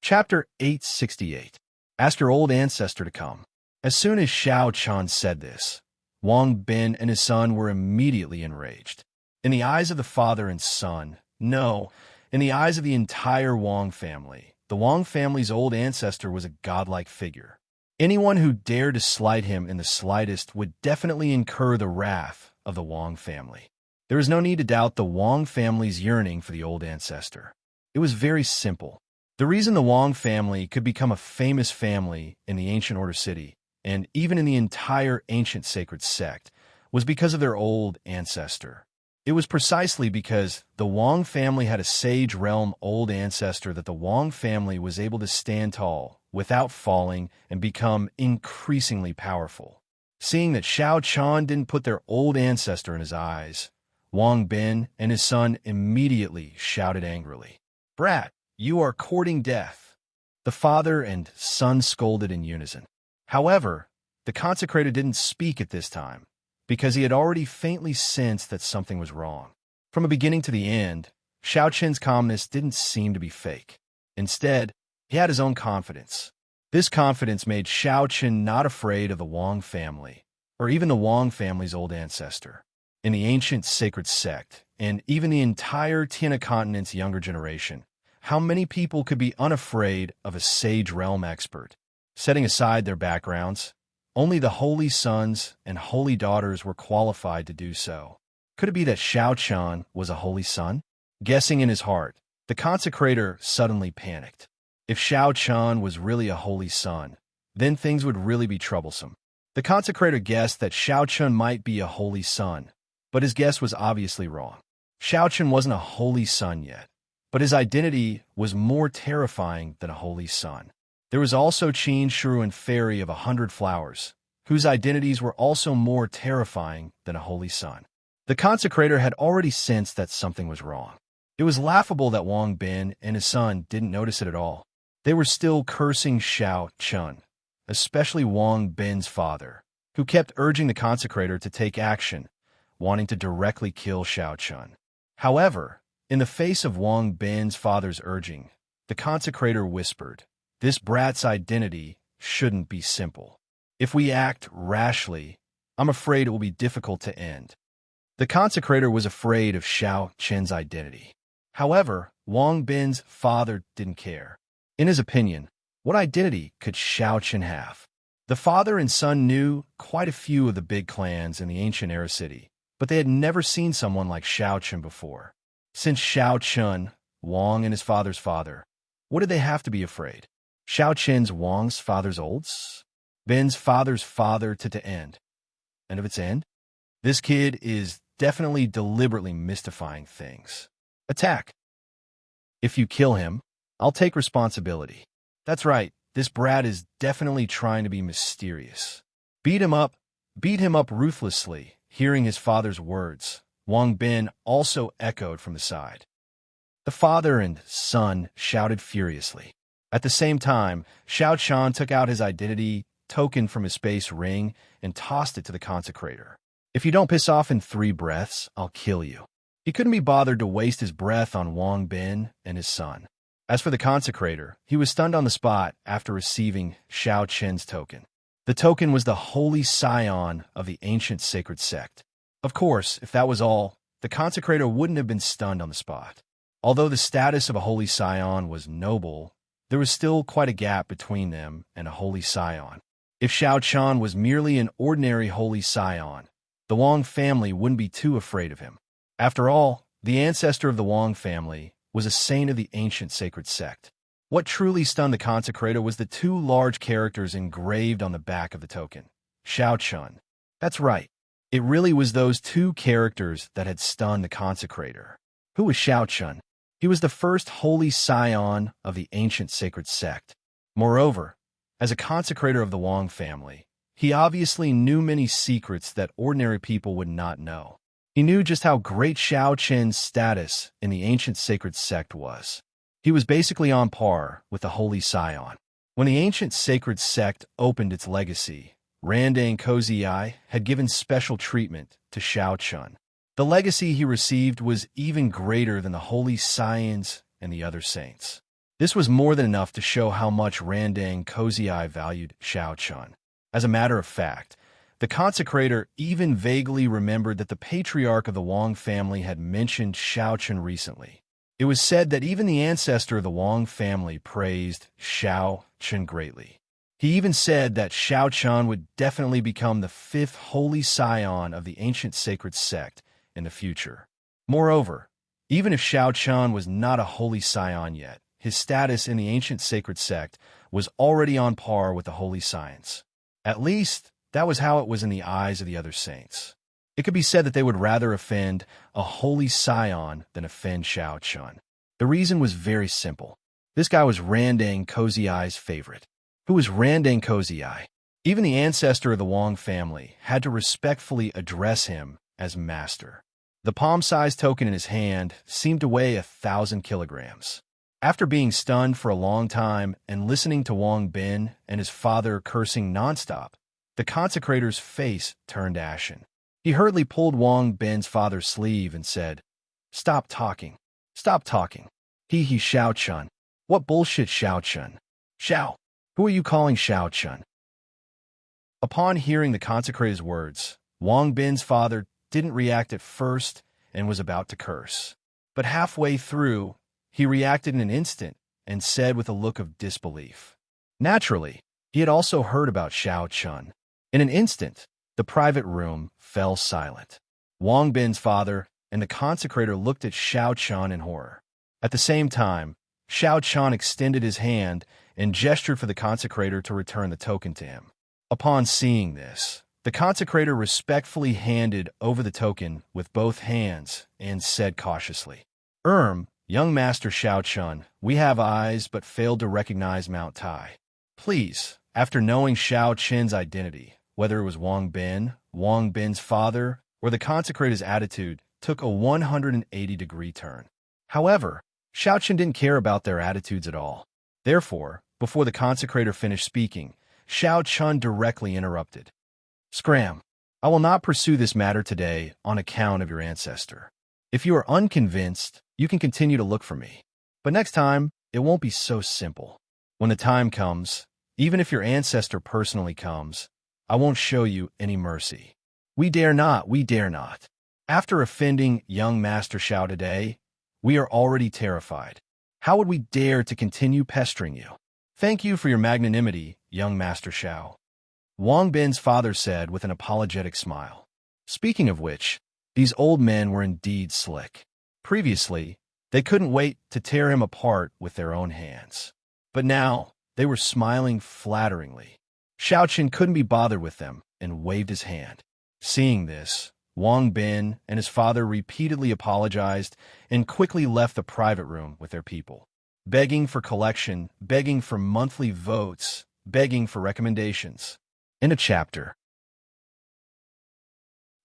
Chapter 868. Ask your old ancestor to come. As soon as Xiao Chun said this, Wang Bin and his son were immediately enraged. In the eyes of the father and son, no, in the eyes of the entire Wang family, the Wang family's old ancestor was a godlike figure. Anyone who dared to slight him in the slightest would definitely incur the wrath of the Wang family. There is no need to doubt the Wang family's yearning for the old ancestor. It was very simple. The reason the Wang family could become a famous family in the ancient order city, and even in the entire ancient sacred sect, was because of their old ancestor. It was precisely because the Wang family had a sage realm old ancestor that the Wang family was able to stand tall without falling and become increasingly powerful. Seeing that Xiao Chun didn't put their old ancestor in his eyes, Wang Bin and his son immediately shouted angrily, "Brat, you are courting death." The father and son scolded in unison. However, the consecrator didn't speak at this time, because he had already faintly sensed that something was wrong. From the beginning to the end, Xiao Chen's calmness didn't seem to be fake. Instead, he had his own confidence. This confidence made Xiao Chen not afraid of the Wang family, or even the Wang family's old ancestor. In the ancient sacred sect, and even the entire Tiana continent's younger generation, how many people could be unafraid of a sage realm expert? Setting aside their backgrounds, only the holy sons and holy daughters were qualified to do so. Could it be that Xiao Chun was a holy son? Guessing in his heart, the consecrator suddenly panicked. If Xiao Chun was really a holy son, then things would really be troublesome. The consecrator guessed that Xiao Chun might be a holy son, but his guess was obviously wrong. Xiao Chun wasn't a holy son yet, but his identity was more terrifying than a holy son. There was also Qin Shuruan Fairy of 100 Flowers, whose identities were also more terrifying than a holy son. The consecrator had already sensed that something was wrong. It was laughable that Wang Bin and his son didn't notice it at all. They were still cursing Xiao Chun, especially Wang Bin's father, who kept urging the consecrator to take action, wanting to directly kill Xiao Chun. However, in the face of Wang Bin's father's urging, the consecrator whispered, "This brat's identity shouldn't be simple. If we act rashly, I'm afraid it will be difficult to end." The consecrator was afraid of Xiao Chen's identity. However, Wang Bin's father didn't care. In his opinion, what identity could Xiao Chen have? The father and son knew quite a few of the big clans in the ancient era city, but they had never seen someone like Xiao Chen before. Since Xiao Chun, Wang and his father's father, what did they have to be afraid? Xiao Chen's Wang's father's olds? Bin's father's father to the end. And of its end? This kid is definitely deliberately mystifying things. Attack. If you kill him, I'll take responsibility. That's right, this brat is definitely trying to be mysterious. Beat him up ruthlessly. Hearing his father's words, Wang Bin also echoed from the side. The father and son shouted furiously. At the same time, Xiao Chun took out his identity token from his space ring and tossed it to the consecrator. "If you don't piss off in 3 breaths, I'll kill you." He couldn't be bothered to waste his breath on Wang Bin and his son. As for the consecrator, he was stunned on the spot after receiving Xiao Chen's token. The token was the holy scion of the ancient sacred sect. Of course, if that was all, the consecrator wouldn't have been stunned on the spot. Although the status of a holy scion was noble, there was still quite a gap between them and a holy scion. If Xiao Chun was merely an ordinary holy scion, the Wang family wouldn't be too afraid of him. After all, the ancestor of the Wang family was a saint of the ancient sacred sect. What truly stunned the consecrator was the 2 large characters engraved on the back of the token. Xiao Chun. That's right. It really was those 2 characters that had stunned the consecrator. Who was Xiao Chun? He was the first holy scion of the ancient sacred sect. Moreover, as a consecrator of the Wang family, he obviously knew many secrets that ordinary people would not know. He knew just how great Xiao Chen's status in the ancient sacred sect was. He was basically on par with the holy scion. When the ancient sacred sect opened its legacy, Randang Kozii had given special treatment to Xiao Chun. The legacy he received was even greater than the holy scions and the other saints. This was more than enough to show how much Randang Kozai valued Xiao Chun. As a matter of fact, the consecrator even vaguely remembered that the patriarch of the Wang family had mentioned Xiao Chun recently. It was said that even the ancestor of the Wang family praised Xiao Chun greatly. He even said that Xiao Chun would definitely become the 5th holy scion of the ancient sacred sect in the future. Moreover, even if Xiao Chun was not a holy scion yet, his status in the ancient sacred sect was already on par with the holy science. At least, that was how it was in the eyes of the other saints. It could be said that they would rather offend a holy scion than offend Xiao Chun. The reason was very simple. This guy was Randang Kozai's favorite. Who was Randang Kozai? Even the ancestor of the Wang family had to respectfully address him as master. The palm-sized token in his hand seemed to weigh 1,000 kilograms. After being stunned for a long time and listening to Wang Bin and his father cursing nonstop, the consecrator's face turned ashen. He hurriedly pulled Wang Bin's father's sleeve and said, "Stop talking. Stop talking. He Xiao Chun. What bullshit Xiao Chun? Xiao, who are you calling Xiao Chun?" Upon hearing the consecrator's words, Wang Bin's father didn't react at first and was about to curse. But halfway through, he reacted in an instant and said with a look of disbelief. Naturally, he had also heard about Xiao Chun. In an instant, the private room fell silent. Wang Bin's father and the consecrator looked at Xiao Chun in horror. At the same time, Xiao Chun extended his hand and gestured for the consecrator to return the token to him. Upon seeing this, the consecrator respectfully handed over the token with both hands and said cautiously, Young Master Xiao Chun, we have eyes but failed to recognize Mount Tai. Please, after knowing Xiao Chun's identity, whether it was Wang Bin's father, or the consecrator's attitude, took a 180-degree turn. However, Xiao Chun didn't care about their attitudes at all. Therefore, before the consecrator finished speaking, Xiao Chun directly interrupted. Scram, I will not pursue this matter today on account of your ancestor. If you are unconvinced, you can continue to look for me. But next time, it won't be so simple. When the time comes, even if your ancestor personally comes, I won't show you any mercy. We dare not. After offending young Master Xiao today, we are already terrified. How would we dare to continue pestering you? Thank you for your magnanimity, young Master Xiao. Wang Bin's father said with an apologetic smile. Speaking of which, these old men were indeed slick. Previously, they couldn't wait to tear him apart with their own hands. But now, they were smiling flatteringly. Xiao Chun couldn't be bothered with them and waved his hand. Seeing this, Wang Bin and his father repeatedly apologized and quickly left the private room with their people, begging for collection, begging for monthly votes, begging for recommendations. In a chapter.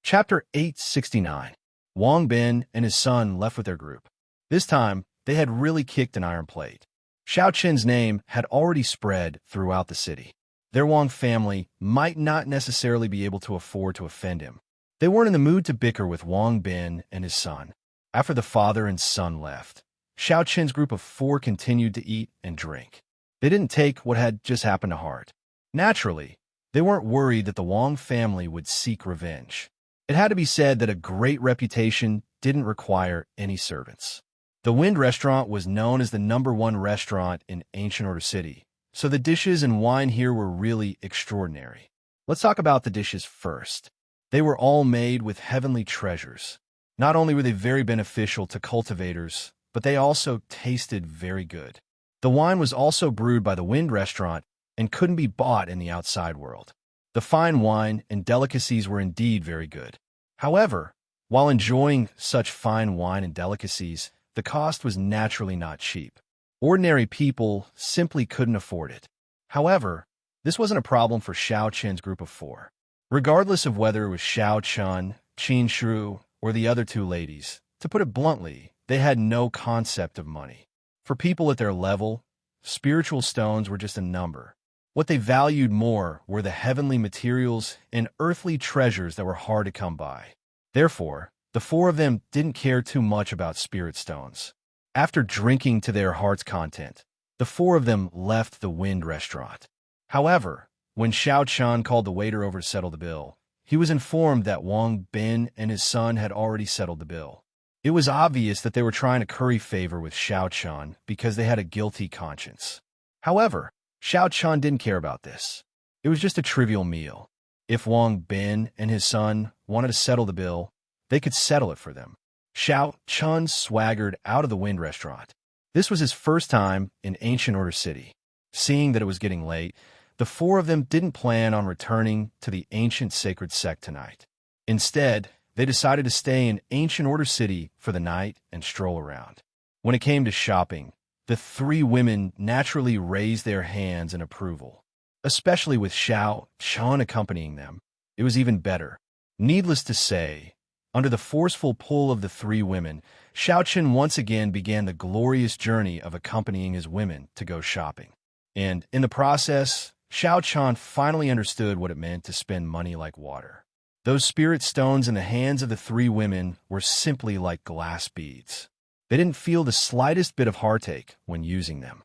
Chapter 869. Wang Bin and his son left with their group. This time, they had really kicked an iron plate. Xiao Chun's name had already spread throughout the city. Their Wang family might not necessarily be able to afford to offend him. They weren't in the mood to bicker with Wang Bin and his son. After the father and son left, Xiao Chun's group of 4 continued to eat and drink. They didn't take what had just happened to heart. Naturally, they weren't worried that the Wang family would seek revenge. It had to be said that a great reputation didn't require any servants. The Wind Restaurant was known as the #1 restaurant in Ancient Order City, so the dishes and wine here were really extraordinary. Let's talk about the dishes first. They were all made with heavenly treasures. Not only were they very beneficial to cultivators, but they also tasted very good. The wine was also brewed by the Wind Restaurant and couldn't be bought in the outside world. The fine wine and delicacies were indeed very good. However, while enjoying such fine wine and delicacies, the cost was naturally not cheap. Ordinary people simply couldn't afford it. However, this wasn't a problem for Xiao Chun's group of 4. Regardless of whether it was Xiao Chun, Qin Shu, or the other 2 ladies, to put it bluntly, they had no concept of money. For people at their level, spiritual stones were just a number. What they valued more were the heavenly materials and earthly treasures that were hard to come by. Therefore, the 4 of them didn't care too much about spirit stones. After drinking to their heart's content, The four of them left the Wind restaurant. However, when Xiao Chan called the waiter over to settle the bill, he was informed that Wang Bin and his son had already settled the bill. It was obvious that they were trying to curry favor with Xiao Chan because they had a guilty conscience. However, Xiao Chan didn't care about this. It was just a trivial meal. If Wang Bin and his son wanted to settle the bill, they could settle it for them. Xiao Chan swaggered out of the Wind restaurant. This was his first time in Ancient Order City. Seeing that it was getting late, the four of them didn't plan on returning to the ancient sacred sect tonight. Instead, they decided to stay in Ancient Order City for the night and stroll around. When it came to shopping, the three women naturally raised their hands in approval. Especially with Xiao Chan accompanying them, it was even better. Needless to say, under the forceful pull of the three women, Xiao Chan once again began the glorious journey of accompanying his women to go shopping. And in the process, Xiao Chan finally understood what it meant to spend money like water. Those spirit stones in the hands of the three women were simply like glass beads. They didn't feel the slightest bit of heartache when using them.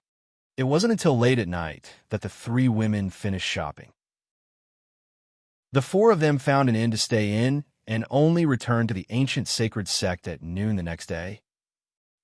It wasn't until late at night that the three women finished shopping. The four of them found an inn to stay in and only returned to the ancient sacred sect at noon the next day.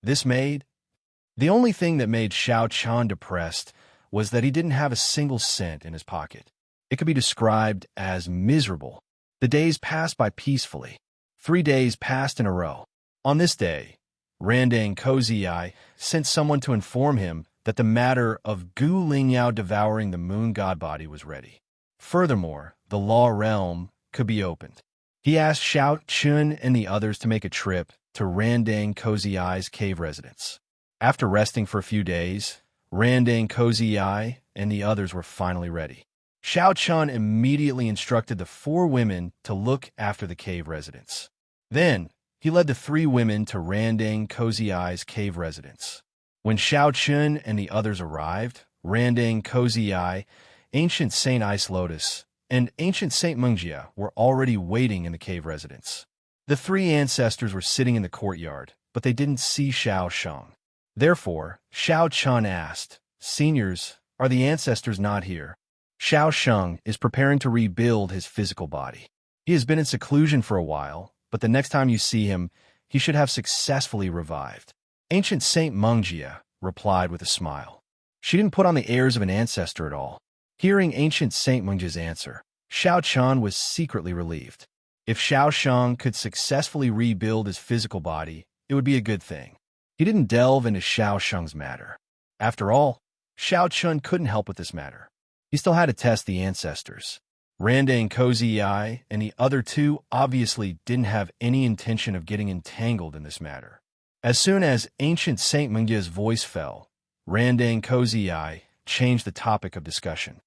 The only thing that made Xiao Chan depressed was that he didn't have a single cent in his pocket. It could be described as miserable. The days passed by peacefully. 3 days passed in a row. On this day, Randang Kozii sent someone to inform him that the matter of Gu Lingyao devouring the moon god body was ready. Furthermore, the law realm could be opened. He asked Xiao Chun and the others to make a trip to Randang Kozii's cave residence. After resting for a few days, Randang Kozii and the others were finally ready. Xiao Chun immediately instructed the four women to look after the cave residence. Then, he led the three women to Randang Kozii's cave residence. When Xiao Chun and the others arrived, Randang Kozii, Ancient Saint Ice Lotus, and Ancient Saint Mungjia were already waiting in the cave residence. The three ancestors were sitting in the courtyard, but they didn't see Xiao Shang. Therefore, Xiao Chun asked, "Seniors, are the ancestors not here?" Xiao Shang is preparing to rebuild his physical body. He has been in seclusion for a while, but the next time you see him, he should have successfully revived. Ancient Saint Mungjia replied with a smile. She didn't put on the airs of an ancestor at all. Hearing Ancient Saint Mungjia's answer, Xiao Chan was secretly relieved. If Xiao Shang could successfully rebuild his physical body, it would be a good thing. He didn't delve into Xiao Shang's matter. After all, Xiao Chun couldn't help with this matter. He still had to test the ancestors. Randang Kozii and the other two obviously didn't have any intention of getting entangled in this matter. As soon as Ancient Saint Mungya's voice fell, Randang Kozii changed the topic of discussion.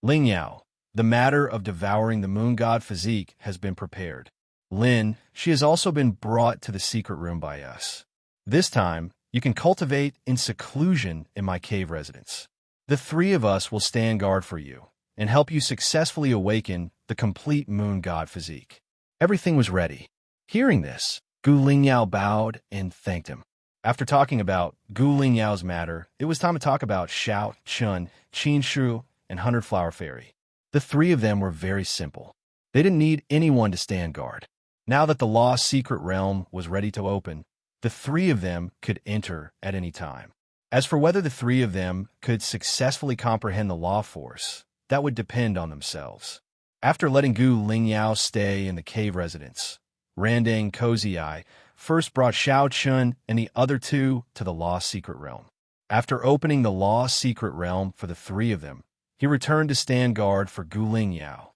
Lingyao, the matter of devouring the moon god physique has been prepared. Lin, she has also been brought to the secret room by us. This time, you can cultivate in seclusion in my cave residence. The three of us will stand guard for you and help you successfully awaken the complete moon god physique. Everything was ready. Hearing this, Gu Lingyao bowed and thanked him. After talking about Gu Lingyao's matter, it was time to talk about Xiao Chun, Qin Shu, and 100 Flower Fairy. The three of them were very simple. They didn't need anyone to stand guard. Now that the lost secret realm was ready to open, the three of them could enter at any time. As for whether the three of them could successfully comprehend the law force, that would depend on themselves. After letting Gu Lingyao stay in the cave residence, Randang Kozii first brought Xiao Chun and the other two to the lost secret realm. After opening the lost secret realm for the three of them, he returned to stand guard for Gu Lingyao.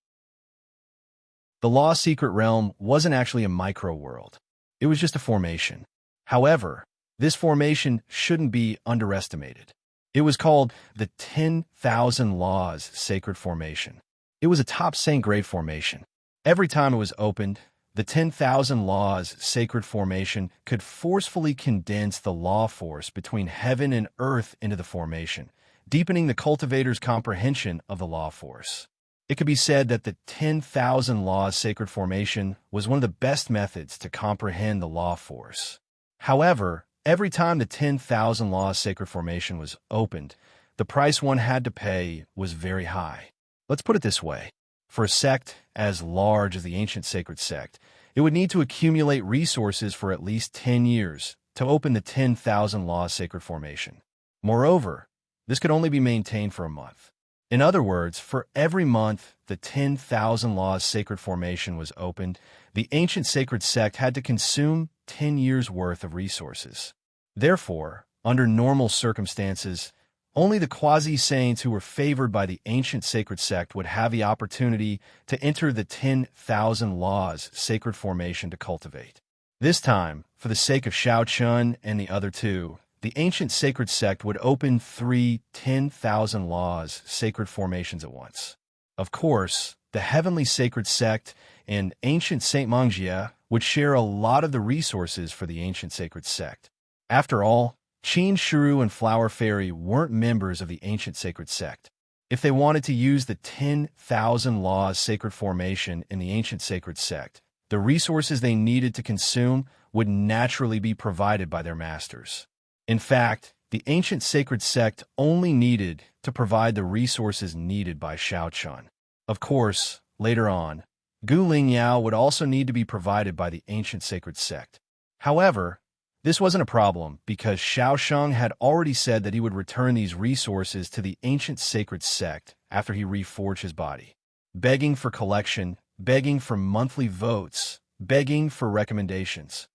The lost secret realm wasn't actually a micro-world. It was just a formation. However, this formation shouldn't be underestimated. It was called the 10,000 Laws Sacred Formation. It was a top Saint grade formation. Every time it was opened, the 10,000 Laws Sacred Formation could forcefully condense the law force between heaven and earth into the formation, deepening the cultivator's comprehension of the law force. It could be said that the 10,000 Laws Sacred Formation was one of the best methods to comprehend the law force. However, Every time the 10,000 Laws Sacred Formation was opened, the price one had to pay was very high. Let's put it this way. For a sect as large as the Ancient Sacred Sect, it would need to accumulate resources for at least 10 years to open the 10,000 Laws Sacred Formation. Moreover, this could only be maintained for a month. In other words, for every month the 10,000 Laws Sacred Formation was opened, the Ancient Sacred Sect had to consume 10 years' worth of resources. Therefore, under normal circumstances, only the quasi-saints who were favored by the Ancient Sacred Sect would have the opportunity to enter the 10,000 Laws Sacred Formation to cultivate. This time, for the sake of Shao Chun and the other two, the Ancient Sacred Sect would open 3 10,000 Laws Sacred Formations at once. Of course, the Heavenly Sacred Sect and Ancient Saint Mangjia would share a lot of the resources for the Ancient Sacred Sect. After all, Qin Shiru and Flower Fairy weren't members of the Ancient Sacred Sect. If they wanted to use the 10,000 Laws Sacred Formation in the Ancient Sacred Sect, the resources they needed to consume would naturally be provided by their masters. In fact, the Ancient Sacred Sect only needed to provide the resources needed by Shao Chun. Of course, later on, Gu Lingyao would also need to be provided by the Ancient Sacred Sect. However, this wasn't a problem because Shao Sheng had already said that he would return these resources to the Ancient Sacred Sect after he reforged his body. Begging for collection, begging for monthly votes, begging for recommendations.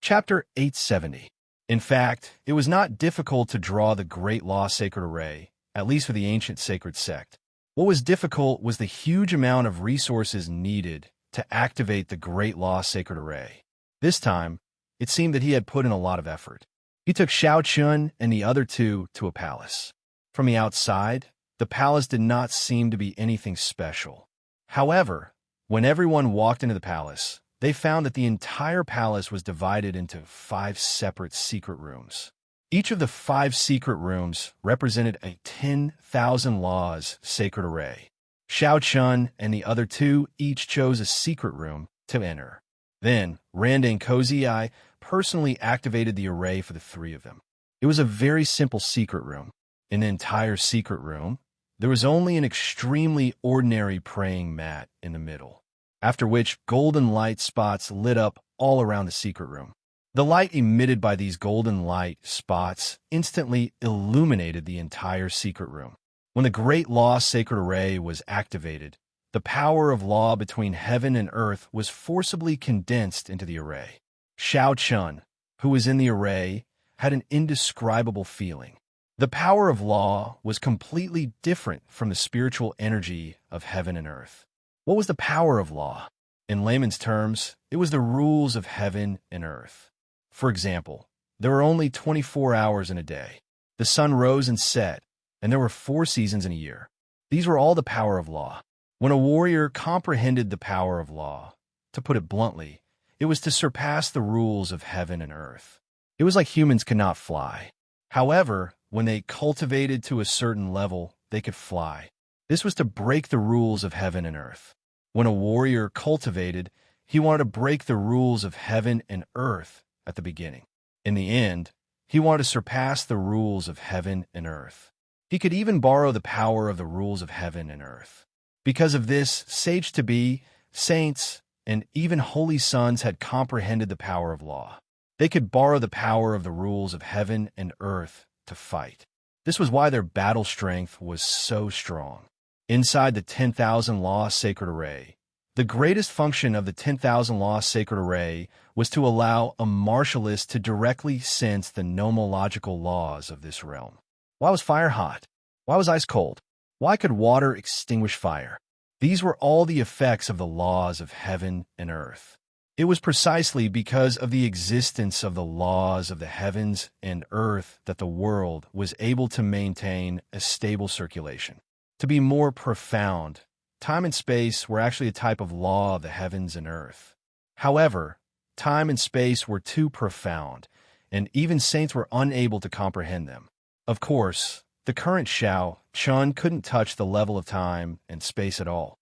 Chapter 870. In fact, it was not difficult to draw the Great Law Sacred Array, at least for the Ancient Sacred Sect. What was difficult was the huge amount of resources needed to activate the Great Law Sacred Array. This time, it seemed that he had put in a lot of effort. He took Shao Chun and the other two to a palace. From the outside, the palace did not seem to be anything special. However, when everyone walked into the palace, they found that the entire palace was divided into 5 separate secret rooms. Each of the 5 secret rooms represented a 10,000 Laws Sacred Array. Shao Chun and the other two each chose a secret room to enter. Then, Randa and Cozy Eye personally activated the array for the 3 of them. It was a very simple secret room. In the entire secret room, there was only an extremely ordinary praying mat in the middle, after which golden light spots lit up all around the secret room. The light emitted by these golden light spots instantly illuminated the entire secret room. When the Great Law Sacred Array was activated, the power of law between heaven and earth was forcibly condensed into the array. Shao Chun, who was in the array, had an indescribable feeling. The power of law was completely different from the spiritual energy of heaven and earth. What was the power of law? In layman's terms, it was the rules of heaven and earth. For example, there were only 24 hours in a day. The sun rose and set, and there were 4 seasons in a year. These were all the power of law. When a warrior comprehended the power of law, to put it bluntly, it was to surpass the rules of heaven and earth. It was like humans could not fly. However, when they cultivated to a certain level, they could fly. This was to break the rules of heaven and earth. When a warrior cultivated, he wanted to break the rules of heaven and earth at the beginning. In the end, he wanted to surpass the rules of heaven and earth. He could even borrow the power of the rules of heaven and earth. Because of this, sage-to-be, saints, and even holy sons had comprehended the power of law. They could borrow the power of the rules of heaven and earth to fight. This was why their battle strength was so strong. Inside the 10,000 Law Sacred Array, the greatest function of the 10,000 Law Sacred Array was to allow a martialist to directly sense the nomological laws of this realm. Why was fire hot? Why was ice cold? Why could water extinguish fire? These were all the effects of the laws of heaven and earth. It was precisely because of the existence of the laws of the heavens and earth that the world was able to maintain a stable circulation. To be more profound, time and space were actually a type of law of the heavens and earth. However, time and space were too profound, and even saints were unable to comprehend them. Of course, the current Shao Chun couldn't touch the level of time and space at all.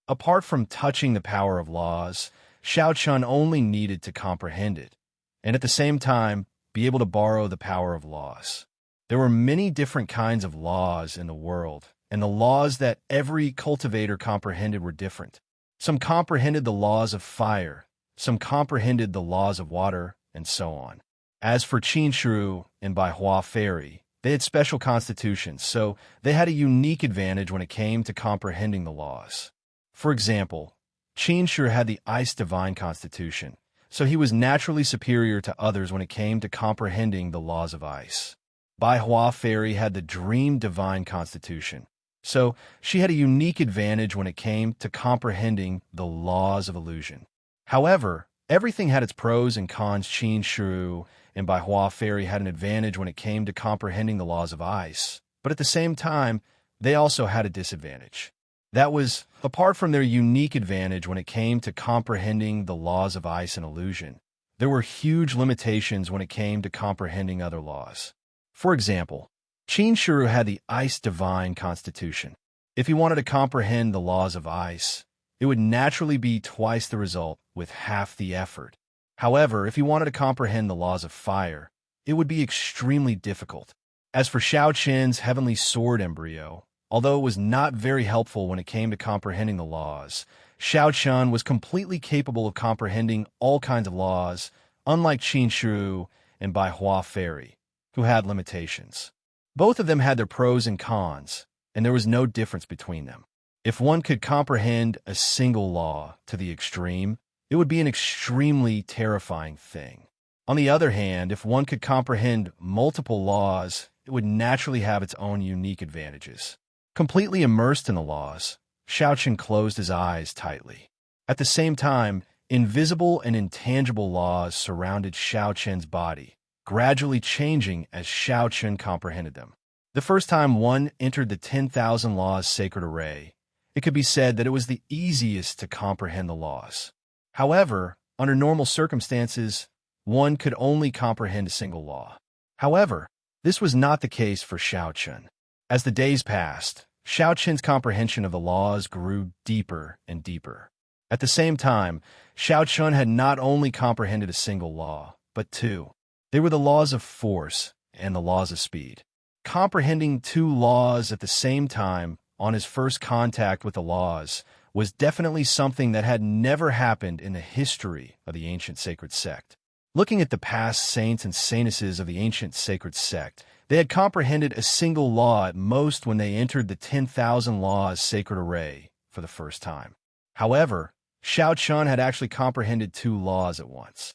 Apart from touching the power of laws, Xiao Chun only needed to comprehend it, and at the same time, be able to borrow the power of laws. There were many different kinds of laws in the world, and the laws that every cultivator comprehended were different. Some comprehended the laws of fire, some comprehended the laws of water, and so on. As for Qin Shi and Bai Hua Fairy, they had special constitutions, so they had a unique advantage when it came to comprehending the laws. For example, Qin Shi had the Ice Divine Constitution, so he was naturally superior to others when it came to comprehending the laws of ice. Bai Hua Fairy had the Dream Divine Constitution, so she had a unique advantage when it came to comprehending the laws of illusion. However, everything had its pros and cons. Qin Shi and Bai Hua Fairy had an advantage when it came to comprehending the laws of ice, but at the same time, they also had a disadvantage. That was, apart from their unique advantage when it came to comprehending the laws of ice and illusion, there were huge limitations when it came to comprehending other laws. For example, Qin Shi had the Ice Divine Constitution. If he wanted to comprehend the laws of ice, it would naturally be twice the result with half the effort. However, if he wanted to comprehend the laws of fire, it would be extremely difficult. As for Xiao Qin's heavenly sword embryo, although it was not very helpful when it came to comprehending the laws, Xiao Chun was completely capable of comprehending all kinds of laws, unlike Qin Shi and Bai Hua Fairy, who had limitations. Both of them had their pros and cons, and there was no difference between them. If one could comprehend a single law to the extreme, it would be an extremely terrifying thing. On the other hand, if one could comprehend multiple laws, it would naturally have its own unique advantages. Completely immersed in the laws, Xiao Chun closed his eyes tightly. At the same time, invisible and intangible laws surrounded Xiao Chun's body, gradually changing as Xiao Chun comprehended them. The first time one entered the 10,000 Laws sacred array, it could be said that it was the easiest to comprehend the laws. However, under normal circumstances, one could only comprehend a single law. However, this was not the case for Xiao Chun. As the days passed, Xiao Chun's comprehension of the laws grew deeper and deeper. At the same time, Xiao Chun had not only comprehended a single law, but two. They were the laws of force and the laws of speed. Comprehending two laws at the same time on his first contact with the laws was definitely something that had never happened in the history of the ancient sacred sect. Looking at the past saints and saintesses of the ancient sacred sect, they had comprehended a single law at most when they entered the 10,000 Laws sacred array for the first time. However, Xiao Chun had actually comprehended two laws at once.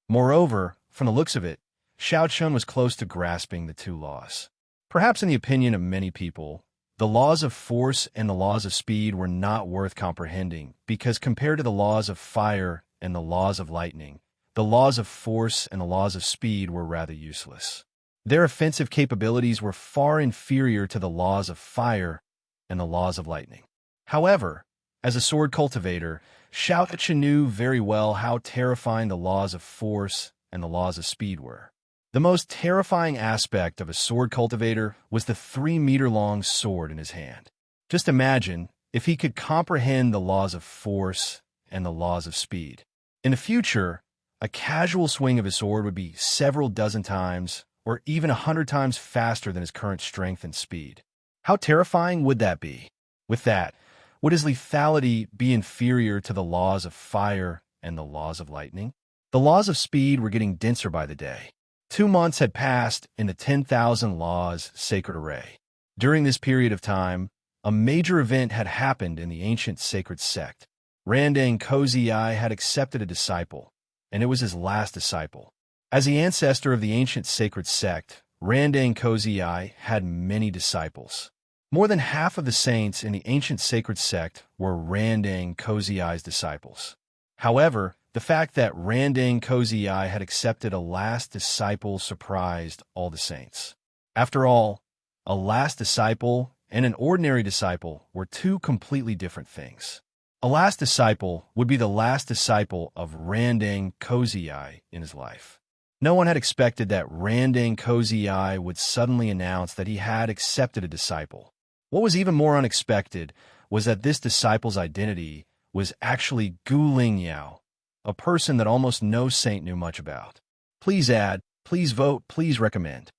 Moreover, from the looks of it, Xiao Chun was close to grasping the two laws. Perhaps in the opinion of many people, the laws of force and the laws of speed were not worth comprehending because compared to the laws of fire and the laws of lightning, the laws of force and the laws of speed were rather useless. Their offensive capabilities were far inferior to the laws of fire and the laws of lightning. However, as a sword cultivator, Xiao Chun knew very well how terrifying the laws of force and the laws of speed were. The most terrifying aspect of a sword cultivator was the 3-meter-long sword in his hand. Just imagine if he could comprehend the laws of force and the laws of speed. In the future, a casual swing of his sword would be several dozen times or even 100 times faster than his current strength and speed. How terrifying would that be? With that, would his lethality be inferior to the laws of fire and the laws of lightning? The laws of speed were getting denser by the day. 2 months had passed in the 10,000 Laws sacred array. During this period of time, a major event had happened in the ancient sacred sect. Randang Kozii had accepted a disciple, and it was his last disciple. As the ancestor of the ancient sacred sect, Randang Kozii had many disciples. More than half of the saints in the ancient sacred sect were Randang Kozii's disciples. However, the fact that Randang Kozii had accepted a last disciple surprised all the saints. After all, a last disciple and an ordinary disciple were two completely different things. A last disciple would be the last disciple of Randang Kozii in his life. No one had expected that Randang Kozii would suddenly announce that he had accepted a disciple. What was even more unexpected was that this disciple's identity was actually Gu Lingyao, a person that almost no saint knew much about. Please add, please vote, please recommend.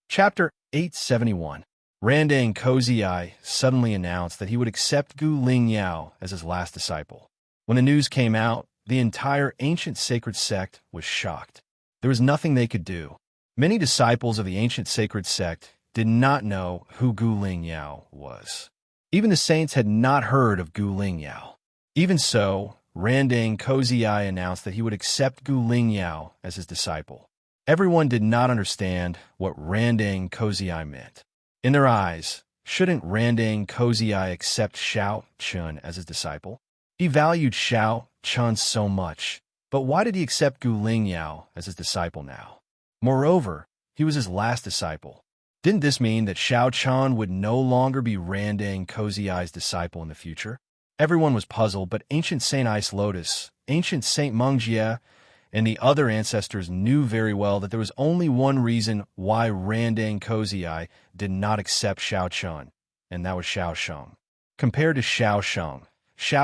Chapter 871. Randang Kozii suddenly announced that he would accept Gu Lingyao as his last disciple. When the news came out, the entire ancient sacred sect was shocked. There was nothing they could do. Many disciples of the ancient sacred sect did not know who Gu Lingyao was. Even the saints had not heard of Gu Lingyao. Even so, Randang Kozii announced that he would accept Gu Lingyao as his disciple. Everyone did not understand what Randang Kozii meant. In their eyes, shouldn't Randang Kozii accept Xiao Chun as his disciple? He valued Xiao Chun so much, but why did he accept Gu Lingyao as his disciple now? Moreover, he was his last disciple. Didn't this mean that Xiao Chun would no longer be Randang Kozii's disciple in the future? Everyone was puzzled, but ancient Saint Ice Lotus, ancient Saint Mengjie, and the other ancestors knew very well that there was only one reason why Randang Kozii did not accept Xiao Chun, and that was Xiao Sheng. Compared to Xiao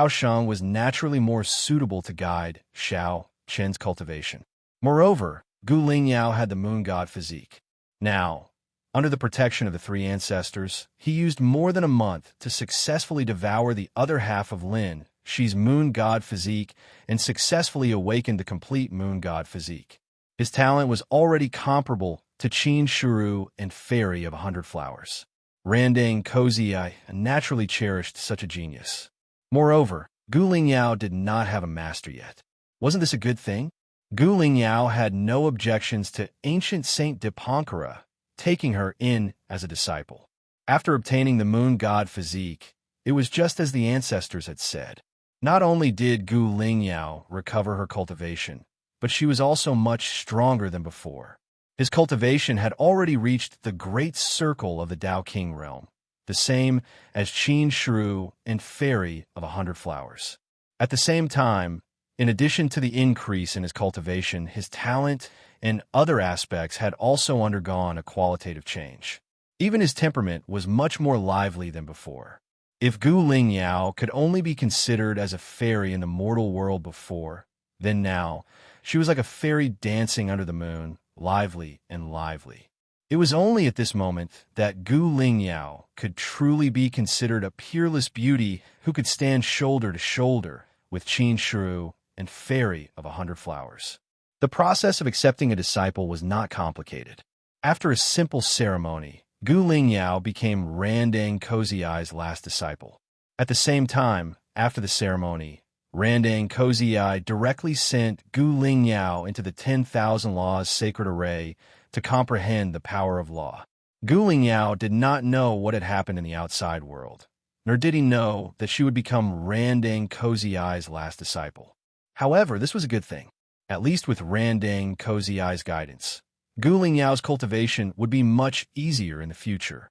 Sheng was naturally more suitable to guide Xiao Chen's cultivation. Moreover, Gu Lingyao had the moon god physique. Now, under the protection of the three ancestors, he used more than a month to successfully devour the other half of Lin Shi's moon god physique and successfully awakened the complete moon god physique. His talent was already comparable to Qin Shuru and Fairy of 100 Flowers. Randang Kozii naturally cherished such a genius. Moreover, Gu Lingyao did not have a master yet. Wasn't this a good thing? Gu Lingyao had no objections to ancient Saint Dipankara taking her in as a disciple. After obtaining the moon god physique, it was just as the ancestors had said. Not only did Gu Lingyao recover her cultivation, but she was also much stronger than before. His cultivation had already reached the great circle of the Dao King realm, the same as Qin Shuru and Fairy of 100 Flowers. At the same time, in addition to the increase in his cultivation, his talent and other aspects had also undergone a qualitative change. Even his temperament was much more lively than before. If Gu Lingyao could only be considered as a fairy in the mortal world before, then now she was like a fairy dancing under the moon, lively and lively. It was only at this moment that Gu Lingyao could truly be considered a peerless beauty who could stand shoulder to shoulder with Qin Shuru and Fairy of 100 Flowers. The process of accepting a disciple was not complicated. After a simple ceremony, Gu Lingyao became Randang Kozii's last disciple. At the same time, after the ceremony, Randang Kozii directly sent Gu Lingyao into the 10,000 Laws sacred array to comprehend the power of law. Gu Lingyao did not know what had happened in the outside world, nor did he know that she would become Randang Kozii's last disciple. However, this was a good thing. At least with Randang Kozii's guidance, Gu Lingyao's cultivation would be much easier in the future.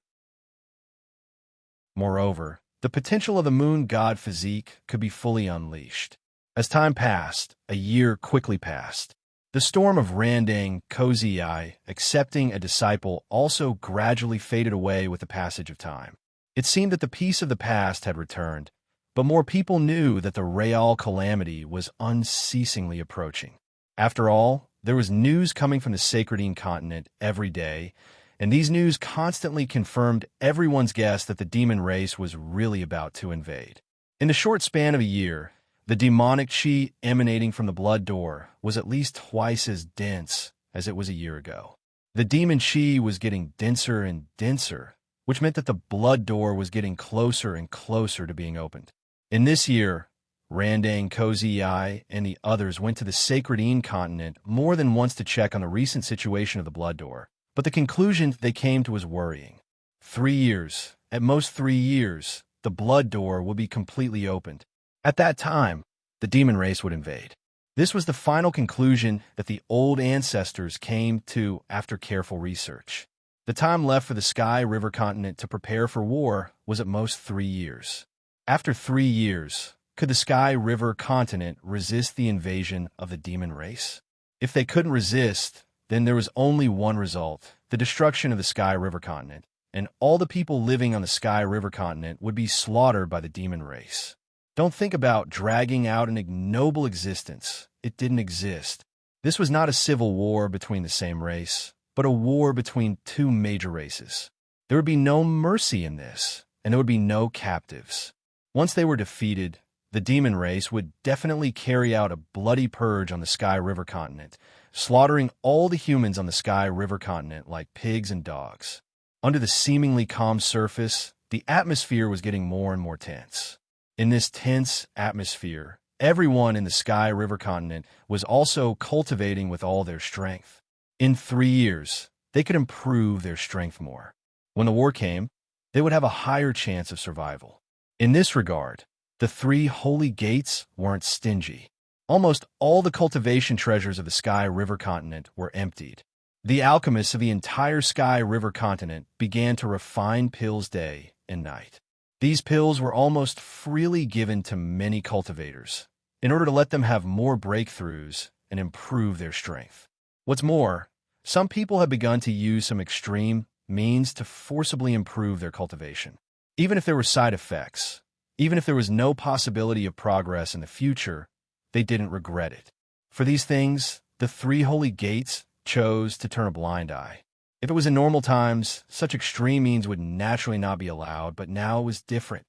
Moreover, the potential of the moon god physique could be fully unleashed. As time passed, a year quickly passed. The storm of Randang Kozii accepting a disciple also gradually faded away with the passage of time. It seemed that the peace of the past had returned, but more people knew that the Real calamity was unceasingly approaching. After all, there was news coming from the Sacredine continent every day, and these news constantly confirmed everyone's guess that the demon race was really about to invade. In the short span of a year, the demonic chi emanating from the blood door was at least twice as dense as it was a year ago. The demon chi was getting denser and denser, which meant that the blood door was getting closer and closer to being opened. In this year, Randang Kozii and the others went to the Sacredine continent more than once to check on the recent situation of the blood door, but the conclusion they came to was worrying. 3 years, at most 3 years, the blood door will be completely opened. At that time, the demon race would invade. This was the final conclusion that the old ancestors came to after careful research. The time left for the Sky River continent to prepare for war was at most 3 years. After 3 years, could the Sky River continent resist the invasion of the demon race? If they couldn't resist, then there was only one result, the destruction of the Sky River continent. and all the people living on the Sky River continent would be slaughtered by the demon race. Don't think about dragging out an ignoble existence. It didn't exist. This was not a civil war between the same race, but a war between two major races. There would be no mercy in this, and there would be no captives. Once they were defeated, the demon race would definitely carry out a bloody purge on the Sky River continent, slaughtering all the humans on the Sky River continent like pigs and dogs. Under the seemingly calm surface, the atmosphere was getting more and more tense. In this tense atmosphere, everyone in the Sky River continent was also cultivating with all their strength. In 3 years, they could improve their strength more. When the war came, they would have a higher chance of survival. In this regard, the 3 holy gates weren't stingy. Almost all the cultivation treasures of the Sky River continent were emptied. The alchemists of the entire Sky River continent began to refine pills day and night. These pills were almost freely given to many cultivators in order to let them have more breakthroughs and improve their strength. What's more, some people have begun to use some extreme means to forcibly improve their cultivation. Even if there were side effects, even if there was no possibility of progress in the future, they didn't regret it. For these things, the 3 holy gates chose to turn a blind eye. If it was in normal times, such extreme means would naturally not be allowed, but now it was different.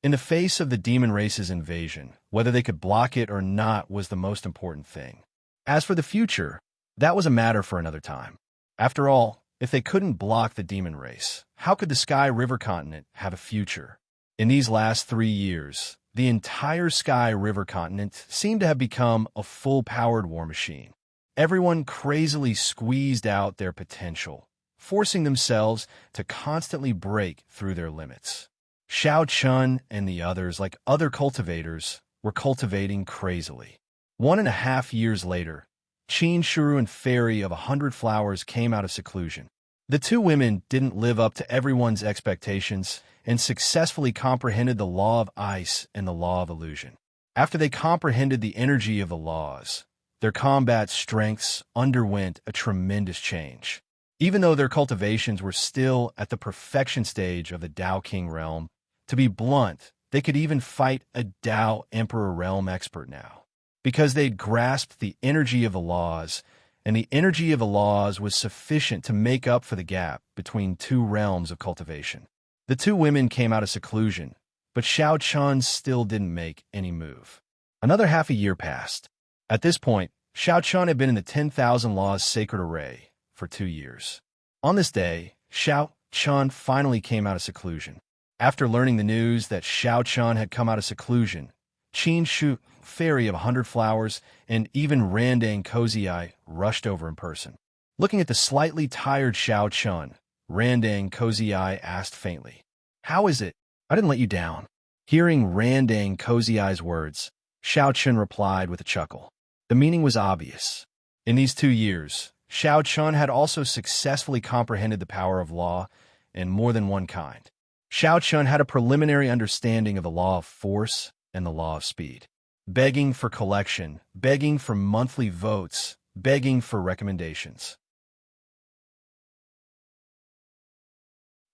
In the face of the demon race's invasion, whether they could block it or not was the most important thing. As for the future, that was a matter for another time. After all, if they couldn't block the demon race, how could the Sky River continent have a future? In these last 3 years, the entire Sky River continent seemed to have become a full-powered war machine. Everyone crazily squeezed out their potential, forcing themselves to constantly break through their limits. Xiao Chun and the others, like other cultivators, were cultivating crazily. 1.5 years later, Qin Shuru and Fairy of 100 Flowers came out of seclusion. The 2 women didn't live up to everyone's expectations and successfully comprehended the law of ice and the law of illusion. After they comprehended the energy of the laws, their combat strengths underwent a tremendous change. Even though their cultivations were still at the perfection stage of the Tao King realm, to be blunt, they could even fight a Tao Emperor realm expert now. Because they'd grasped the energy of the laws, and the energy of the laws was sufficient to make up for the gap between 2 realms of cultivation. The 2 women came out of seclusion, but Xiao Chun still didn't make any move. Another half a year passed. At this point, Xiao Chun had been in the 10,000 Laws Sacred Array for 2 years. On this day, Xiao Chun finally came out of seclusion. After learning the news that Xiao Chun had come out of seclusion, Qin Shu, Fairy of 100 Flowers, and even Randang Cozy Eye rushed over in person. Looking at the slightly tired Xiao Chun, Randang Cozy Eye asked faintly, "How is it? I didn't let you down." Hearing Randang Cozy Eye's words, Xiao Chun replied with a chuckle. The meaning was obvious. In these 2 years, Xiao Chun had also successfully comprehended the power of law in more than one kind. Xiao Chun had a preliminary understanding of the law of force and the law of speed. Begging for collection, begging for monthly votes, begging for recommendations.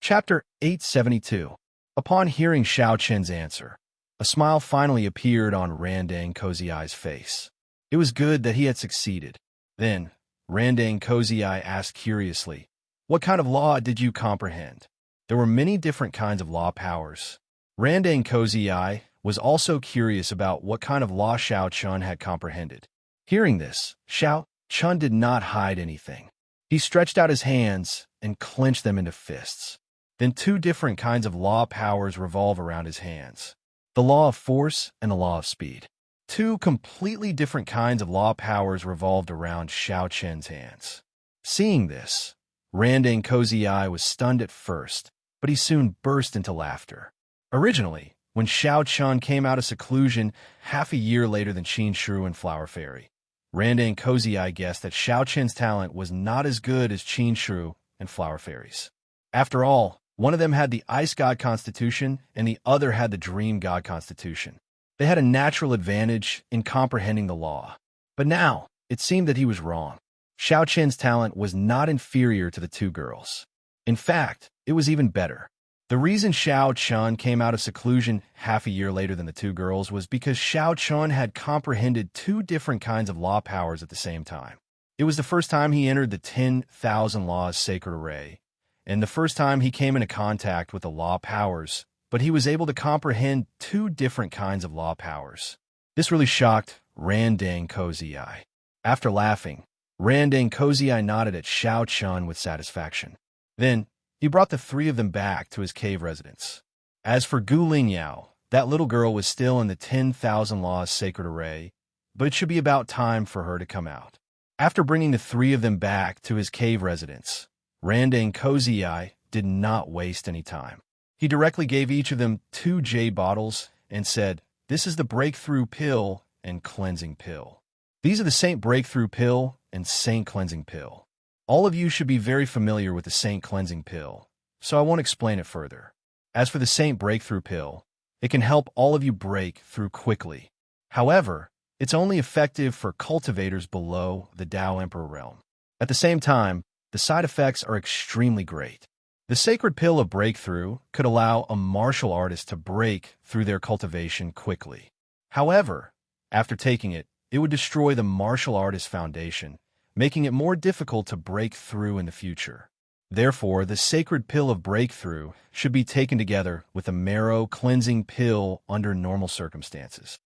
Chapter 872. Upon hearing Xiao Chen's answer, a smile finally appeared on Randang Cozy Eye's face. It was good that he had succeeded. Then, Randang Cozy Eye asked curiously, "What kind of law did you comprehend?" There were many different kinds of law powers. Randang Cozy Eye was also curious about what kind of law Xiao Chun had comprehended. Hearing this, Xiao Chun did not hide anything. He stretched out his hands and clenched them into fists. Then 2 different kinds of law powers revolve around his hands: the law of force and the law of speed. 2 completely different kinds of law powers revolved around Xiao Chen's hands. Seeing this, Randang Cozy Eye was stunned at first, but he soon burst into laughter. Originally, when Xiao Chun came out of seclusion half a year later than Qin Shuru and Flower Fairy, Randang Cozy Eye guessed that Xiao Chen's talent was not as good as Qin Shuru and Flower Fairy's. After all, one of them had the Ice God Constitution and the other had the Dream God Constitution. They had a natural advantage in comprehending the law. But now, it seemed that he was wrong. Xiao Chen's talent was not inferior to the 2 girls. In fact, it was even better. The reason Xiao Chun came out of seclusion half a year later than the two girls was because Xiao Chun had comprehended two different kinds of law powers at the same time. It was the first time he entered the 10,000 Laws Sacred Array, and the first time he came into contact with the law powers, but he was able to comprehend two different kinds of law powers. This really shocked Randang Kozii. After laughing, Randang Kozii nodded at Xiao Chun with satisfaction. Then, he brought the three of them back to his cave residence. As for Gu Lingyao, that little girl was still in the 10,000 Laws Sacred Array, but it should be about time for her to come out. After bringing the three of them back to his cave residence, Randang Kozii did not waste any time. He directly gave each of them 2 jade bottles and said, "This is the Breakthrough Pill and Cleansing Pill. These are the Saint Breakthrough Pill and Saint Cleansing Pill. All of you should be very familiar with the Saint Cleansing Pill, so I won't explain it further. As for the Saint Breakthrough Pill, it can help all of you break through quickly. However, it's only effective for cultivators below the Tao Emperor realm. At the same time, the side effects are extremely great. The Sacred Pill of Breakthrough could allow a martial artist to break through their cultivation quickly. However, after taking it, it would destroy the martial artist's foundation, making it more difficult to break through in the future. Therefore, the Sacred Pill of Breakthrough should be taken together with a marrow cleansing pill under normal circumstances.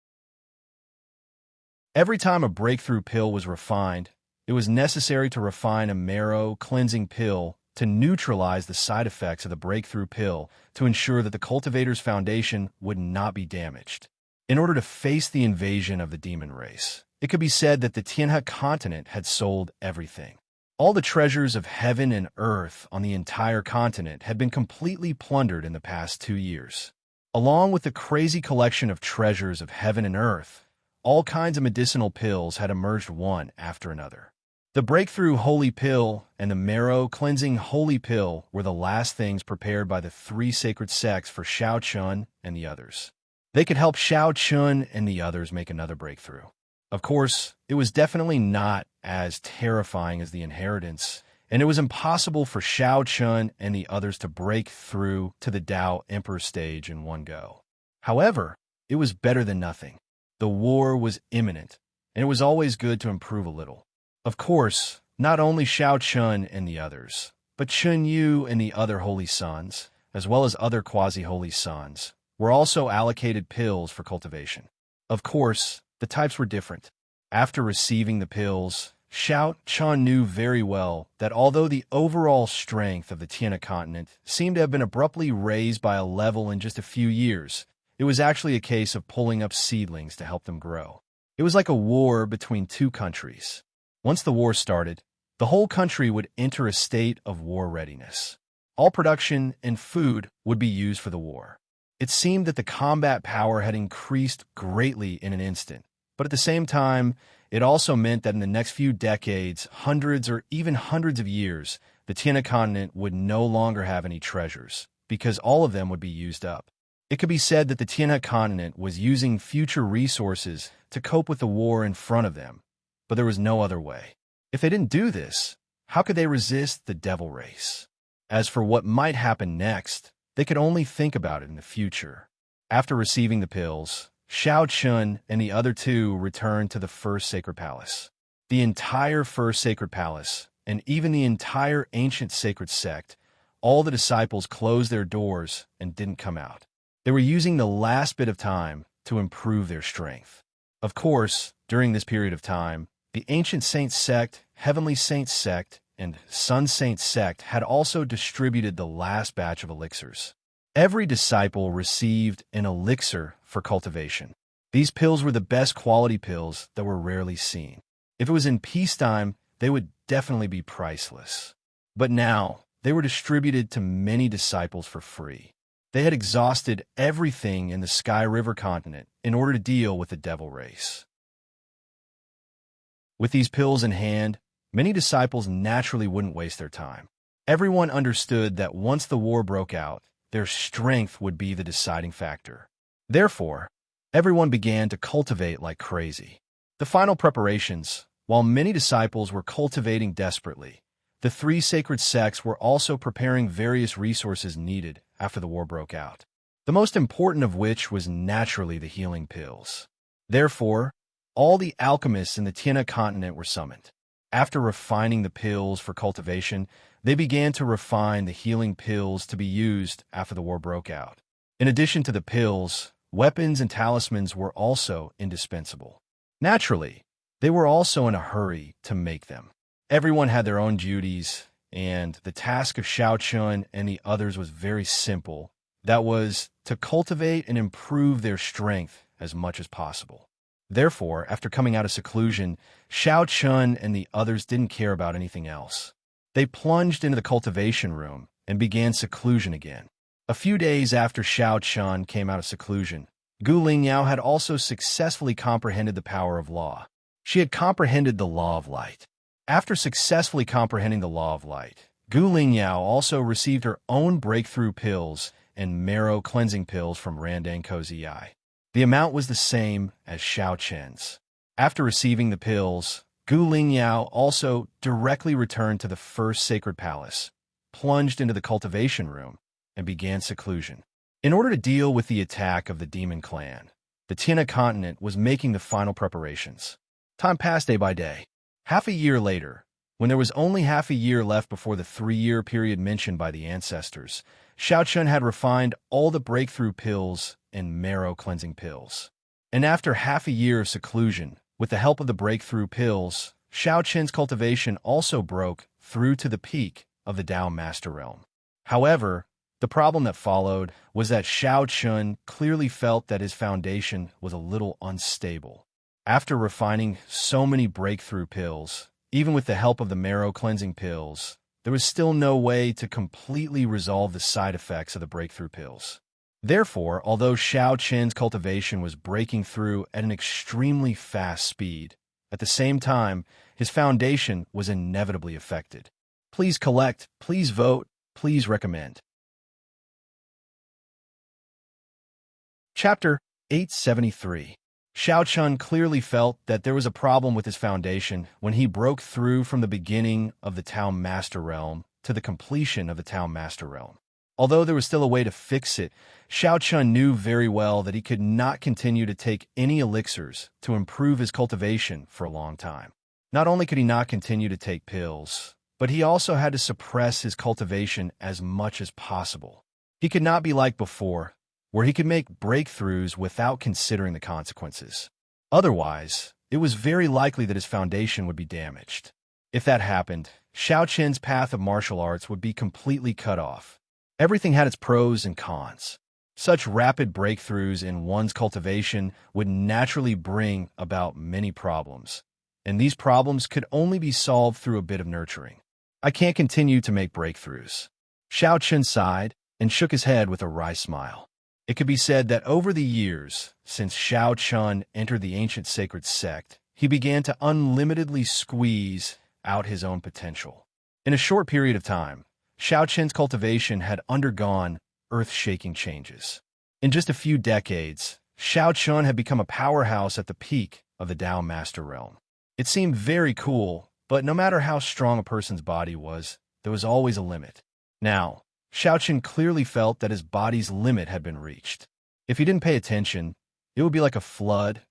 Every time a breakthrough pill was refined, it was necessary to refine a marrow cleansing pill to neutralize the side effects of the breakthrough pill to ensure that the cultivator's foundation would not be damaged. In order to face the invasion of the demon race, it could be said that the Tianhe continent had sold everything. All the treasures of heaven and earth on the entire continent had been completely plundered in the past 2 years. Along with the crazy collection of treasures of heaven and earth, all kinds of medicinal pills had emerged one after another. The Breakthrough Holy Pill and the Marrow Cleansing Holy Pill were the last things prepared by the 3 sacred sects for Xiao Chun and the others. They could help Xiao Chun and the others make another breakthrough. Of course, it was definitely not as terrifying as the inheritance, and it was impossible for Xiao Chun and the others to break through to the Tao Emperor stage in one go. However, it was better than nothing. The war was imminent, and it was always good to improve a little. Of course, not only Xiao Chun and the others, but Chun Yu and the other holy sons, as well as other quasi-holy sons, were also allocated pills for cultivation. Of course, the types were different. After receiving the pills, Xiao Chun knew very well that although the overall strength of the Tianhe continent seemed to have been abruptly raised by a level in just a few years, it was actually a case of pulling up seedlings to help them grow. It was like a war between 2 countries. Once the war started, the whole country would enter a state of war readiness. All production and food would be used for the war. It seemed that the combat power had increased greatly in an instant, but at the same time, it also meant that in the next few decades, hundreds or even hundreds of years, the Tianhe continent would no longer have any treasures, because all of them would be used up. It could be said that the Tianhe continent was using future resources to cope with the war in front of them, but there was no other way. If they didn't do this, how could they resist the devil race? As for what might happen next, they could only think about it in the future. After receiving the pills, Xiao Chun and the other 2 returned to the First Sacred Palace. The entire First Sacred Palace, and even the entire ancient sacred sect, all the disciples closed their doors and didn't come out. They were using the last bit of time to improve their strength. Of course, during this period of time, the Ancient Saint Sect, Heavenly Saint Sect, and Sun Saint Sect had also distributed the last batch of elixirs. Every disciple received an elixir for cultivation. These pills were the best quality pills that were rarely seen. If it was in peacetime, they would definitely be priceless. But now, they were distributed to many disciples for free. They had exhausted everything in the Sky River continent in order to deal with the devil race. With these pills in hand, many disciples naturally wouldn't waste their time. Everyone understood that once the war broke out, their strength would be the deciding factor. Therefore, everyone began to cultivate like crazy. The final preparations, while many disciples were cultivating desperately, the three sacred sects were also preparing various resources needed after the war broke out, the most important of which was naturally the healing pills. Therefore, all the alchemists in the Tiana continent were summoned. After refining the pills for cultivation, they began to refine the healing pills to be used after the war broke out. In addition to the pills, weapons and talismans were also indispensable. Naturally, they were also in a hurry to make them. Everyone had their own duties, and the task of Xiao Chun and the others was very simple. That was to cultivate and improve their strength as much as possible. Therefore, after coming out of seclusion, Xiao Chun and the others didn't care about anything else. They plunged into the cultivation room and began seclusion again. A few days after Xiao Chun came out of seclusion, Gu Lingyao had also successfully comprehended the power of law. She had comprehended the law of light. After successfully comprehending the law of light, Gu Lingyao also received her own breakthrough pills and marrow cleansing pills from Randang Kozii. The amount was the same as Xiao Chen's. After receiving the pills, Gu Lingyao also directly returned to the first sacred palace, plunged into the cultivation room, and began seclusion. In order to deal with the attack of the demon clan, the Tiana continent was making the final preparations. Time passed day by day. Half a year later, when there was only half a year left before the 3-year period mentioned by the ancestors, Xiao Chun had refined all the breakthrough pills and marrow cleansing pills. And after half a year of seclusion, with the help of the breakthrough pills, Xiao Chun's cultivation also broke through to the peak of the Tao Master Realm. However, the problem that followed was that Xiao Chun clearly felt that his foundation was a little unstable. After refining so many breakthrough pills, even with the help of the marrow cleansing pills, there was still no way to completely resolve the side effects of the breakthrough pills. Therefore, although Xiao Chun's cultivation was breaking through at an extremely fast speed, at the same time, his foundation was inevitably affected. Please collect, please vote, please recommend. Chapter 873. Xiao Chun clearly felt that there was a problem with his foundation when he broke through from the beginning of the Tao Master Realm to the completion of the Tao Master Realm. Although there was still a way to fix it, Xiao Chun knew very well that he could not continue to take any elixirs to improve his cultivation for a long time. Not only could he not continue to take pills, but he also had to suppress his cultivation as much as possible. He could not be like before, where he could make breakthroughs without considering the consequences. Otherwise, it was very likely that his foundation would be damaged. If that happened, Xiao Chun's path of martial arts would be completely cut off. Everything had its pros and cons. Such rapid breakthroughs in one's cultivation would naturally bring about many problems, and these problems could only be solved through a bit of nurturing. I can't continue to make breakthroughs. Xiao Chun sighed and shook his head with a wry smile. It could be said that over the years, since Xiao Chun entered the ancient sacred sect, he began to unlimitedly squeeze out his own potential. In a short period of time, Xiao Chun's cultivation had undergone earth-shaking changes. In just a few decades, Xiao Chun had become a powerhouse at the peak of the Tao Master Realm. It seemed very cool, but no matter how strong a person's body was, there was always a limit. Now, Xiao Chun clearly felt that his body's limit had been reached. If he didn't pay attention, it would be like a flood,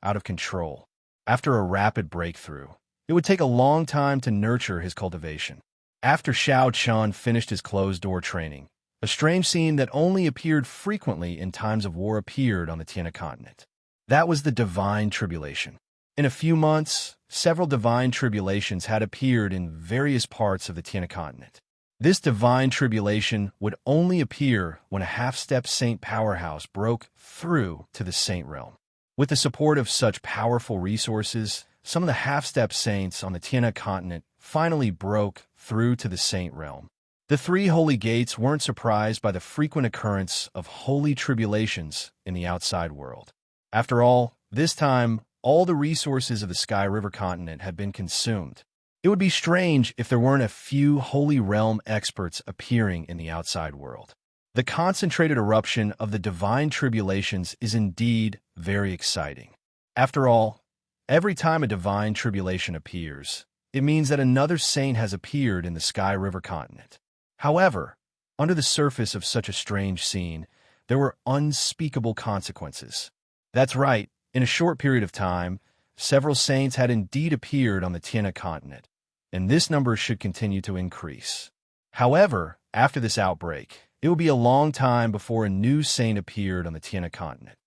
out of control. After a rapid breakthrough, it would take a long time to nurture his cultivation. After Xiao Chun finished his closed-door training, a strange scene that only appeared frequently in times of war appeared on the Tiana continent. That was the divine tribulation. In a few months, several divine tribulations had appeared in various parts of the Tiana continent. This divine tribulation would only appear when a half-step saint powerhouse broke through to the saint realm. With the support of such powerful resources, some of the half-step saints on the Tiana continent finally broke through to the saint realm. The three holy gates weren't surprised by the frequent occurrence of holy tribulations in the outside world. After all, this time, all the resources of the Sky River continent had been consumed. It would be strange if there weren't a few Holy Realm experts appearing in the outside world. The concentrated eruption of the divine tribulations is indeed very exciting. After all, every time a divine tribulation appears, it means that another saint has appeared in the Sky River continent. However, under the surface of such a strange scene, there were unspeakable consequences. That's right, in a short period of time, several saints had indeed appeared on the Tiana continent, and this number should continue to increase. However, after this outbreak, it will be a long time before a new saint appeared on the Tiana continent.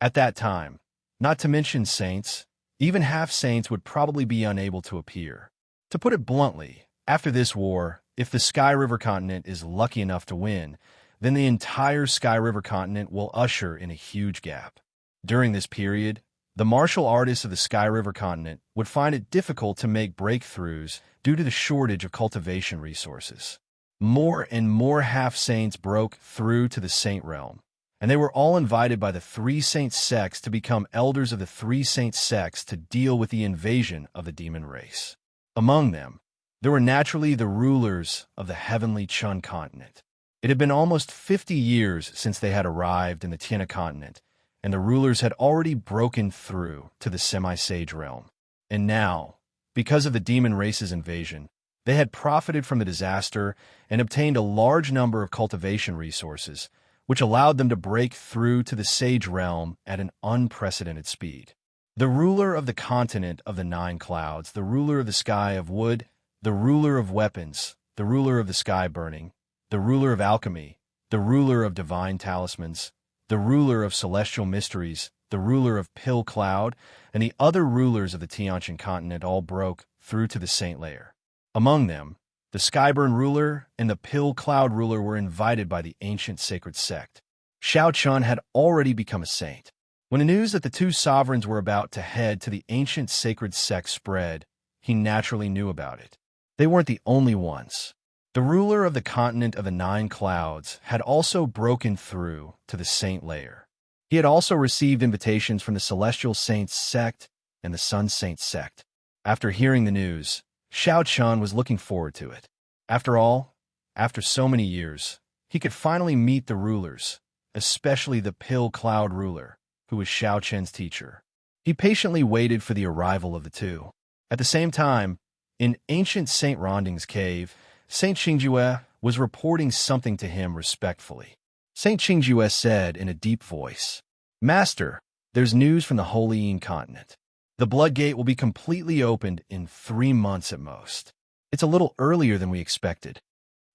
At that time, not to mention saints, even half-saints would probably be unable to appear. To put it bluntly, after this war, if the Sky River continent is lucky enough to win, then the entire Sky River continent will usher in a huge gap. During this period, the martial artists of the Sky River continent would find it difficult to make breakthroughs due to the shortage of cultivation resources. More and more half-saints broke through to the saint realm, and they were all invited by the three saint sects to become elders of the three saint sects to deal with the invasion of the demon race. Among them, there were naturally the rulers of the heavenly Chun continent. It had been almost 50 years since they had arrived in the Tiana continent, and the rulers had already broken through to the semi-sage realm. And now, because of the demon race's invasion, they had profited from the disaster and obtained a large number of cultivation resources, which allowed them to break through to the sage realm at an unprecedented speed. The ruler of the continent of the nine clouds, the ruler of the sky of wood, the ruler of weapons, the ruler of the sky burning, the ruler of alchemy, the ruler of divine talismans, the ruler of celestial mysteries, the ruler of pill cloud, and the other rulers of the Tiantian continent all broke through to the saint layer. Among them, the Skyburn ruler and the Pill Cloud ruler were invited by the ancient sacred sect. Xiao Chun had already become a saint. When the news that the two sovereigns were about to head to the ancient sacred sect spread, he naturally knew about it. They weren't the only ones. The ruler of the continent of the nine clouds had also broken through to the saint layer. He had also received invitations from the Celestial Saints sect and the Sun Saints sect. After hearing the news, Xiao Chun was looking forward to it. After all, after so many years, he could finally meet the rulers, especially the Pill Cloud ruler, who was Xiao Chen's teacher. He patiently waited for the arrival of the two. At the same time, in ancient Saint Ronding's cave, Saint Qingjue was reporting something to him respectfully. Saint Qingjue said in a deep voice, "Master, there's news from the Holy Yin continent. The Blood Gate will be completely opened in 3 months at most. It's a little earlier than we expected.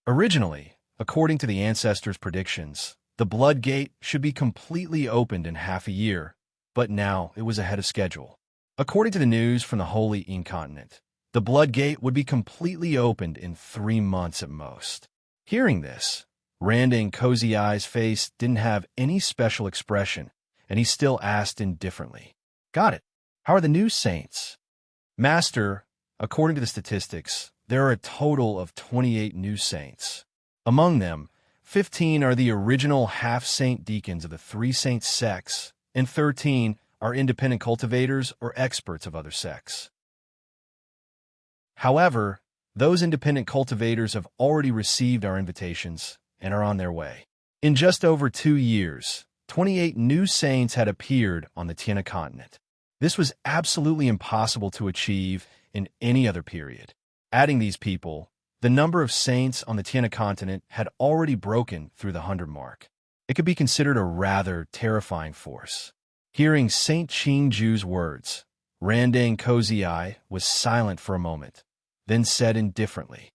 Originally, according to the ancestors' predictions, the Blood Gate should be completely opened in half a year, but now it was ahead of schedule. According to the news from the Holy Yin continent, the Blood Gate would be completely opened in 3 months at most." Hearing this, Randang Cozy Eye's face didn't have any special expression, and he still asked indifferently, "Got it. How are the new saints?" "Master, according to the statistics, there are a total of 28 new saints. Among them, 15 are the original half-saint deacons of the three saint sects, and 13 are independent cultivators or experts of other sects. However, those independent cultivators have already received our invitations and are on their way. In just over 2 years, 28 new saints had appeared on the Tiana continent. This was absolutely impossible to achieve in any other period. Adding these people, the number of saints on the Tiana continent had already broken through the 100 mark. It could be considered a rather terrifying force. Hearing Saint Qingju's words, Randang Cozy Eye was silent for a moment, then said indifferently,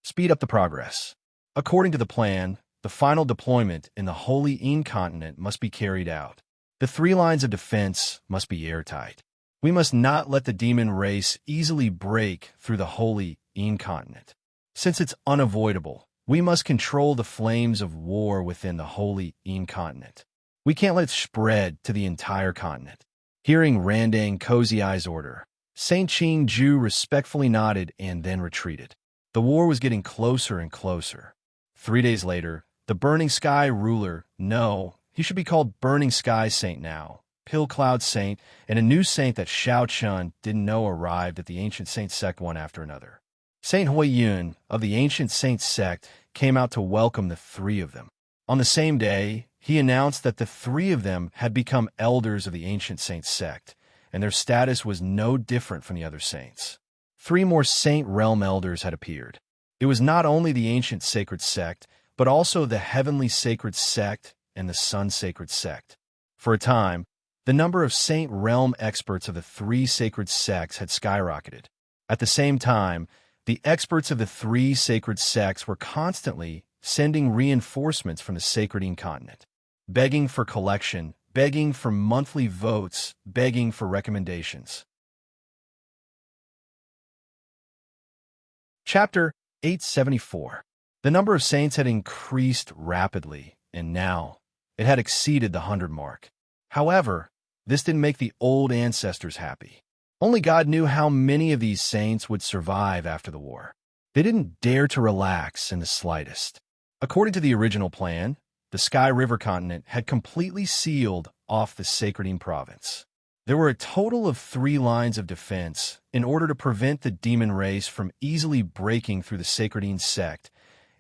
"Speed up the progress. According to the plan, the final deployment in the Holy Yin continent must be carried out. The 3 lines of defense must be airtight. We must not let the demon race easily break through the Holy Yin continent. Since it's unavoidable, we must control the flames of war within the Holy Yin continent. We can't let it spread to the entire continent." Hearing Randang Cozy Eye's order, Saint Qingju respectfully nodded and then retreated. The war was getting closer and closer. 3 days later, the Burning Sky ruler, no, he should be called Burning Sky Saint now, Pill Cloud Saint, and a new saint that Xiao Chun didn't know arrived at the ancient saint sect one after another. Saint Hui Yun of the ancient saint sect came out to welcome the 3 of them. On the same day, he announced that the 3 of them had become elders of the ancient saint sect, and their status was no different from the other saints. 3 more Saint Realm Elders had appeared. It was not only the ancient sacred sect, but also the heavenly sacred sect and the sun sacred sect. For a time, the number of Saint Realm experts of the 3 sacred sects had skyrocketed. At the same time, the experts of the 3 sacred sects were constantly sending reinforcements from the Sacredine continent, begging for collection, begging for monthly votes, begging for recommendations. Chapter 874. The number of saints had increased rapidly, and now it had exceeded the 100 mark. However, this didn't make the old ancestors happy. Only God knew how many of these saints would survive after the war. They didn't dare to relax in the slightest. According to the original plan, the Sky River continent had completely sealed off the Sacredine province. There were a total of 3 lines of defense in order to prevent the demon race from easily breaking through the Sacredine sect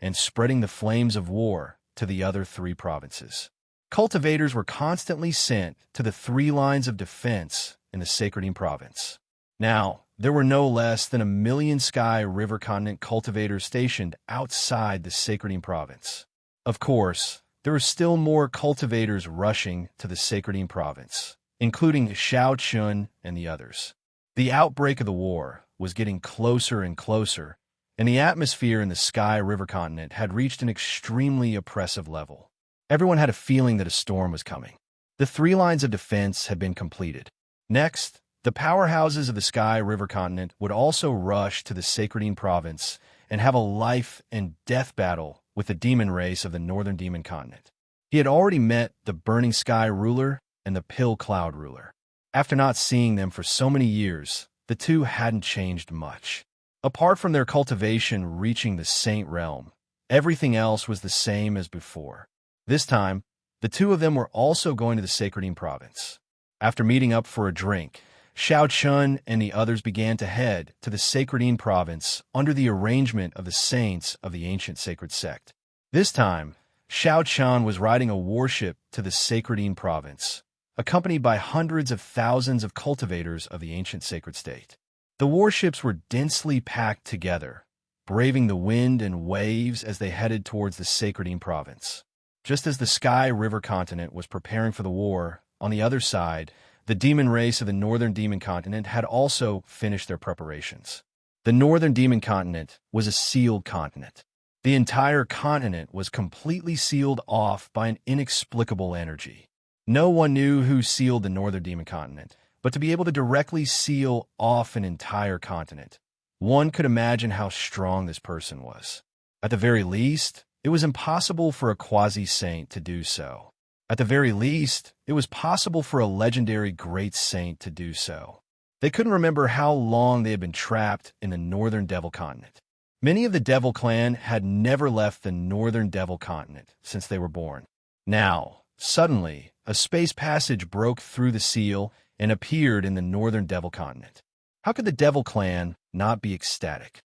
and spreading the flames of war to the other 3 provinces. Cultivators were constantly sent to the 3 lines of defense in the Sacredine province. Now, there were no less than 1 million Sky River continent cultivators stationed outside the Sacredine province. Of course, there were still more cultivators rushing to the Sacredine province, including Shao Chun and the others. The outbreak of the war was getting closer and closer, and the atmosphere in the Sky River continent had reached an extremely oppressive level. Everyone had a feeling that a storm was coming. The 3 lines of defense had been completed. Next, the powerhouses of the Sky River continent would also rush to the Sacredine province and have a life and death battle with the demon race of the Northern Demon continent. He had already met the Burning Sky ruler and the Pill Cloud ruler. After not seeing them for so many years, the 2 hadn't changed much. Apart from their cultivation reaching the Saint Realm, everything else was the same as before. This time, the 2 of them were also going to the Sacredine province. After meeting up for a drink, Shao Chun and the others began to head to the Sacredine province under the arrangement of the saints of the ancient sacred sect. This time, Shao Chun was riding a warship to the Sacredine province, accompanied by hundreds of thousands of cultivators of the ancient sacred state. The warships were densely packed together, braving the wind and waves as they headed towards the Sacredine province. Just as the Sky River continent was preparing for the war, on the other side, the demon race of the Northern Demon continent had also finished their preparations. The Northern Demon continent was a sealed continent. The entire continent was completely sealed off by an inexplicable energy. No one knew who sealed the Northern Demon continent, but to be able to directly seal off an entire continent, one could imagine how strong this person was. At the very least, it was impossible for a quasi-saint to do so. At the very least, it was possible for a legendary great saint to do so. They couldn't remember how long they had been trapped in the Northern Devil continent. Many of the Devil clan had never left the Northern Devil continent since they were born. Now, suddenly, a space passage broke through the seal and appeared in the Northern Devil continent. How could the Devil clan not be ecstatic?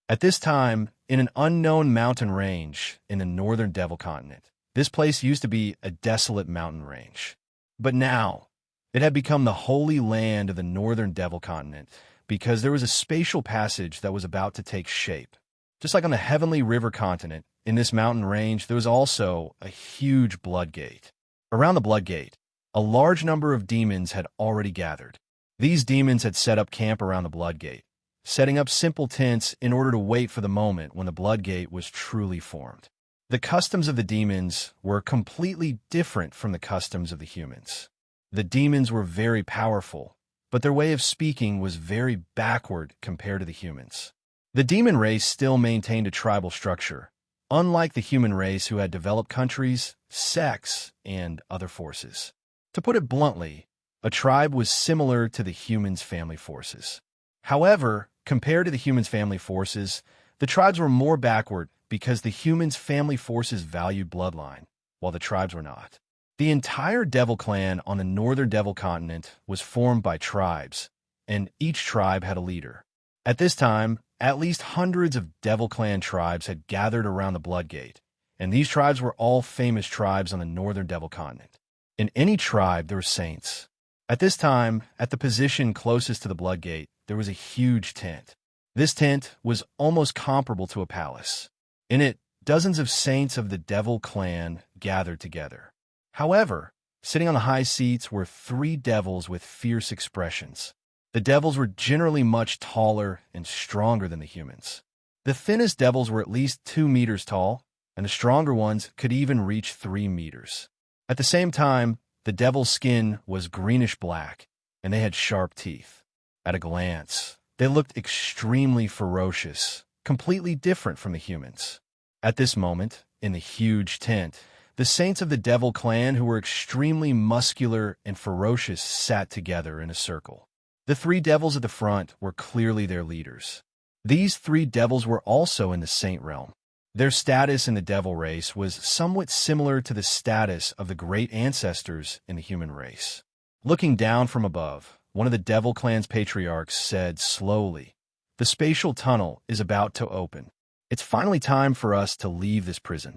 At this time, in an unknown mountain range in the Northern Devil continent, this place used to be a desolate mountain range. But now, it had become the holy land of the Northern Devil continent because there was a spatial passage that was about to take shape. Just like on the Heavenly River continent, in this mountain range, there was also a huge blood gate. Around the blood gate, a large number of demons had already gathered. These demons had set up camp around the blood gate, setting up simple tents in order to wait for the moment when the blood gate was truly formed. The customs of the demons were completely different from the customs of the humans. The demons were very powerful, but their way of speaking was very backward compared to the humans. The demon race still maintained a tribal structure, unlike the human race who had developed countries, sects, and other forces. To put it bluntly, a tribe was similar to the humans' family forces. However, compared to the humans' family forces, the tribes were more backward because the humans' family forces valued bloodline, while the tribes were not. The entire Devil clan on the Northern Devil continent was formed by tribes, and each tribe had a leader. At this time, at least hundreds of Devil clan tribes had gathered around the Blood Gate, and these tribes were all famous tribes on the Northern Devil continent. In any tribe, there were saints. At this time, at the position closest to the Blood Gate, there was a huge tent. This tent was almost comparable to a palace. In it, dozens of saints of the Devil clan gathered together. However, sitting on the high seats were 3 devils with fierce expressions. The devils were generally much taller and stronger than the humans. The thinnest devils were at least 2 meters tall, and the stronger ones could even reach 3 meters. At the same time, the devil's skin was greenish-black, and they had sharp teeth. At a glance, they looked extremely ferocious, completely different from the humans. At this moment, in the huge tent, the saints of the Devil clan, who were extremely muscular and ferocious, sat together in a circle. The 3 devils at the front were clearly their leaders. These 3 devils were also in the saint realm. Their status in the devil race was somewhat similar to the status of the great ancestors in the human race. Looking down from above, one of the Devil clan's patriarchs said slowly, "The spatial tunnel is about to open. It's finally time for us to leave this prison."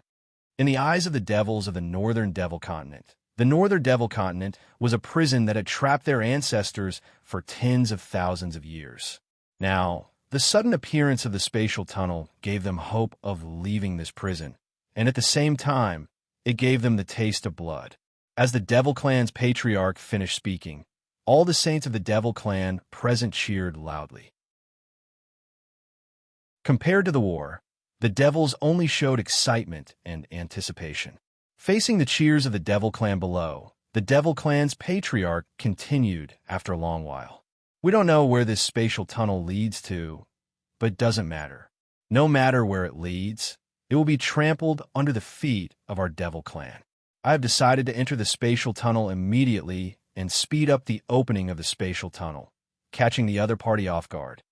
In the eyes of the devils of the Northern Devil Continent, the Northern Devil Continent was a prison that had trapped their ancestors for tens of thousands of years. Now, the sudden appearance of the spatial tunnel gave them hope of leaving this prison, and at the same time, it gave them the taste of blood. As the Devil clan's patriarch finished speaking, all the saints of the Devil clan present cheered loudly. Compared to the war, the devils only showed excitement and anticipation. Facing the cheers of the Devil clan below, the Devil clan's patriarch continued after a long while. "We don't know where this spatial tunnel leads to, but it doesn't matter. No matter where it leads, it will be trampled under the feet of our Devil clan. I have decided to enter the spatial tunnel immediately and speed up the opening of the spatial tunnel, catching the other party off guard."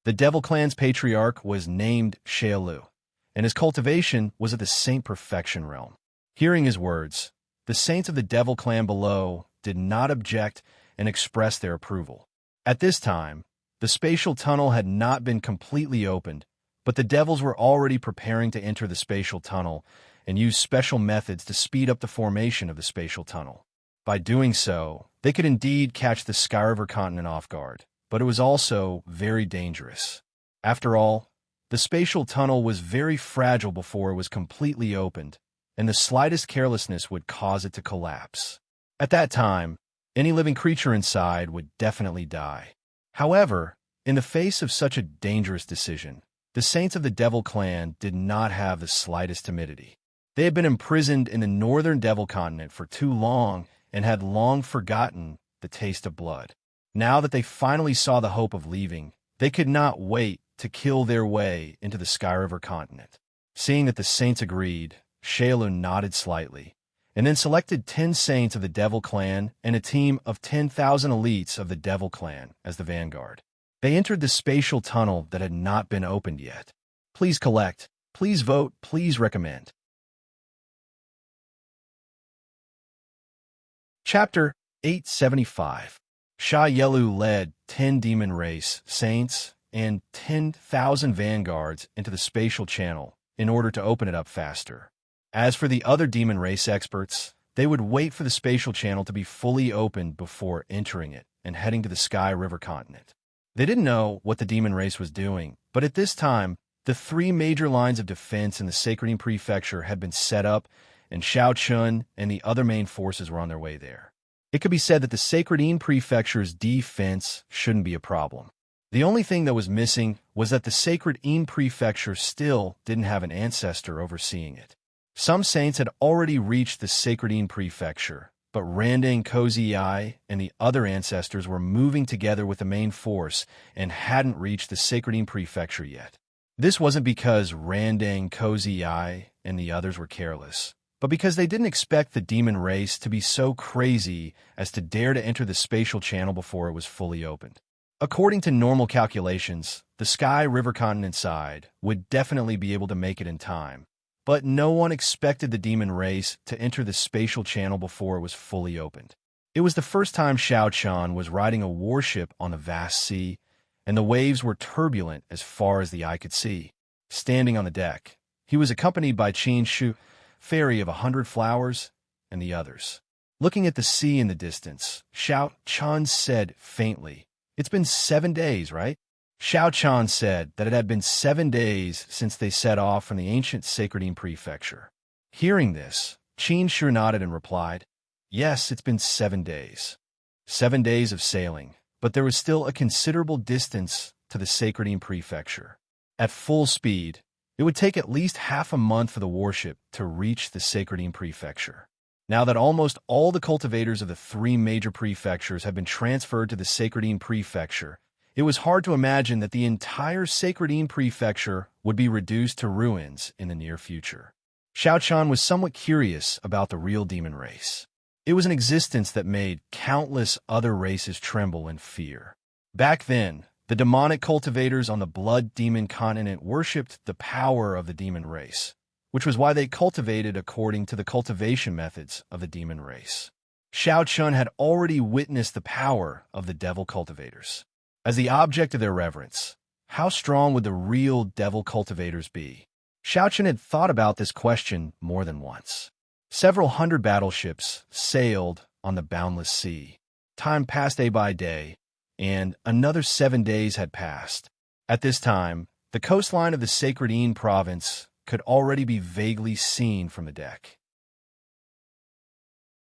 The Devil clan's patriarch was named Shealu, and his cultivation was of the Saint Perfection realm. Hearing his words, the saints of the Devil clan below did not object and expressed their approval. At this time, the spatial tunnel had not been completely opened, but the devils were already preparing to enter the spatial tunnel and use special methods to speed up the formation of the spatial tunnel. By doing so, they could indeed catch the Sky River continent off guard, but it was also very dangerous. After all, the spatial tunnel was very fragile before it was completely opened, and the slightest carelessness would cause it to collapse. At that time, any living creature inside would definitely die. However, in the face of such a dangerous decision, the saints of the Devil clan did not have the slightest timidity. They had been imprisoned in the Northern Devil continent for too long and had long forgotten the taste of blood. Now that they finally saw the hope of leaving, they could not wait to kill their way into the Sky River continent. Seeing that the saints agreed, Shealu nodded slightly, and then selected 10 saints of the Devil clan and a team of 10,000 elites of the Devil clan as the vanguard. They entered the spatial tunnel that had not been opened yet. Please collect, please vote, please recommend. Chapter 875. Sha Yelu led 10 demon race saints and 10,000 vanguards into the spatial channel in order to open it up faster. As for the other demon race experts, they would wait for the spatial channel to be fully opened before entering it and heading to the Sky River continent. They didn't know what the demon race was doing, but at this time, the 3 major lines of defense in the Sacredine Prefecture had been set up, and Shao Chun and the other main forces were on their way there. It could be said that the Sacredine Prefecture's defense shouldn't be a problem. The only thing that was missing was that the Sacredine Prefecture still didn't have an ancestor overseeing it. Some saints had already reached the Sacredine Prefecture, but Randang Kozii and the other ancestors were moving together with the main force and hadn't reached the Sacredine Prefecture yet. This wasn't because Randang Kozii and the others were careless, but because they didn't expect the demon race to be so crazy as to dare to enter the spatial channel before it was fully opened. According to normal calculations, the Sky River continent side would definitely be able to make it in time, but no one expected the demon race to enter the spatial channel before it was fully opened. It was the first time Shao Chan was riding a warship on the vast sea, and the waves were turbulent as far as the eye could see. Standing on the deck, he was accompanied by Qin Shu, Fairy of 100 Flowers, and the others. Looking at the sea in the distance, Xiao Chan said faintly, "It's been 7 days, right?" Xiao Chan said that it had been 7 days since they set off from the ancient Sacredine prefecture. Hearing this, Qin sure nodded and replied, "Yes, it's been 7 days. 7 days of sailing, but there was still a considerable distance to the Sacredine prefecture. At full speed, it would take at least half a month for the warship to reach the Sacredine prefecture. Now that almost all the cultivators of the 3 major prefectures have been transferred to the Sacredine prefecture, it was hard to imagine that the entire Sacredine prefecture would be reduced to ruins in the near future. Xiao Chan was somewhat curious about the real demon race. It was an existence that made countless other races tremble in fear. Back then, the demonic cultivators on the Blood Demon continent worshipped the power of the demon race, which was why they cultivated according to the cultivation methods of the demon race. Xiao Chun had already witnessed the power of the devil cultivators. As the object of their reverence, how strong would the real devil cultivators be? Xiao Chun had thought about this question more than once. Several hundred battleships sailed on the boundless sea. Time passed day by day, and another 7 days had passed. At this time, the coastline of the Sacredine province could already be vaguely seen from the deck.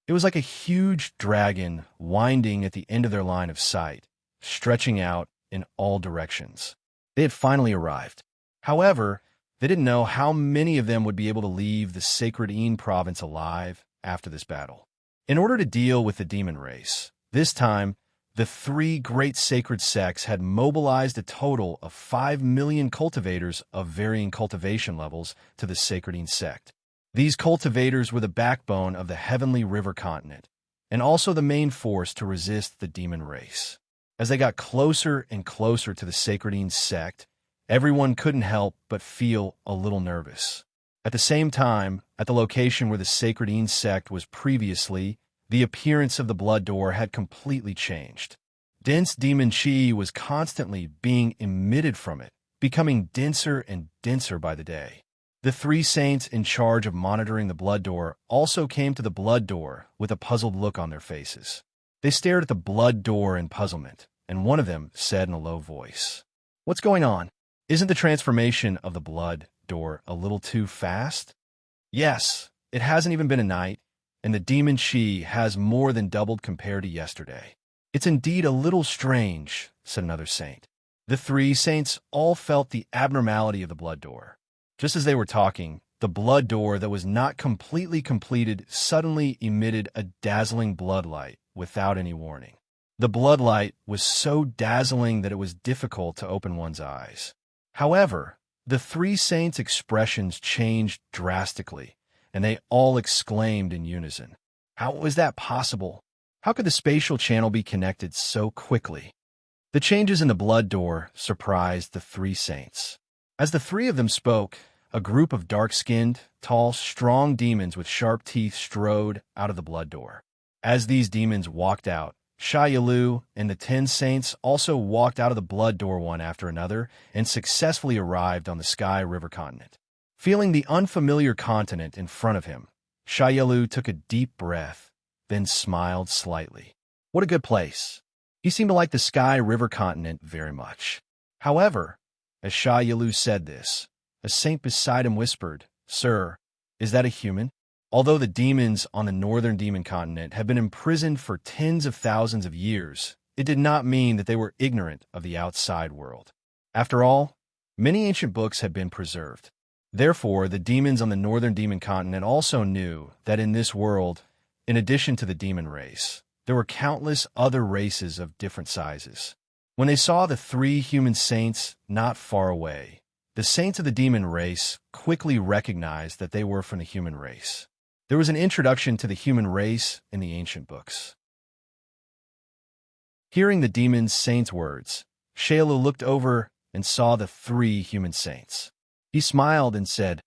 It was like a huge dragon winding at the end of their line of sight, stretching out in all directions. They had finally arrived. However, they didn't know how many of them would be able to leave the Sacredine province alive after this battle. In order to deal with the demon race, this time, the 3 great sacred sects had mobilized a total of 5 million cultivators of varying cultivation levels to the Sacredine sect. These cultivators were the backbone of the heavenly river continent, and also the main force to resist the demon race. As they got closer and closer to the Sacredine sect, everyone couldn't help but feel a little nervous. At the same time, at the location where the Sacredine sect was previously, the appearance of the blood door had completely changed. Dense demon chi was constantly being emitted from it, becoming denser and denser by the day. The 3 saints in charge of monitoring the blood door also came to the blood door with a puzzled look on their faces. They stared at the blood door in puzzlement, and one of them said in a low voice, "What's going on? Isn't the transformation of the blood door a little too fast?" "Yes, it hasn't even been a night, and the demon chi has more than doubled compared to yesterday. It's indeed a little strange," said another saint. The 3 saints all felt the abnormality of the blood door. Just as they were talking, the blood door that was not completely completed suddenly emitted a dazzling blood light without any warning. The blood light was so dazzling that it was difficult to open one's eyes. However, the 3 saints' expressions changed drastically, and they all exclaimed in unison, "How was that possible? How could the spatial channel be connected so quickly?" The changes in the blood door surprised the 3 saints. As the 3 of them spoke, a group of dark-skinned, tall, strong demons with sharp teeth strode out of the blood door. As these demons walked out, Sha Yilu and the 10 saints also walked out of the blood door one after another and successfully arrived on the Sky River continent. Feeling the unfamiliar continent in front of him, Sha Yilu took a deep breath, then smiled slightly. What a good place. He seemed to like the Sky River continent very much. However, as Sha Yilu said this, a saint beside him whispered, "Sir, is that a human?" Although the demons on the northern demon continent had been imprisoned for tens of thousands of years, it did not mean that they were ignorant of the outside world. After all, many ancient books had been preserved. Therefore, the demons on the northern demon continent also knew that in this world, in addition to the demon race, there were countless other races of different sizes. When they saw the 3 human saints not far away, the saints of the demon race quickly recognized that they were from the human race. There was an introduction to the human race in the ancient books. Hearing the demon saints' words, Shailu looked over and saw the 3 human saints. He smiled and said,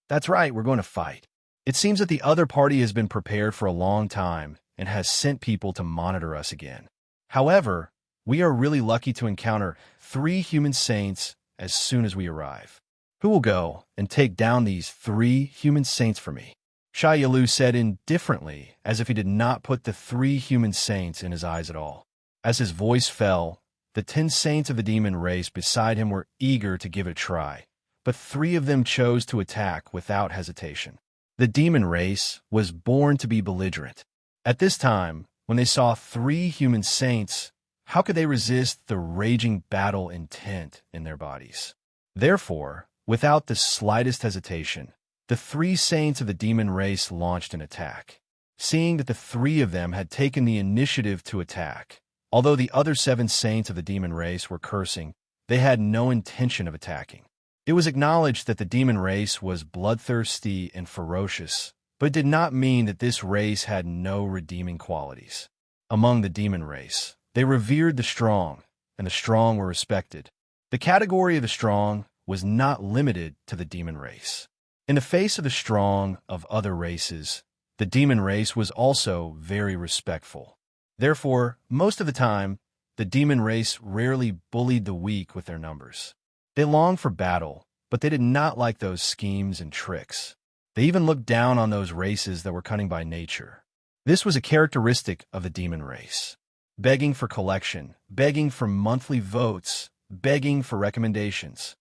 "That's right, we're going to fight. It seems that the other party has been prepared for a long time and has sent people to monitor us again. However, we are really lucky to encounter 3 human saints as soon as we arrive. Who will go and take down these 3 human saints for me?" Sha Yalu said indifferently, as if he did not put the 3 human saints in his eyes at all. As his voice fell, the 10 saints of the demon race beside him were eager to give it a try, but 3 of them chose to attack without hesitation. The demon race was born to be belligerent. At this time, when they saw 3 human saints, how could they resist the raging battle intent in their bodies? Therefore, without the slightest hesitation, the 3 saints of the demon race launched an attack. Seeing that the 3 of them had taken the initiative to attack, although the other 7 saints of the demon race were cursing, they had no intention of attacking. It was acknowledged that the demon race was bloodthirsty and ferocious, but it did not mean that this race had no redeeming qualities. Among the demon race, they revered the strong, and the strong were respected. The category of the strong was not limited to the demon race. In the face of the strong of other races, the demon race was also very respectful. Therefore, most of the time, the demon race rarely bullied the weak with their numbers. They longed for battle, but they did not like those schemes and tricks. They even looked down on those races that were cunning by nature. This was a characteristic of the demon race. Begging for collection, begging for monthly votes, begging for recommendations.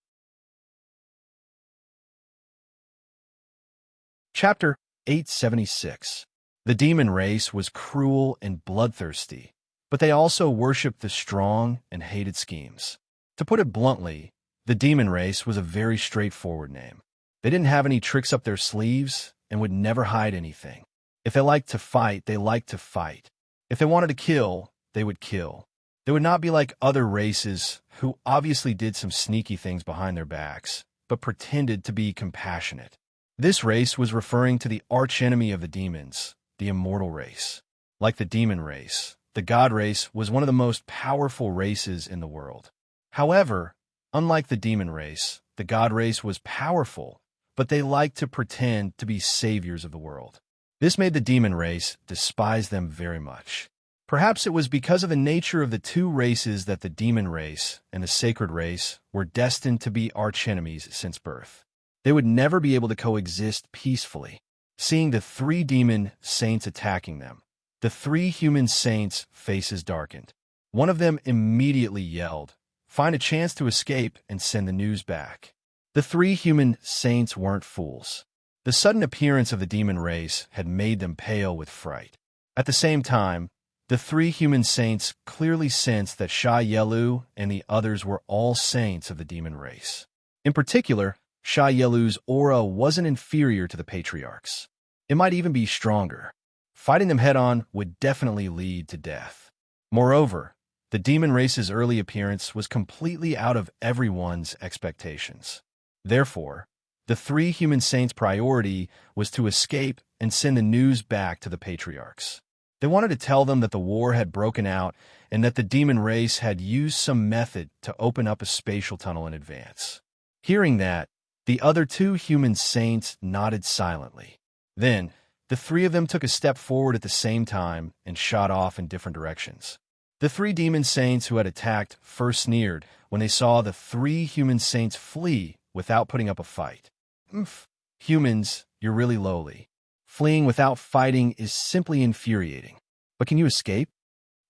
Chapter 876. The demon race was cruel and bloodthirsty, but they also worshipped the strong and hated schemes. To put it bluntly, the demon race was a very straightforward name. They didn't have any tricks up their sleeves and would never hide anything. If they liked to fight, they liked to fight. If they wanted to kill, they would kill. They would not be like other races who obviously did some sneaky things behind their backs, but pretended to be compassionate. This race was referring to the archenemy of the demons, the immortal race. Like the demon race, the god race was one of the most powerful races in the world. However, unlike the demon race, the god race was powerful, but they liked to pretend to be saviors of the world. This made the demon race despise them very much. Perhaps it was because of the nature of the 2 races that the demon race and the sacred race were destined to be archenemies since birth. They would never be able to coexist peacefully. Seeing the 3 demon saints attacking them, the 3 human saints' faces darkened. One of them immediately yelled, "Find a chance to escape and send the news back." The 3 human saints weren't fools. The sudden appearance of the demon race had made them pale with fright. At the same time, the 3 human saints clearly sensed that Sha Yelu and the others were all saints of the demon race. In particular, Sha Yelu's aura wasn't inferior to the patriarchs. It might even be stronger. Fighting them head-on would definitely lead to death. Moreover, the demon race's early appearance was completely out of everyone's expectations. Therefore, the 3 human saints' priority was to escape and send the news back to the patriarchs. They wanted to tell them that the war had broken out and that the demon race had used some method to open up a spatial tunnel in advance. Hearing that, the other 2 human saints nodded silently. Then, the 3 of them took a step forward at the same time and shot off in different directions. The 3 demon saints who had attacked first sneered when they saw the 3 human saints flee without putting up a fight. Humans, you're really lowly. Fleeing without fighting is simply infuriating. But can you escape?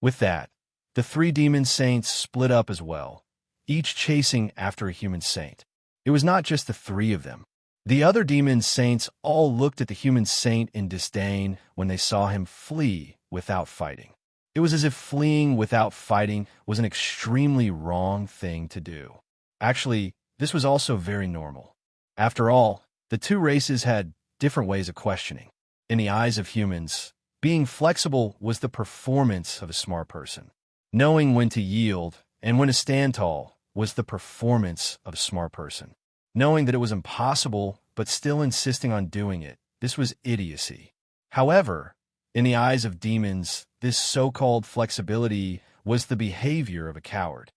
With that, the 3 demon saints split up as well, each chasing after a human saint. It was not just the 3 of them. The other demon saints all looked at the human saint in disdain when they saw him flee without fighting. It was as if fleeing without fighting was an extremely wrong thing to do. Actually, this was also very normal. After all, the 2 races had different ways of questioning. In the eyes of humans, being flexible was the performance of a smart person. Knowing when to yield and when to stand tall was the performance of a smart person. Knowing that it was impossible but still insisting on doing it, this was idiocy. However, in the eyes of demons, this so-called flexibility was the behavior of a coward.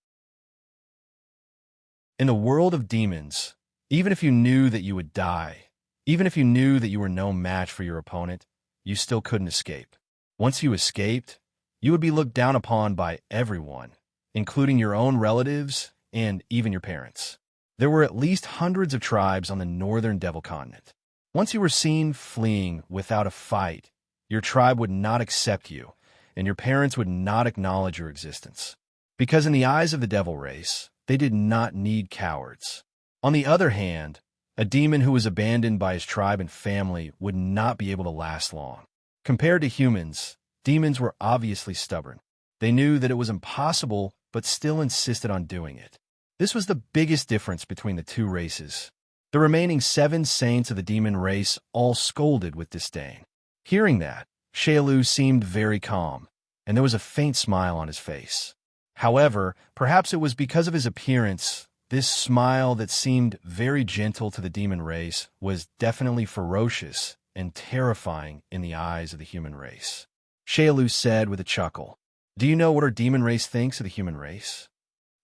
In the world of demons, even if you knew that you would die, even if you knew that you were no match for your opponent, you still couldn't escape. Once you escaped, you would be looked down upon by everyone, including your own relatives and even your parents. There were at least hundreds of tribes on the northern Devil Continent. Once you were seen fleeing without a fight, your tribe would not accept you, and your parents would not acknowledge your existence. Because in the eyes of the devil race, they did not need cowards. On the other hand, a demon who was abandoned by his tribe and family would not be able to last long. Compared to humans, demons were obviously stubborn. They knew that it was impossible, but still insisted on doing it. This was the biggest difference between the two races. The remaining 7 saints of the demon race all scolded with disdain. Hearing that, Shailu seemed very calm, and there was a faint smile on his face. However, perhaps it was because of his appearance. This smile that seemed very gentle to the demon race was definitely ferocious and terrifying in the eyes of the human race. Shailu said with a chuckle, "Do you know what our demon race thinks of the human race?"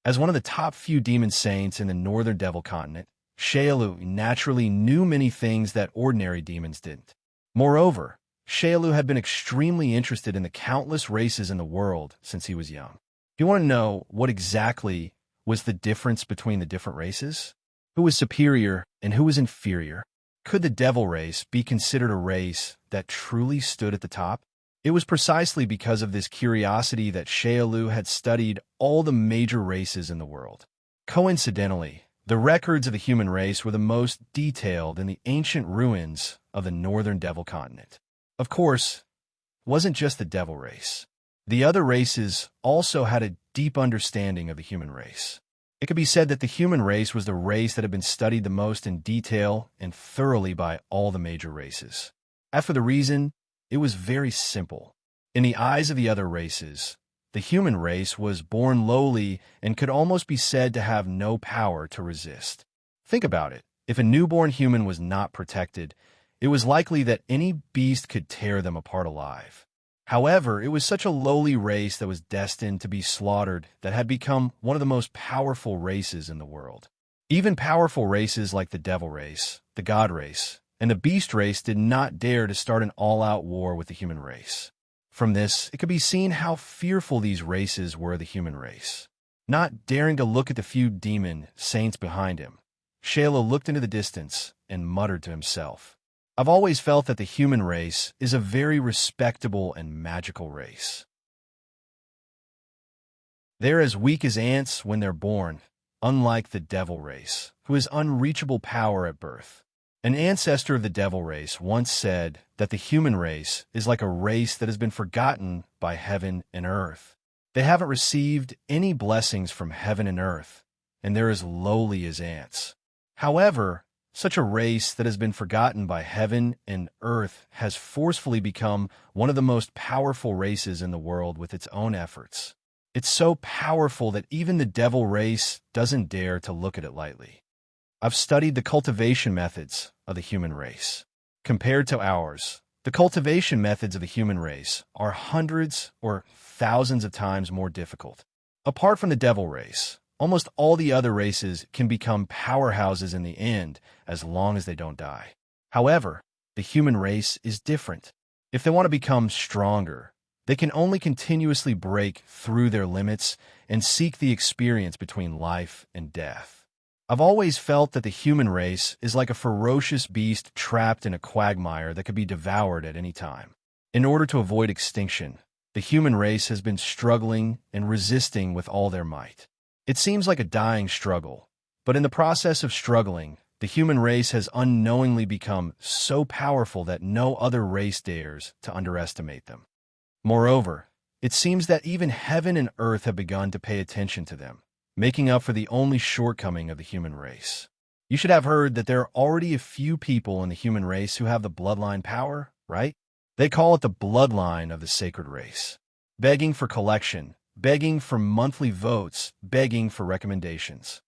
As one of the top few demon saints in the northern devil continent, Shailu naturally knew many things that ordinary demons didn't. Moreover, Shailu had been extremely interested in the countless races in the world since he was young. Do you want to know what exactly was the difference between the different races? Who was superior and who was inferior? Could the devil race be considered a race that truly stood at the top? It was precisely because of this curiosity that Shailu had studied all the major races in the world. Coincidentally, the records of the human race were the most detailed in the ancient ruins of the northern devil continent. Of course, it wasn't just the devil race. The other races also had a deep understanding of the human race. It could be said that the human race was the race that had been studied the most in detail and thoroughly by all the major races. As for the reason, it was very simple. In the eyes of the other races, the human race was born lowly and could almost be said to have no power to resist. Think about it. If a newborn human was not protected, it was likely that any beast could tear them apart alive. However, it was such a lowly race that was destined to be slaughtered that had become one of the most powerful races in the world. Even powerful races like the devil race, the god race, and the beast race did not dare to start an all-out war with the human race. From this, it could be seen how fearful these races were of the human race. Not daring to look at the few demon saints behind him, Shailu looked into the distance and muttered to himself, "I've always felt that the human race is a very respectable and magical race. They're as weak as ants when they're born, unlike the devil race, who has unreachable power at birth." An ancestor of the devil race once said that the human race is like a race that has been forgotten by heaven and earth. They haven't received any blessings from heaven and earth, and they're as lowly as ants. However, such a race that has been forgotten by heaven and earth has forcefully become one of the most powerful races in the world with its own efforts. It's so powerful that even the devil race doesn't dare to look at it lightly. I've studied the cultivation methods of the human race. Compared to ours, the cultivation methods of the human race are hundreds or thousands of times more difficult. Apart from the devil race, almost all the other races can become powerhouses in the end as long as they don't die. However, the human race is different. If they want to become stronger, they can only continuously break through their limits and seek the experience between life and death. I've always felt that the human race is like a ferocious beast trapped in a quagmire that could be devoured at any time. In order to avoid extinction, the human race has been struggling and resisting with all their might. It seems like a dying struggle, but in the process of struggling, the human race has unknowingly become so powerful that no other race dares to underestimate them. Moreover, it seems that even heaven and earth have begun to pay attention to them, making up for the only shortcoming of the human race. You should have heard that there are already a few people in the human race who have the bloodline power, right? They call it the bloodline of the sacred race. Begging for collection, begging for monthly votes, begging for recommendations.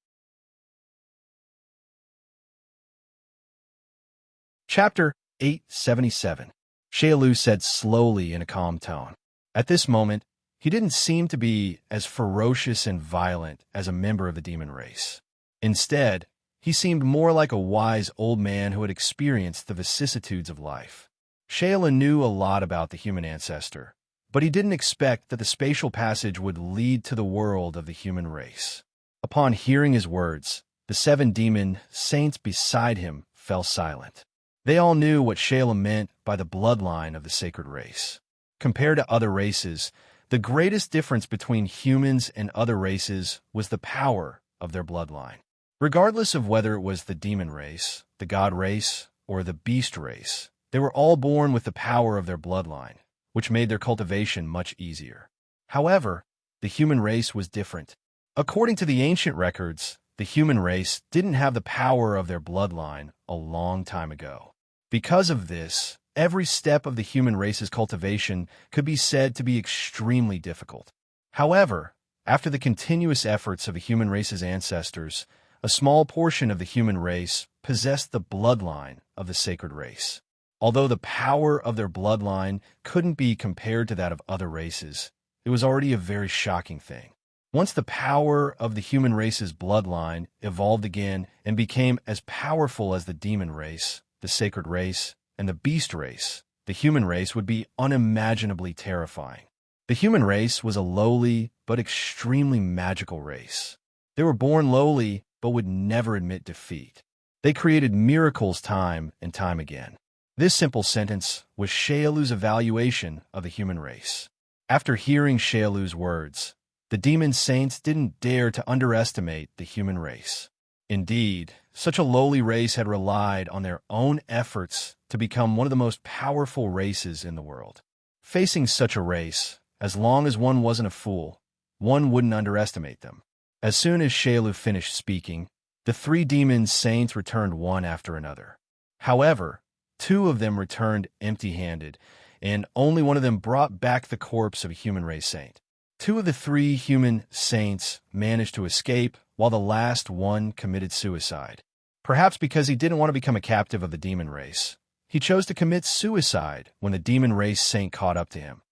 Chapter 877. Shailu said slowly in a calm tone. At this moment, he didn't seem to be as ferocious and violent as a member of the demon race. Instead, he seemed more like a wise old man who had experienced the vicissitudes of life. Shailu knew a lot about the human ancestor, but he didn't expect that the spatial passage would lead to the world of the human race. Upon hearing his words, the 7 demon saints beside him fell silent. They all knew what Shayla meant by the bloodline of the sacred race. Compared to other races, the greatest difference between humans and other races was the power of their bloodline. Regardless of whether it was the demon race, the god race, or the beast race, they were all born with the power of their bloodline, which made their cultivation much easier. However, the human race was different. According to the ancient records, the human race didn't have the power of their bloodline a long time ago. Because of this, every step of the human race's cultivation could be said to be extremely difficult. However, after the continuous efforts of the human race's ancestors, a small portion of the human race possessed the bloodline of the sacred race. Although the power of their bloodline couldn't be compared to that of other races, it was already a very shocking thing. Once the power of the human race's bloodline evolved again and became as powerful as the demon race, the sacred race, and the beast race, the human race would be unimaginably terrifying. The human race was a lowly but extremely magical race. They were born lowly but would never admit defeat. They created miracles time and time again. This simple sentence was Shayalu's evaluation of the human race. After hearing Shayalu's words, the demon saints didn't dare to underestimate the human race. Indeed, such a lowly race had relied on their own efforts to become one of the most powerful races in the world. Facing such a race, as long as one wasn't a fool, one wouldn't underestimate them. As soon as Shayalu finished speaking, the three demon saints returned one after another. However, two of them returned empty-handed, and only one of them brought back the corpse of a human race saint. Two of the three human saints managed to escape, while the last one committed suicide. Perhaps because he didn't want to become a captive of the demon race, he chose to commit suicide when the demon race saint caught up to him,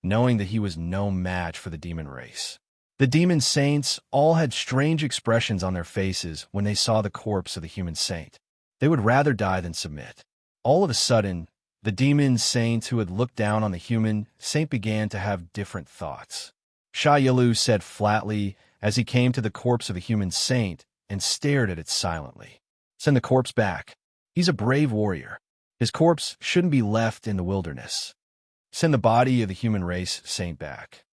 knowing that he was no match for the demon race. The demon saints all had strange expressions on their faces when they saw the corpse of the human saint. They would rather die than submit. All of a sudden, the demon saints who had looked down on the human saint began to have different thoughts. Shayalu said flatly as he came to the corpse of a human saint and stared at it silently. "Send the corpse back. He's a brave warrior. His corpse shouldn't be left in the wilderness. Send the body of the human race saint back."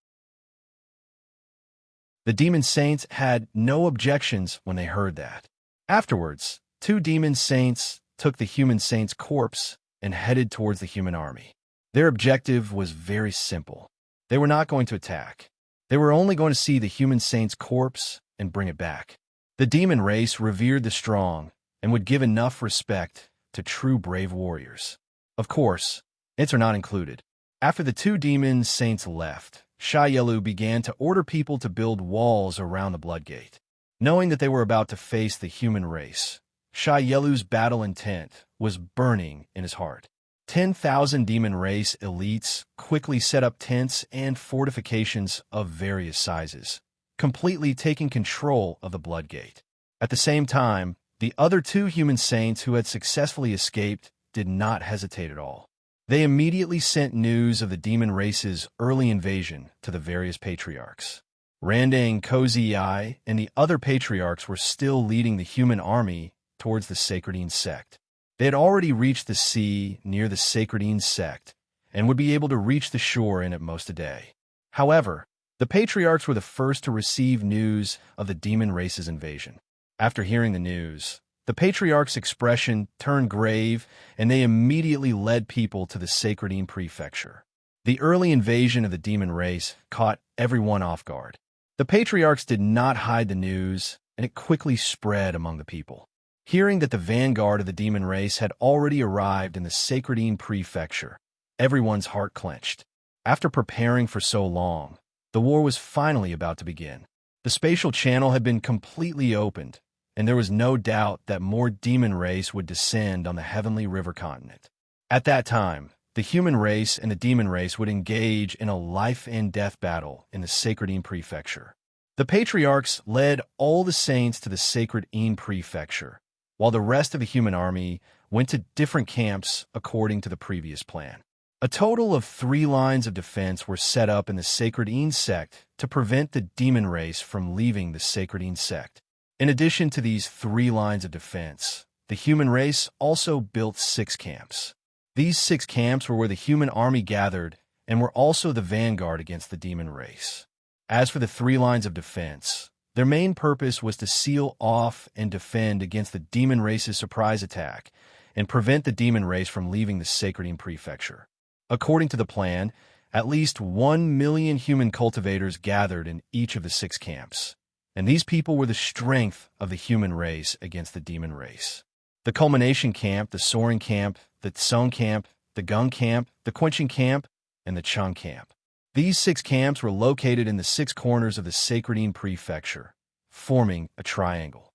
The demon saints had no objections when they heard that. Afterwards, two demon saints took the human saint's corpse and headed towards the human army. Their objective was very simple. They were not going to attack. They were only going to see the human saint's corpse and bring it back. The demon race revered the strong and would give enough respect to true brave warriors. Of course, ants are not included. After the two demon saints left, Shayalu began to order people to build walls around the Bloodgate. Knowing that they were about to face the human race, Shayalu's battle intent was burning in his heart. 10,000 demon race elites quickly set up tents and fortifications of various sizes, completely taking control of the Bloodgate. At the same time, the other two human saints who had successfully escaped did not hesitate at all. They immediately sent news of the demon race's early invasion to the various patriarchs. Randang Kozii and the other patriarchs were still leading the human army towards the Sacredine sect. They had already reached the sea near the Sacredine sect and would be able to reach the shore in at most a day. However, the patriarchs were the first to receive news of the demon race's invasion. After hearing the news, the patriarch's expression turned grave, and they immediately led people to the Sacredine prefecture. The early invasion of the demon race caught everyone off guard. The patriarchs did not hide the news, and it quickly spread among the people. Hearing that the vanguard of the demon race had already arrived in the Sacredine prefecture, everyone's heart clenched. After preparing for so long, the war was finally about to begin. The spatial channel had been completely opened, and there was no doubt that more demon race would descend on the heavenly river continent. At that time, the human race and the demon race would engage in a life-and-death battle in the Sacredine prefecture. The patriarchs led all the saints to the Sacredine prefecture, while the rest of the human army went to different camps according to the previous plan. A total of 3 lines of defense were set up in the Sacredine sect to prevent the demon race from leaving the Sacredine sect. In addition to these 3 lines of defense, the human race also built 6 camps. These 6 camps were where the human army gathered and were also the vanguard against the demon race. As for the 3 lines of defense, their main purpose was to seal off and defend against the demon race's surprise attack and prevent the demon race from leaving the Sacredine Prefecture. According to the plan, at least 1 million human cultivators gathered in each of the 6 camps, and these people were the strength of the human race against the demon race. The culmination camp, the soaring camp, the tsung camp, the gung camp, the quenching camp, and the chun camp. These 6 camps were located in the 6 corners of the Sacredine Prefecture, forming a triangle.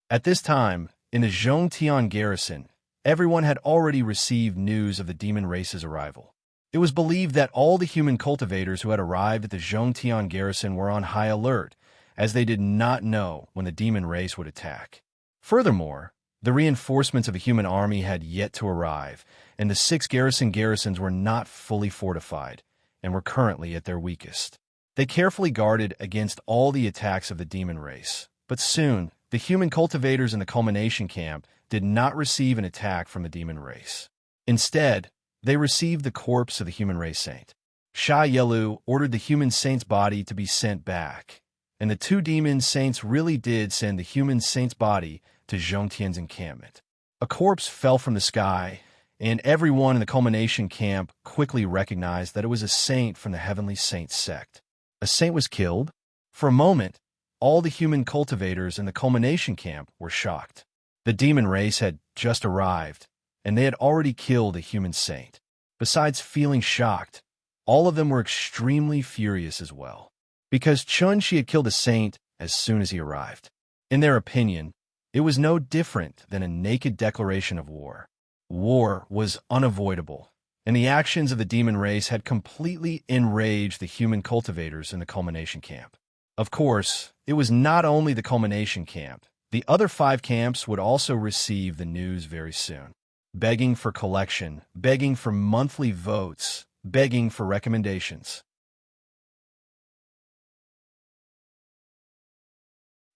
At this time, in the Zhongtian garrison, everyone had already received news of the demon race's arrival. It was believed that all the human cultivators who had arrived at the Zhongtian garrison were on high alert, as they did not know when the demon race would attack. Furthermore, the reinforcements of a human army had yet to arrive, and the 6 garrisons were not fully fortified and were currently at their weakest. They carefully guarded against all the attacks of the demon race, but soon the human cultivators in the culmination camp did not receive an attack from the demon race. Instead, they received the corpse of the human race saint. Sha Yelu ordered the human saint's body to be sent back, and the 2 demon saints really did send the human saint's body to Zhongtian's encampment. A corpse fell from the sky, and everyone in the culmination camp quickly recognized that it was a saint from the heavenly saint sect. A saint was killed? For a moment, all the human cultivators in the culmination camp were shocked. The demon race had just arrived, and they had already killed a human saint. Besides feeling shocked, all of them were extremely furious as well, because Chun-Shi had killed a saint as soon as he arrived. In their opinion, it was no different than a naked declaration of war. War was unavoidable, and the actions of the demon race had completely enraged the human cultivators in the culmination camp. Of course, it was not only the culmination camp. The other 5 camps would also receive the news very soon, begging for collection, begging for monthly votes, begging for recommendations.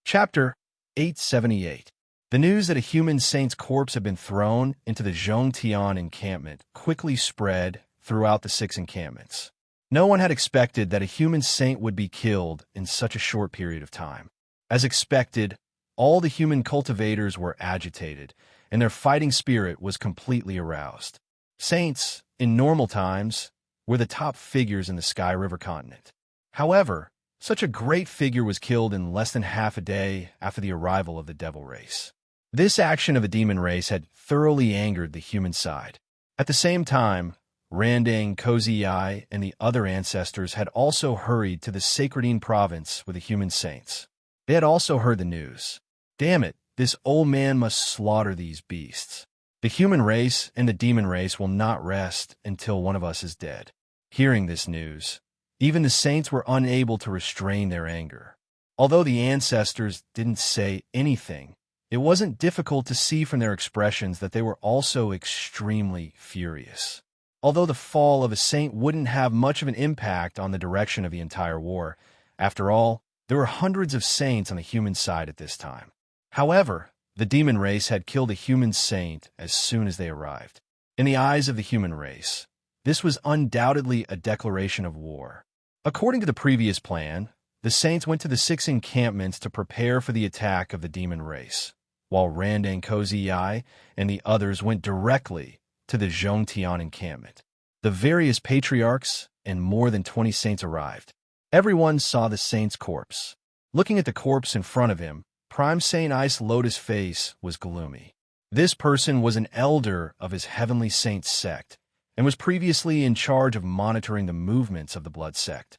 Chapter 878. The news that a human saint's corpse had been thrown into the Zhongtian encampment quickly spread throughout the 6 encampments. No one had expected that a human saint would be killed in such a short period of time. As expected, all the human cultivators were agitated, and their fighting spirit was completely aroused. Saints, in normal times, were the top figures in the Sky River continent. However, such a great figure was killed in less than half a day after the arrival of the devil race. This action of the demon race had thoroughly angered the human side. At the same time, Randang, Kozii, and the other ancestors had also hurried to the Sacredine province with the human saints. They had also heard the news. Damn it, this old man must slaughter these beasts. The human race and the demon race will not rest until one of us is dead. Hearing this news, even the saints were unable to restrain their anger. Although the ancestors didn't say anything, it wasn't difficult to see from their expressions that they were also extremely furious. Although the fall of a saint wouldn't have much of an impact on the direction of the entire war, after all, there were hundreds of saints on the human side at this time. However, the demon race had killed a human saint as soon as they arrived. In the eyes of the human race, this was undoubtedly a declaration of war. According to the previous plan, the saints went to the 6 encampments to prepare for the attack of the demon race, while Rand and Kozii and the others went directly to the Zhongtian encampment. The various patriarchs and more than 20 saints arrived. Everyone saw the saint's corpse. Looking at the corpse in front of him, Prime Saint Ice Lotus' face was gloomy. This person was an elder of his heavenly saint sect and was previously in charge of monitoring the movements of the blood sect.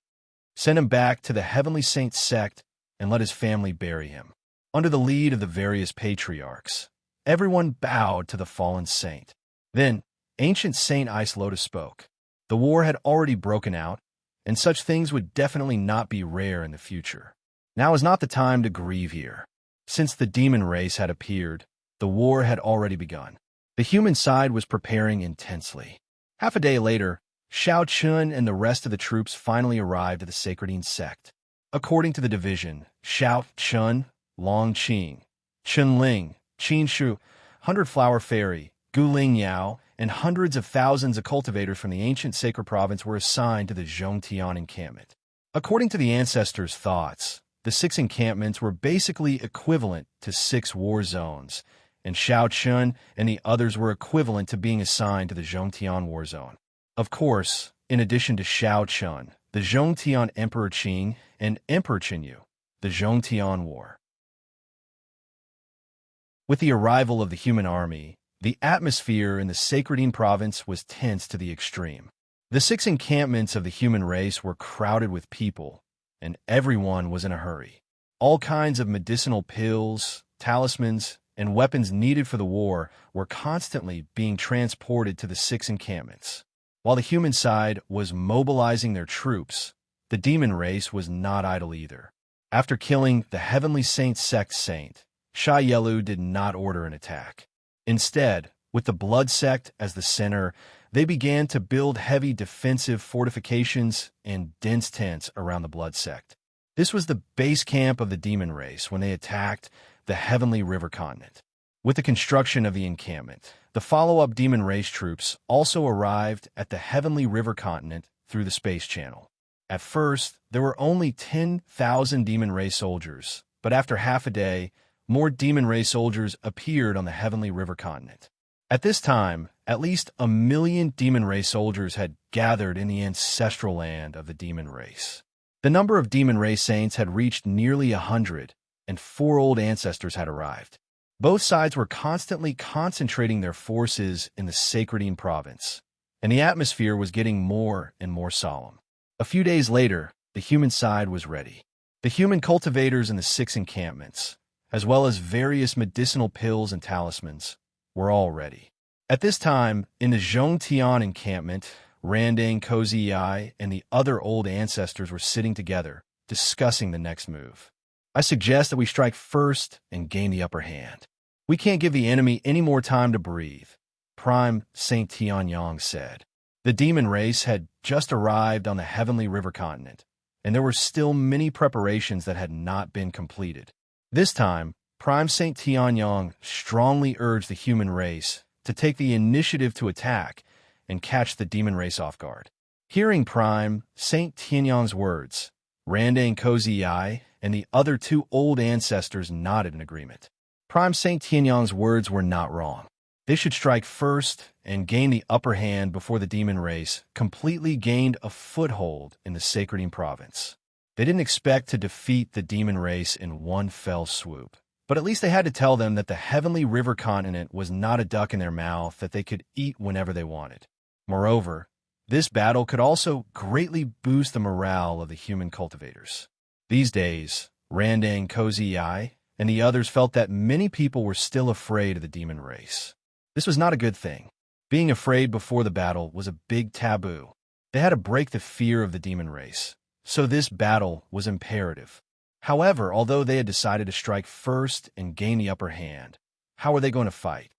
Send him back to the heavenly saint sect and let his family bury him. Under the lead of the various patriarchs, everyone bowed to the fallen saint. Then, ancient Saint Ice Lotus spoke. The war had already broken out, and such things would definitely not be rare in the future. Now is not the time to grieve here. Since the demon race had appeared, the war had already begun. The human side was preparing intensely. Half a day later, Xiao Chun and the rest of the troops finally arrived at the Sacredine sect. According to the division, Xiao Chun, Long Qing, Chunling, Qinshu, Hundred Flower Fairy, Guling Yao, and hundreds of thousands of cultivators from the ancient sacred province were assigned to the Zhongtian encampment. According to the ancestors' thoughts, the 6 encampments were basically equivalent to 6 war zones, and Shao Chun and the others were equivalent to being assigned to the Zhongtian war zone. Of course, in addition to Shao Chun, the Zhongtian Emperor Qing and Emperor Qinyu, the Zhongtian War. With the arrival of the human army, the atmosphere in the Sacredine province was tense to the extreme. The 6 encampments of the human race were crowded with people, and everyone was in a hurry. All kinds of medicinal pills, talismans, and weapons needed for the war were constantly being transported to the 6 encampments. While the human side was mobilizing their troops, the demon race was not idle either. After killing the Heavenly Saint sect saint, Sha Yelu did not order an attack. Instead, with the Blood Sect as the center, they began to build heavy defensive fortifications and dense tents around the Blood Sect. This was the base camp of the demon race when they attacked the Heavenly River continent. With the construction of the encampment, the follow-up demon race troops also arrived at the Heavenly River continent through the space channel. At first, there were only 10,000 demon race soldiers, but after half a day, more demon race soldiers appeared on the Heavenly River continent. At this time, at least 1 million demon race soldiers had gathered in the ancestral land of the demon race. The number of demon race saints had reached nearly 100, and 4 old ancestors had arrived. Both sides were constantly concentrating their forces in the Sacredine province, and the atmosphere was getting more and more solemn. A few days later, the human side was ready. The human cultivators in the 6 encampments, as well as various medicinal pills and talismans, were all ready. At this time, in the Zhongtian encampment, Randang, Kozii, and the other old ancestors were sitting together, discussing the next move. I suggest that we strike first and gain the upper hand. We can't give the enemy any more time to breathe, Prime Saint Tianyang said. The demon race had just arrived on the Heavenly River continent, and there were still many preparations that had not been completed. This time, Prime Saint Tianyang strongly urged the human race to take the initiative to attack and catch the demon race off guard. Hearing Prime Saint Tianyang's words, Randang Kozii and the other 2 old ancestors nodded in agreement. Prime Saint Tianyang's words were not wrong. They should strike first and gain the upper hand before the demon race completely gained a foothold in the Sacredine province. They didn't expect to defeat the demon race in one fell swoop, but at least they had to tell them that the Heavenly River continent was not a duck in their mouth that they could eat whenever they wanted. Moreover, this battle could also greatly boost the morale of the human cultivators. These days, Randang, Kozii, and the others felt that many people were still afraid of the demon race. This was not a good thing. Being afraid before the battle was a big taboo. They had to break the fear of the demon race, so this battle was imperative. However, although they had decided to strike first and gain the upper hand, how were they going to fight?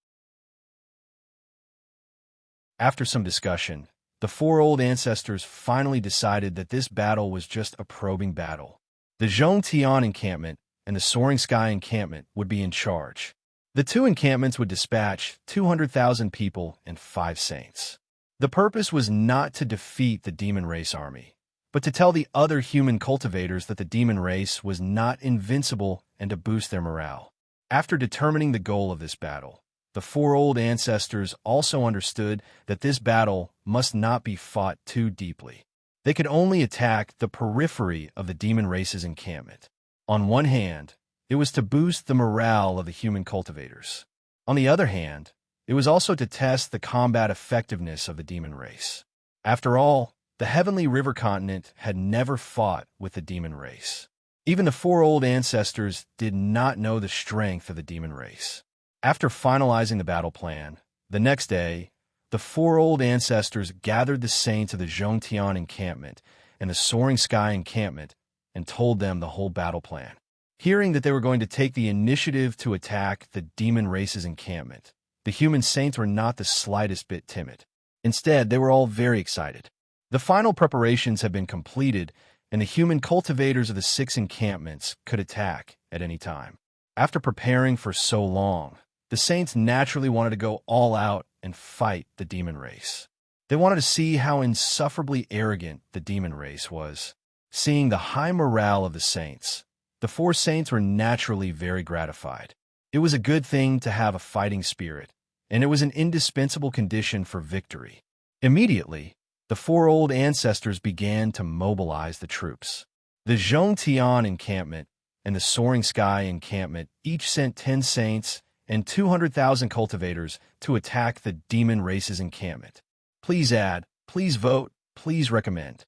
After some discussion, the 4 old ancestors finally decided that this battle was just a probing battle. The Zhongtian encampment and the Soaring Sky encampment would be in charge. The 2 encampments would dispatch 200,000 people and 5 saints. The purpose was not to defeat the demon race army, but to tell the other human cultivators that the demon race was not invincible and to boost their morale. After determining the goal of this battle, the 4 old ancestors also understood that this battle must not be fought too deeply. They could only attack the periphery of the demon race's encampment. On one hand, it was to boost the morale of the human cultivators. On the other hand, it was also to test the combat effectiveness of the demon race. After all, the Heavenly River continent had never fought with the demon race. Even the 4 old ancestors did not know the strength of the demon race. After finalizing the battle plan, the next day, the 4 old ancestors gathered the saints of the Zhongtian encampment and the Soaring Sky encampment and told them the whole battle plan. Hearing that they were going to take the initiative to attack the demon race's encampment, the human saints were not the slightest bit timid. Instead, they were all very excited. The final preparations had been completed, and the human cultivators of the 6 encampments could attack at any time. After preparing for so long, the saints naturally wanted to go all out and fight the demon race. They wanted to see how insufferably arrogant the demon race was. Seeing the high morale of the saints, the four saints were naturally very gratified. It was a good thing to have a fighting spirit, and it was an indispensable condition for victory. Immediately, the four old ancestors began to mobilize the troops. The Zhongtian encampment and the Soaring Sky encampment each sent 10 saints and 200,000 cultivators to attack the demon race's encampment. Please add, please vote, please recommend.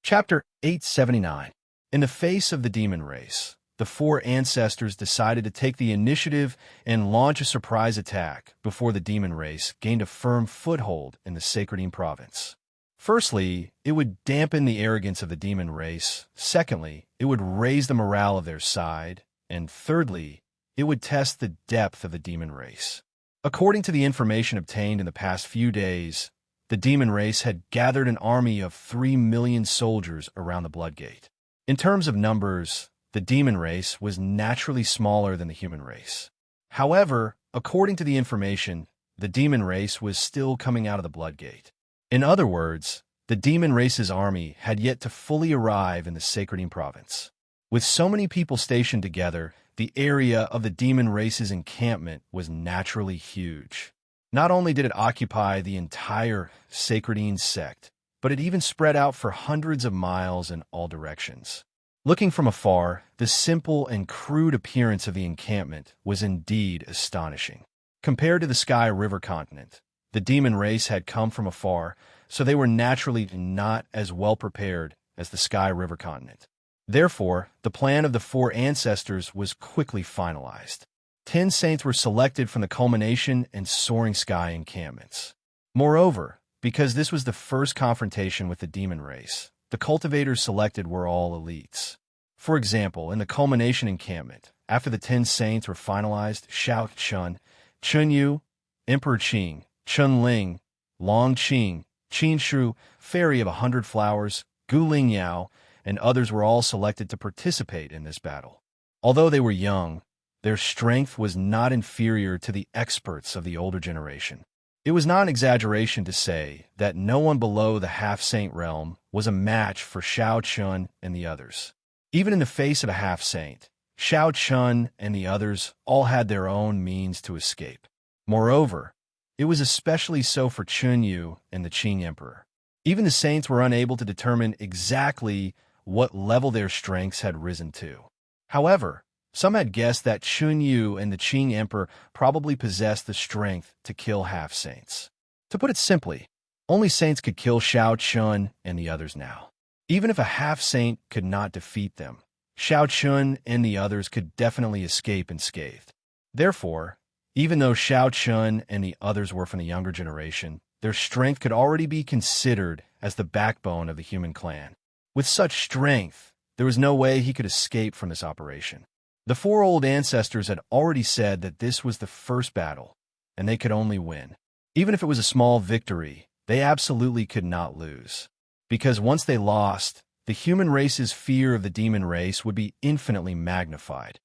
Chapter 879. In the face of the demon race, the four ancestors decided to take the initiative and launch a surprise attack before the demon race gained a firm foothold in the Sacredine province. Firstly, it would dampen the arrogance of the demon race. Secondly, it would raise the morale of their side. And thirdly, it would test the depth of the demon race. According to the information obtained in the past few days, the demon race had gathered an army of 3 million soldiers around the Bloodgate. In terms of numbers, the demon race was naturally smaller than the human race. However, according to the information, the demon race was still coming out of the Bloodgate. In other words, the demon race's army had yet to fully arrive in the Sacredine province. With so many people stationed together, the area of the demon race's encampment was naturally huge. Not only did it occupy the entire Sacredine sect, but it even spread out for hundreds of miles in all directions. Looking from afar, the simple and crude appearance of the encampment was indeed astonishing. Compared to the Sky River continent, the demon race had come from afar, so they were naturally not as well prepared as the Sky River continent. Therefore, the plan of the four ancestors was quickly finalized. 10 saints were selected from the Culmination and Soaring Sky encampments. Moreover, because this was the first confrontation with the demon race, the cultivators selected were all elites. For example, in the Culmination encampment, after the 10 saints were finalized, Xiao Chun, Chun Yu, Emperor Qing, Chun Ling, Long Qing, Qin Shu, Fairy of 100 Flowers, Gu Ling Yao, and others were all selected to participate in this battle. Although they were young, their strength was not inferior to the experts of the older generation. It was not an exaggeration to say that no one below the half-saint realm was a match for Xiao Chun and the others. Even in the face of a half-saint, Xiao Chun and the others all had their own means to escape. Moreover, it was especially so for Chun Yu and the Qing Emperor. Even the saints were unable to determine exactly what level their strengths had risen to. However, some had guessed that Chun Yu and the Qing Emperor probably possessed the strength to kill half-saints. To put it simply, only saints could kill Xiao Chun and the others now. Even if a half-saint could not defeat them, Xiao Chun and the others could definitely escape unscathed. Therefore, even though Xiao Chun and the others were from the younger generation, their strength could already be considered as the backbone of the human clan. With such strength, there was no way he could escape from this operation. The four old ancestors had already said that this was the first battle, and they could only win. Even if it was a small victory, they absolutely could not lose. Because once they lost, the human race's fear of the demon race would be infinitely magnified.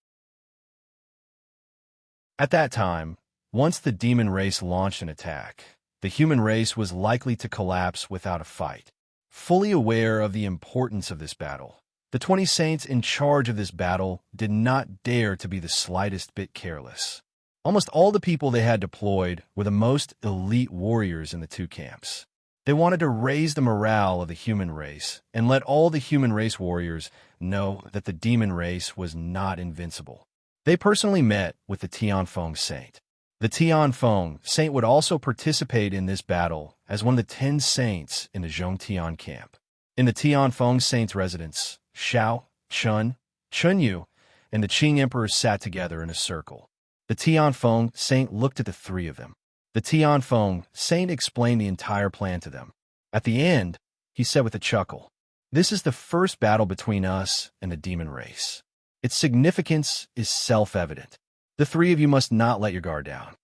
At that time, once the demon race launched an attack, the human race was likely to collapse without a fight. Fully aware of the importance of this battle, the 20 saints in charge of this battle did not dare to be the slightest bit careless. Almost all the people they had deployed were the most elite warriors in the two camps. They wanted to raise the morale of the human race and let all the human race warriors know that the demon race was not invincible. They personally met with the Tianfeng saint. The Tianfeng saint would also participate in this battle as one of the 10 saints in the Zhongtian camp. In the Tianfeng saint's residence, Xiao, Chun, Chun Yu, and the Qing emperor sat together in a circle. The Tianfeng saint looked at the three of them. The Tianfeng saint explained the entire plan to them. At the end, he said with a chuckle, "This is the first battle between us and the demon race. Its significance is self-evident. The three of you must not let your guard down."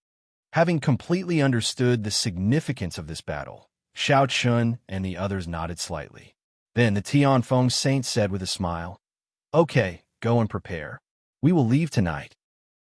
Having completely understood the significance of this battle, Xiao Chun and the others nodded slightly. Then the Tianfeng saint said with a smile, "Okay, go and prepare. We will leave tonight."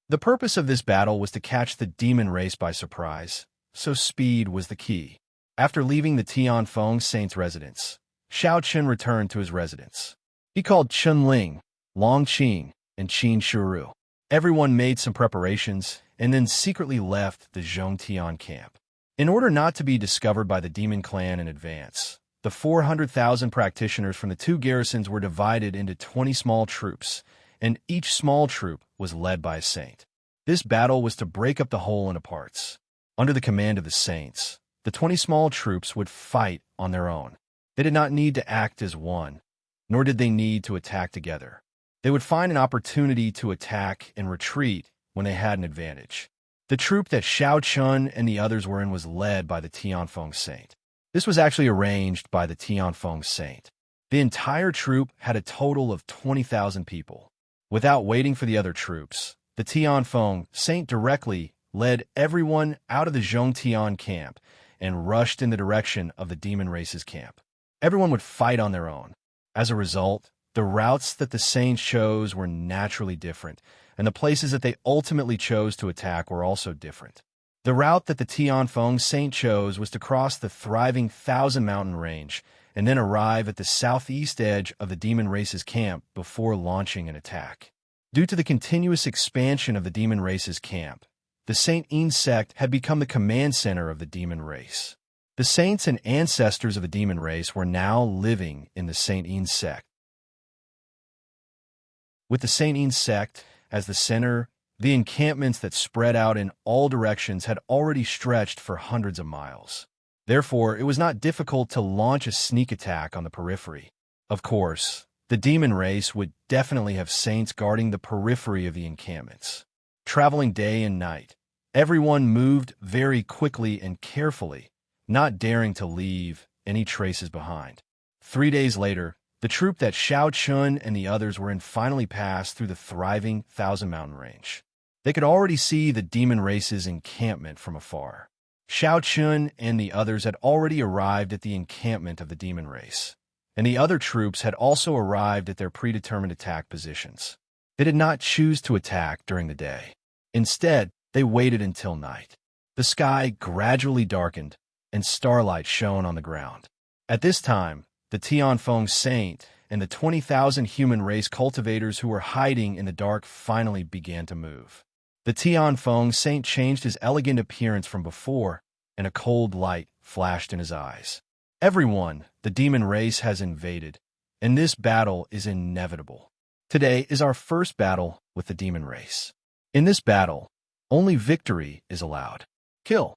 The purpose of this battle was to catch the demon race by surprise, so speed was the key. After leaving the Tianfeng saint's residence, Xiao Qun returned to his residence. He called Chun Ling, Long Qing, and Qin Shuru. Everyone made some preparations and then secretly left the Zhongtian camp. In order not to be discovered by the demon clan in advance, the 400,000 practitioners from the two garrisons were divided into 20 small troops, and each small troop was led by a saint. This battle was to break up the whole into parts. Under the command of the saints, the 20 small troops would fight on their own. They did not need to act as one, nor did they need to attack together. They would find an opportunity to attack and retreat when they had an advantage. The troop that Xiao Qun and the others were in was led by the Tianfeng saint. This was actually arranged by the Tianfeng saint. The entire troop had a total of 20,000 people. Without waiting for the other troops, the Tianfeng saint directly led everyone out of the Zhongtian camp and rushed in the direction of the demon race's camp. Everyone would fight on their own. As a result, the routes that the saints chose were naturally different, and the places that they ultimately chose to attack were also different. The route that the Tianfeng saint chose was to cross the thriving Thousand Mountain Range and then arrive at the southeast edge of the demon race's camp before launching an attack. Due to the continuous expansion of the demon race's camp, the Saint Yin sect had become the command center of the demon race. The saints and ancestors of the demon race were now living in the Saint Yin sect. With the Saint Yin sect as the center, the encampments that spread out in all directions had already stretched for hundreds of miles. Therefore, it was not difficult to launch a sneak attack on the periphery. Of course, the demon race would definitely have saints guarding the periphery of the encampments. Traveling day and night, everyone moved very quickly and carefully, not daring to leave any traces behind. 3 days later, the troop that Xiao Qun and the others were in finally passed through the thriving Thousand Mountain Range. They could already see the demon race's encampment from afar. Xiao Qun and the others had already arrived at the encampment of the demon race, and the other troops had also arrived at their predetermined attack positions. They did not choose to attack during the day. Instead, they waited until night. The sky gradually darkened, and starlight shone on the ground. At this time, the Tianfeng saint and the 20,000 human race cultivators who were hiding in the dark finally began to move. The Tianfeng saint changed his elegant appearance from before, and a cold light flashed in his eyes. Everyone, the demon race has invaded, and this battle is inevitable. Today is our first battle with the demon race. In this battle, only victory is allowed. Kill.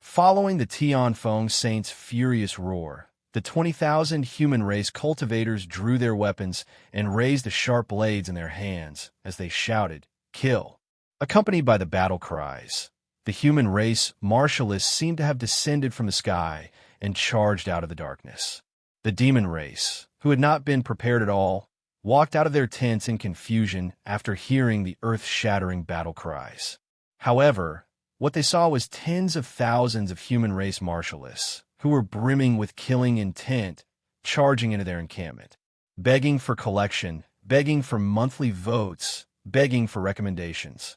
Following the Tianfeng saint's furious roar, the 20,000 human race cultivators drew their weapons and raised the sharp blades in their hands as they shouted, "Kill!" Accompanied by the battle cries, the human race martialists seemed to have descended from the sky and charged out of the darkness. The demon race, who had not been prepared at all, walked out of their tents in confusion after hearing the earth-shattering battle cries. However, what they saw was tens of thousands of human race martialists who were brimming with killing intent, charging into their encampment, begging for collection, begging for monthly votes, begging for recommendations.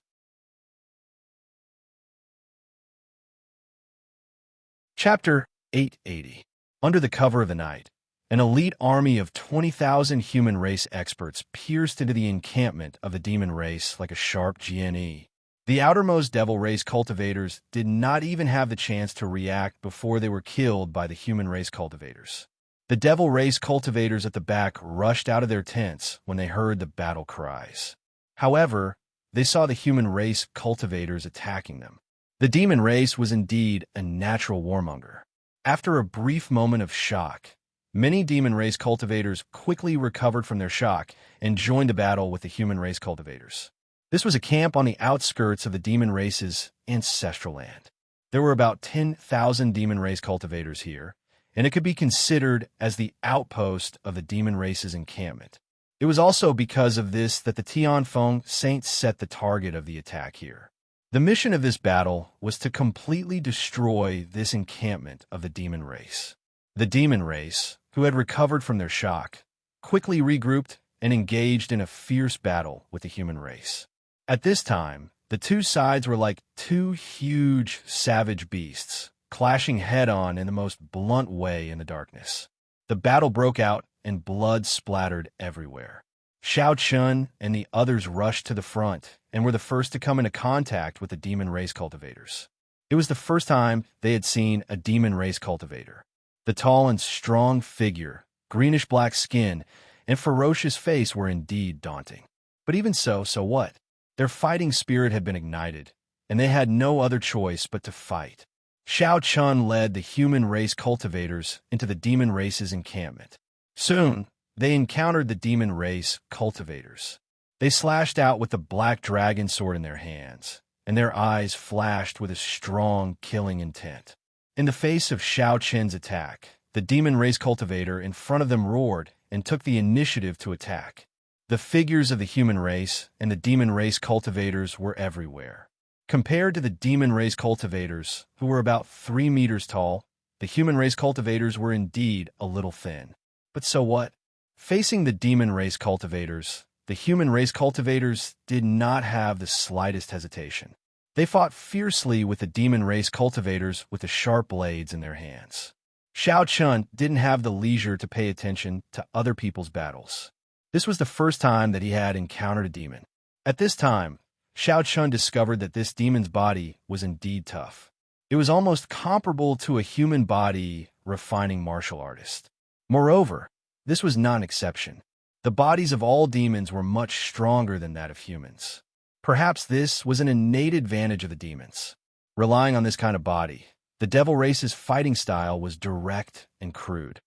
Chapter 880. Under the cover of the night, an elite army of 20,000 human race experts pierced into the encampment of the demon race like a sharp GNE. The outermost devil race cultivators did not even have the chance to react before they were killed by the human race cultivators. The devil race cultivators at the back rushed out of their tents when they heard the battle cries. However, they saw the human race cultivators attacking them. The demon race was indeed a natural warmonger. After a brief moment of shock, many demon race cultivators quickly recovered from their shock and joined the battle with the human race cultivators. This was a camp on the outskirts of the demon race's ancestral land. There were about 10,000 demon race cultivators here, and it could be considered as the outpost of the demon race's encampment. It was also because of this that the Tianfeng saints set the target of the attack here. The mission of this battle was to completely destroy this encampment of the demon race. The demon race, who had recovered from their shock, quickly regrouped and engaged in a fierce battle with the human race. At this time, the two sides were like two huge, savage beasts, clashing head-on in the most blunt way in the darkness. The battle broke out, and blood splattered everywhere. Shao Chun and the others rushed to the front and were the first to come into contact with the demon race cultivators. It was the first time they had seen a demon race cultivator. The tall and strong figure, greenish-black skin, and ferocious face were indeed daunting. But even so what? Their fighting spirit had been ignited, and they had no other choice but to fight. Shao Chun led the human race cultivators into the demon race's encampment. Soon, they encountered the demon race cultivators. They slashed out with the black dragon sword in their hands, and their eyes flashed with a strong, killing intent. In the face of Shao Chun's attack, the demon race cultivator in front of them roared and took the initiative to attack. The figures of the human race and the demon race cultivators were everywhere. Compared to the demon race cultivators, who were about 3 meters tall, the human race cultivators were indeed a little thin. But so what? Facing the demon race cultivators, the human race cultivators did not have the slightest hesitation. They fought fiercely with the demon race cultivators with the sharp blades in their hands. Shao Chun didn't have the leisure to pay attention to other people's battles. This was the first time that he had encountered a demon. At this time, Shao Chun discovered that this demon's body was indeed tough. It was almost comparable to a human body refining martial artist. Moreover, this was not an exception. The bodies of all demons were much stronger than that of humans. Perhaps this was an innate advantage of the demons. Relying on this kind of body, the devil race's fighting style was direct and crude.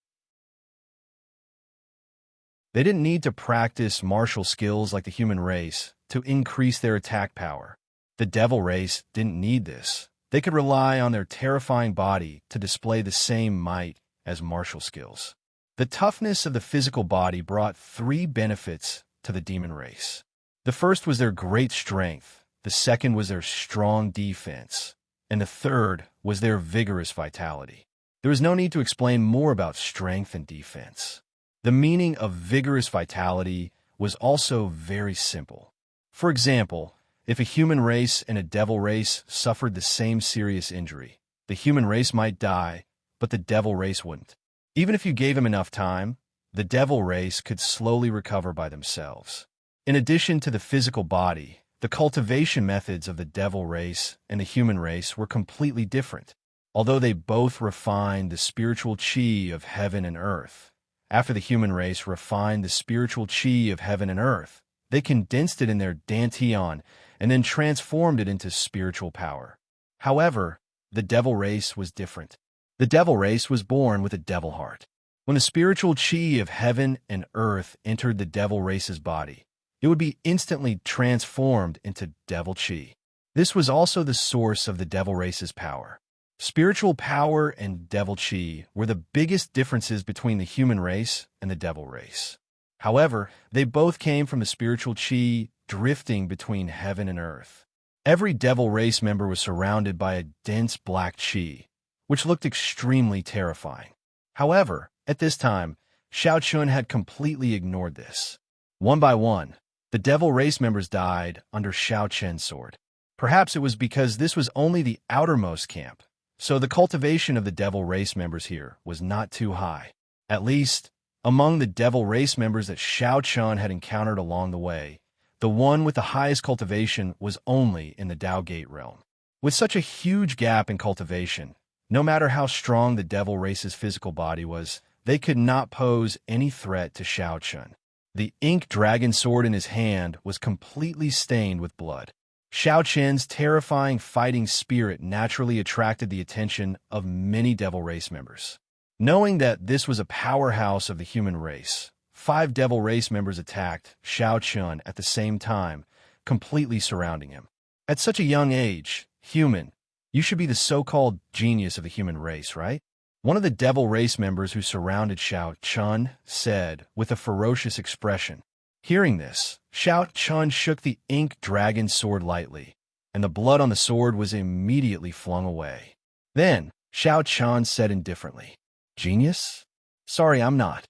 They didn't need to practice martial skills like the human race to increase their attack power. The devil race didn't need this. They could rely on their terrifying body to display the same might as martial skills. The toughness of the physical body brought 3 benefits to the demon race. The first was their great strength, the second was their strong defense, and the third was their vigorous vitality. There is no need to explain more about strength and defense. The meaning of vigorous vitality was also very simple. For example, if a human race and a devil race suffered the same serious injury, the human race might die, but the devil race wouldn't. Even if you gave them enough time, the devil race could slowly recover by themselves. In addition to the physical body, the cultivation methods of the devil race and the human race were completely different. Although they both refined the spiritual chi of heaven and earth, after the human race refined the spiritual chi of heaven and earth, they condensed it in their dantian and then transformed it into spiritual power. However, the devil race was different. The devil race was born with a devil heart. When the spiritual chi of heaven and earth entered the devil race's body, it would be instantly transformed into devil chi. This was also the source of the devil race's power. Spiritual power and devil chi were the biggest differences between the human race and the devil race. However, they both came from the spiritual chi drifting between heaven and earth. Every devil race member was surrounded by a dense black chi, which looked extremely terrifying. However, at this time, Shao Chun had completely ignored this. One by one, the devil race members died under Shao Chun's sword. Perhaps it was because this was only the outermost camp, so the cultivation of the devil race members here was not too high. At least, among the devil race members that Shao Chun had encountered along the way, the one with the highest cultivation was only in the Dao Gate realm. With such a huge gap in cultivation, no matter how strong the devil race's physical body was, they could not pose any threat to Shao Chun. The ink dragon sword in his hand was completely stained with blood. Shao Chun's terrifying fighting spirit naturally attracted the attention of many devil race members. Knowing that this was a powerhouse of the human race, 5 devil race members attacked Shao Chun at the same time, completely surrounding him. At such a young age, human, you should be the so-called genius of the human race, right? One of the devil race members who surrounded Shao Chun said with a ferocious expression. Hearing this, Shao Chun shook the ink dragon sword lightly, and the blood on the sword was immediately flung away. Then, Shao Chun said indifferently, "Genius? Sorry, I'm not.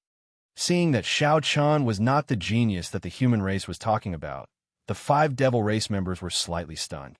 Seeing that Xiao Chan was not the genius that the human race was talking about, the 5 devil race members were slightly stunned.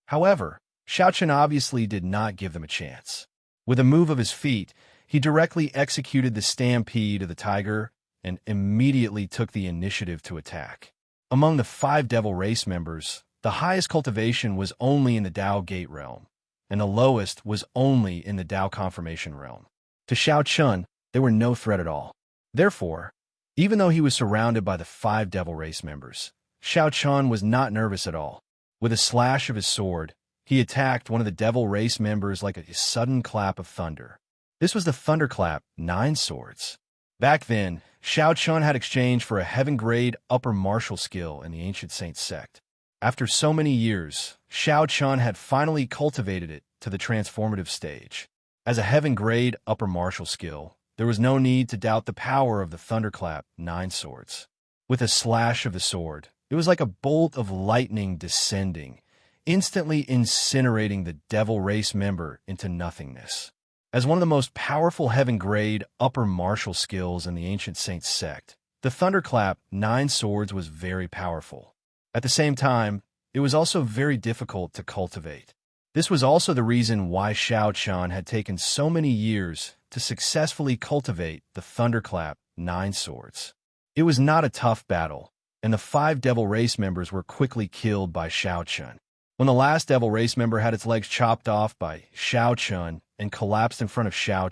However, Xiao Chan obviously did not give them a chance. With a move of his feet, he directly executed the stampede of the tiger and immediately took the initiative to attack. Among the 5 devil race members, the highest cultivation was only in the Dao Gate realm, and the lowest was only in the Dao Confirmation realm. To Xiao Chun, they were no threat at all. Therefore, even though he was surrounded by the 5 devil race members, Xiao Chun was not nervous at all. With a slash of his sword, he attacked one of the devil race members like a sudden clap of thunder. This was the thunderclap 9 swords. Back then, Xiao Chun had exchanged for a heaven-grade upper martial skill in the ancient saint sect. After so many years, Xiao Chun had finally cultivated it to the transformative stage. As a heaven-grade upper martial skill, there was no need to doubt the power of the thunderclap 9 swords. With a slash of the sword, it was like a bolt of lightning descending, instantly incinerating the devil race member into nothingness. As one of the most powerful heaven-grade upper martial skills in the ancient saint sect, the thunderclap 9 swords was very powerful. At the same time, it was also very difficult to cultivate. This was also the reason why Xiao Chan had taken so many years to successfully cultivate the thunderclap 9 swords. It was not a tough battle, and the 5 devil race members were quickly killed by Xiao Chun. When the last devil race member had its legs chopped off by Xiao Chun and collapsed in front of Xiao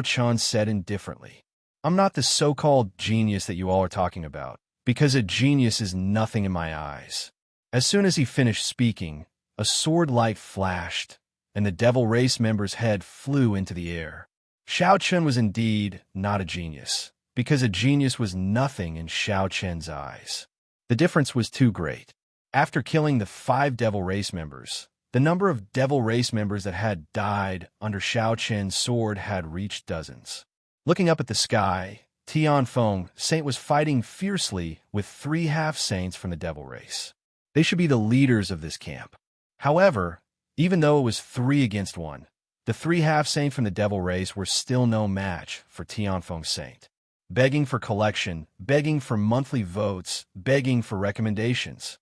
Chun said indifferently, "I'm not the so-called genius that you all are talking about, because a genius is nothing in my eyes." As soon as he finished speaking, a sword light flashed, and the devil race member's head flew into the air. Xiao Chun was indeed not a genius, because a genius was nothing in Xiao Chen's eyes. The difference was too great. After killing the 5 devil race members, the number of devil race members that had died under Xiao Chen's sword had reached dozens. Looking up at the sky, Tianfeng Saint was fighting fiercely with 3 half-saints from the devil race. They should be the leaders of this camp. However, even though it was 3 against 1, the 3 half-saints from the devil race were still no match for Tianfeng Saint. Begging for collection, begging for monthly votes, begging for recommendations.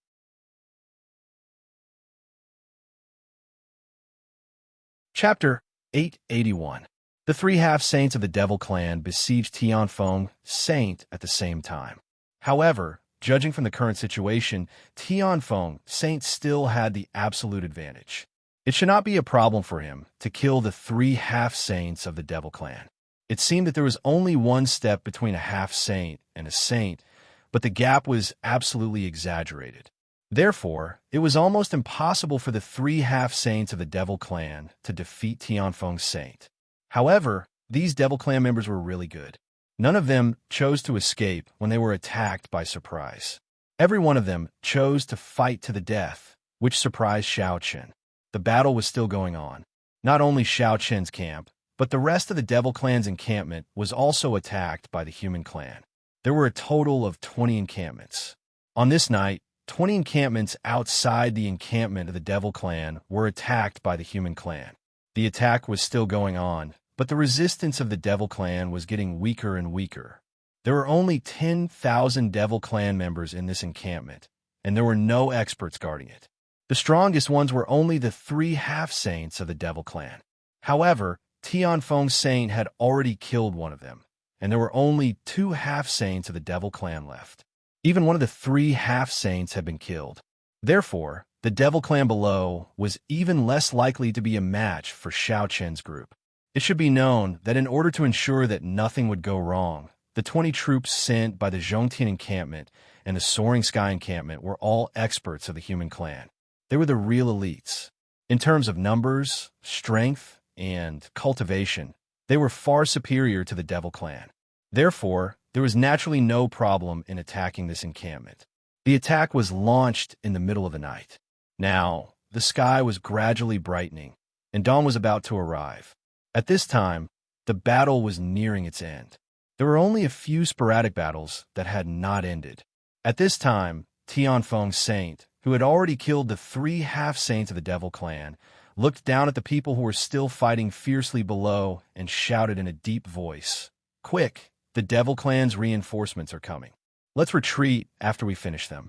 Chapter 881. The 3 half-saints of the devil clan besieged Tianfeng Saint at the same time. However, judging from the current situation, Tianfeng Saint still had the absolute advantage. It should not be a problem for him to kill the 3 half-saints of the devil clan. It seemed that there was only one step between a half-saint and a saint, but the gap was absolutely exaggerated. Therefore, it was almost impossible for the 3 half-saints of the devil clan to defeat Tianfeng Saint. However, these devil clan members were really good. None of them chose to escape when they were attacked by surprise. Every one of them chose to fight to the death, which surprised Xiao Chen. The battle was still going on. Not only Xiao Chen's camp, but the rest of the devil clan's encampment was also attacked by the human clan. There were a total of 20 encampments. On this night, 20 encampments outside the encampment of the devil clan were attacked by the human clan. The attack was still going on, but the resistance of the devil clan was getting weaker and weaker. There were only 10,000 devil clan members in this encampment, and there were no experts guarding it. The strongest ones were only the 3 half-saints of the devil clan. However, Tianfeng Saint had already killed one of them, and there were only 2 half-saints of the devil clan left. Even one of the 3 half-saints had been killed. Therefore, the devil clan below was even less likely to be a match for Xiao Chen's group. It should be known that in order to ensure that nothing would go wrong, the 20 troops sent by the Zhongtian encampment and the Soaring Sky encampment were all experts of the human clan. They were the real elites. In terms of numbers, strength, and cultivation, they were far superior to the devil clan. Therefore, there was naturally no problem in attacking this encampment. The attack was launched in the middle of the night. Now, the sky was gradually brightening, and dawn was about to arrive. At this time, the battle was nearing its end. There were only a few sporadic battles that had not ended. At this time, Tianfeng Saint, who had already killed the 3 half-saints of the devil clan, looked down at the people who were still fighting fiercely below, and shouted in a deep voice, "Quick, the Devil Clan's reinforcements are coming. Let's retreat after we finish them."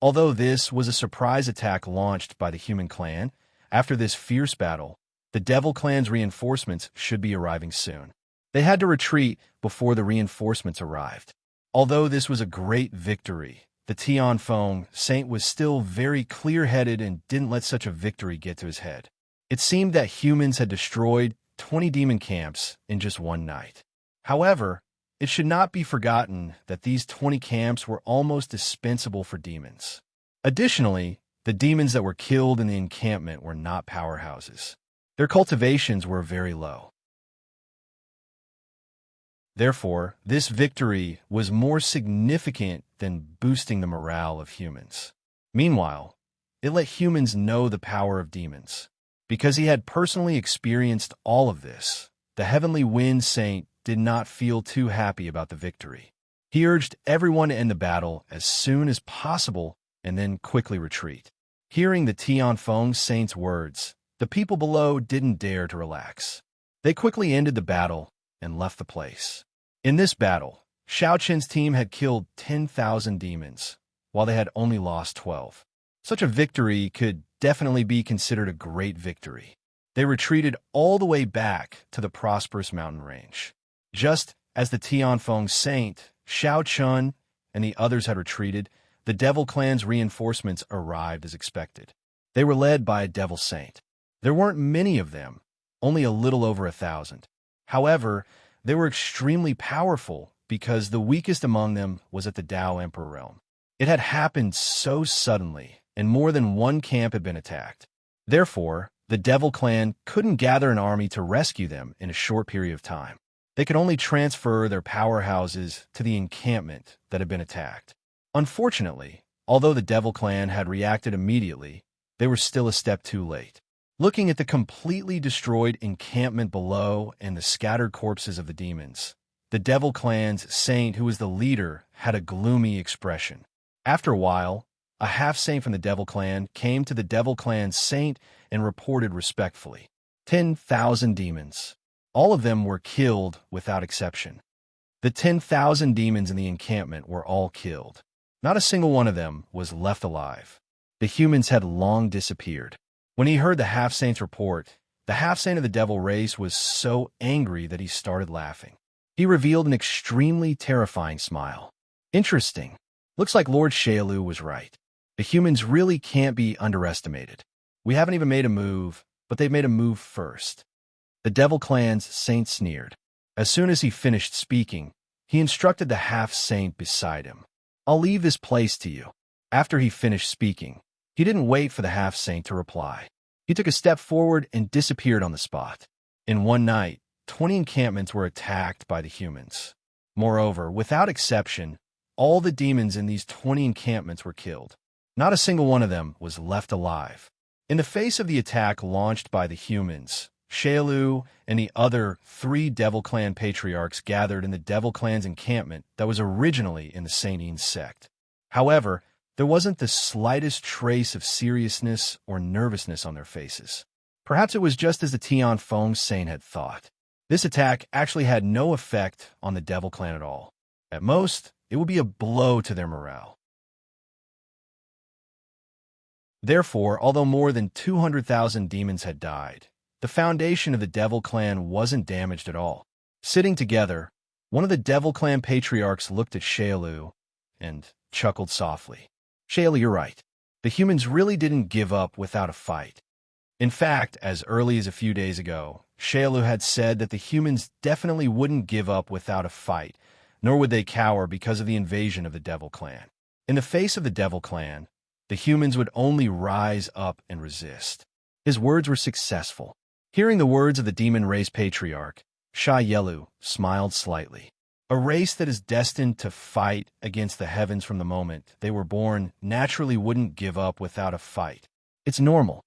Although this was a surprise attack launched by the human clan, after this fierce battle, the Devil Clan's reinforcements should be arriving soon. They had to retreat before the reinforcements arrived. Although this was a great victory, the Tianfeng Saint was still very clear-headed and didn't let such a victory get to his head. It seemed that humans had destroyed 20 demon camps in just one night. However, it should not be forgotten that these 20 camps were almost dispensable for demons. Additionally, the demons that were killed in the encampment were not powerhouses. Their cultivations were very low. Therefore, this victory was more significant than boosting the morale of humans. Meanwhile, it let humans know the power of demons. Because he had personally experienced all of this, the Heavenly Wind Saint did not feel too happy about the victory. He urged everyone to end the battle as soon as possible and then quickly retreat. Hearing the Tianfeng Saint's words, the people below didn't dare to relax. They quickly ended the battle and left the place. In this battle, Xiaoqin's team had killed 10,000 demons, while they had only lost 12. Such a victory could definitely be considered a great victory. They retreated all the way back to the prosperous mountain range. Just as the Tianfeng Saint, Xiaoqin, and the others had retreated, the Devil Clan's reinforcements arrived as expected. They were led by a Devil Saint. There weren't many of them, only a little over 1,000. However, they were extremely powerful because the weakest among them was at the Dao Emperor realm. It had happened so suddenly, and more than one camp had been attacked. Therefore, the Devil Clan couldn't gather an army to rescue them in a short period of time. They could only transfer their powerhouses to the encampment that had been attacked. Unfortunately, although the Devil Clan had reacted immediately, they were still a step too late. Looking at the completely destroyed encampment below and the scattered corpses of the demons, the Devil Clan's saint, who was the leader, had a gloomy expression. After a while, a half-saint from the Devil Clan came to the Devil Clan's saint and reported respectfully, 10,000 demons. All of them were killed without exception. The 10,000 demons in the encampment were all killed. Not a single one of them was left alive. The humans had long disappeared. When he heard the half-saint's report, the half-saint of the devil race was so angry that he started laughing. He revealed an extremely terrifying smile. Interesting. Looks like Lord Shailu was right. The humans really can't be underestimated. We haven't even made a move, but they've made a move first. The Devil Clan's saint sneered. As soon as he finished speaking, he instructed the half-saint beside him. "I'll leave this place to you." After he finished speaking, he didn't wait for the half-saint to reply. He took a step forward and disappeared on the spot. In one night, 20 encampments were attacked by the humans. Moreover, without exception, all the demons in these 20 encampments were killed. Not a single one of them was left alive. In the face of the attack launched by the humans, Shailu and the other 3 Devil Clan patriarchs gathered in the Devil Clan's encampment that was originally in the Saintine sect. However, there wasn't the slightest trace of seriousness or nervousness on their faces. Perhaps it was just as the Tianfeng Saint had thought. This attack actually had no effect on the Devil Clan at all. At most, it would be a blow to their morale. Therefore, although more than 200,000 demons had died, the foundation of the Devil Clan wasn't damaged at all. Sitting together, one of the Devil Clan patriarchs looked at Shailu and chuckled softly. "Shailu, you're right. The humans really didn't give up without a fight. In fact, as early as a few days ago, Shailu had said that the humans definitely wouldn't give up without a fight, nor would they cower because of the invasion of the Devil Clan. In the face of the Devil Clan, the humans would only rise up and resist." His words were successful. Hearing the words of the demon race patriarch, Shailu smiled slightly. A race that is destined to fight against the heavens from the moment they were born naturally wouldn't give up without a fight. It's normal.